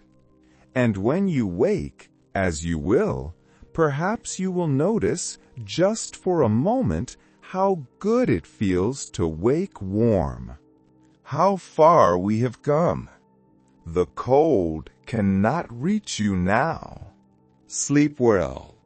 And when you wake, as you will, perhaps you will notice, just for a moment, how good it feels to wake warm. How far we have come. The cold cannot reach you now. Sleep well.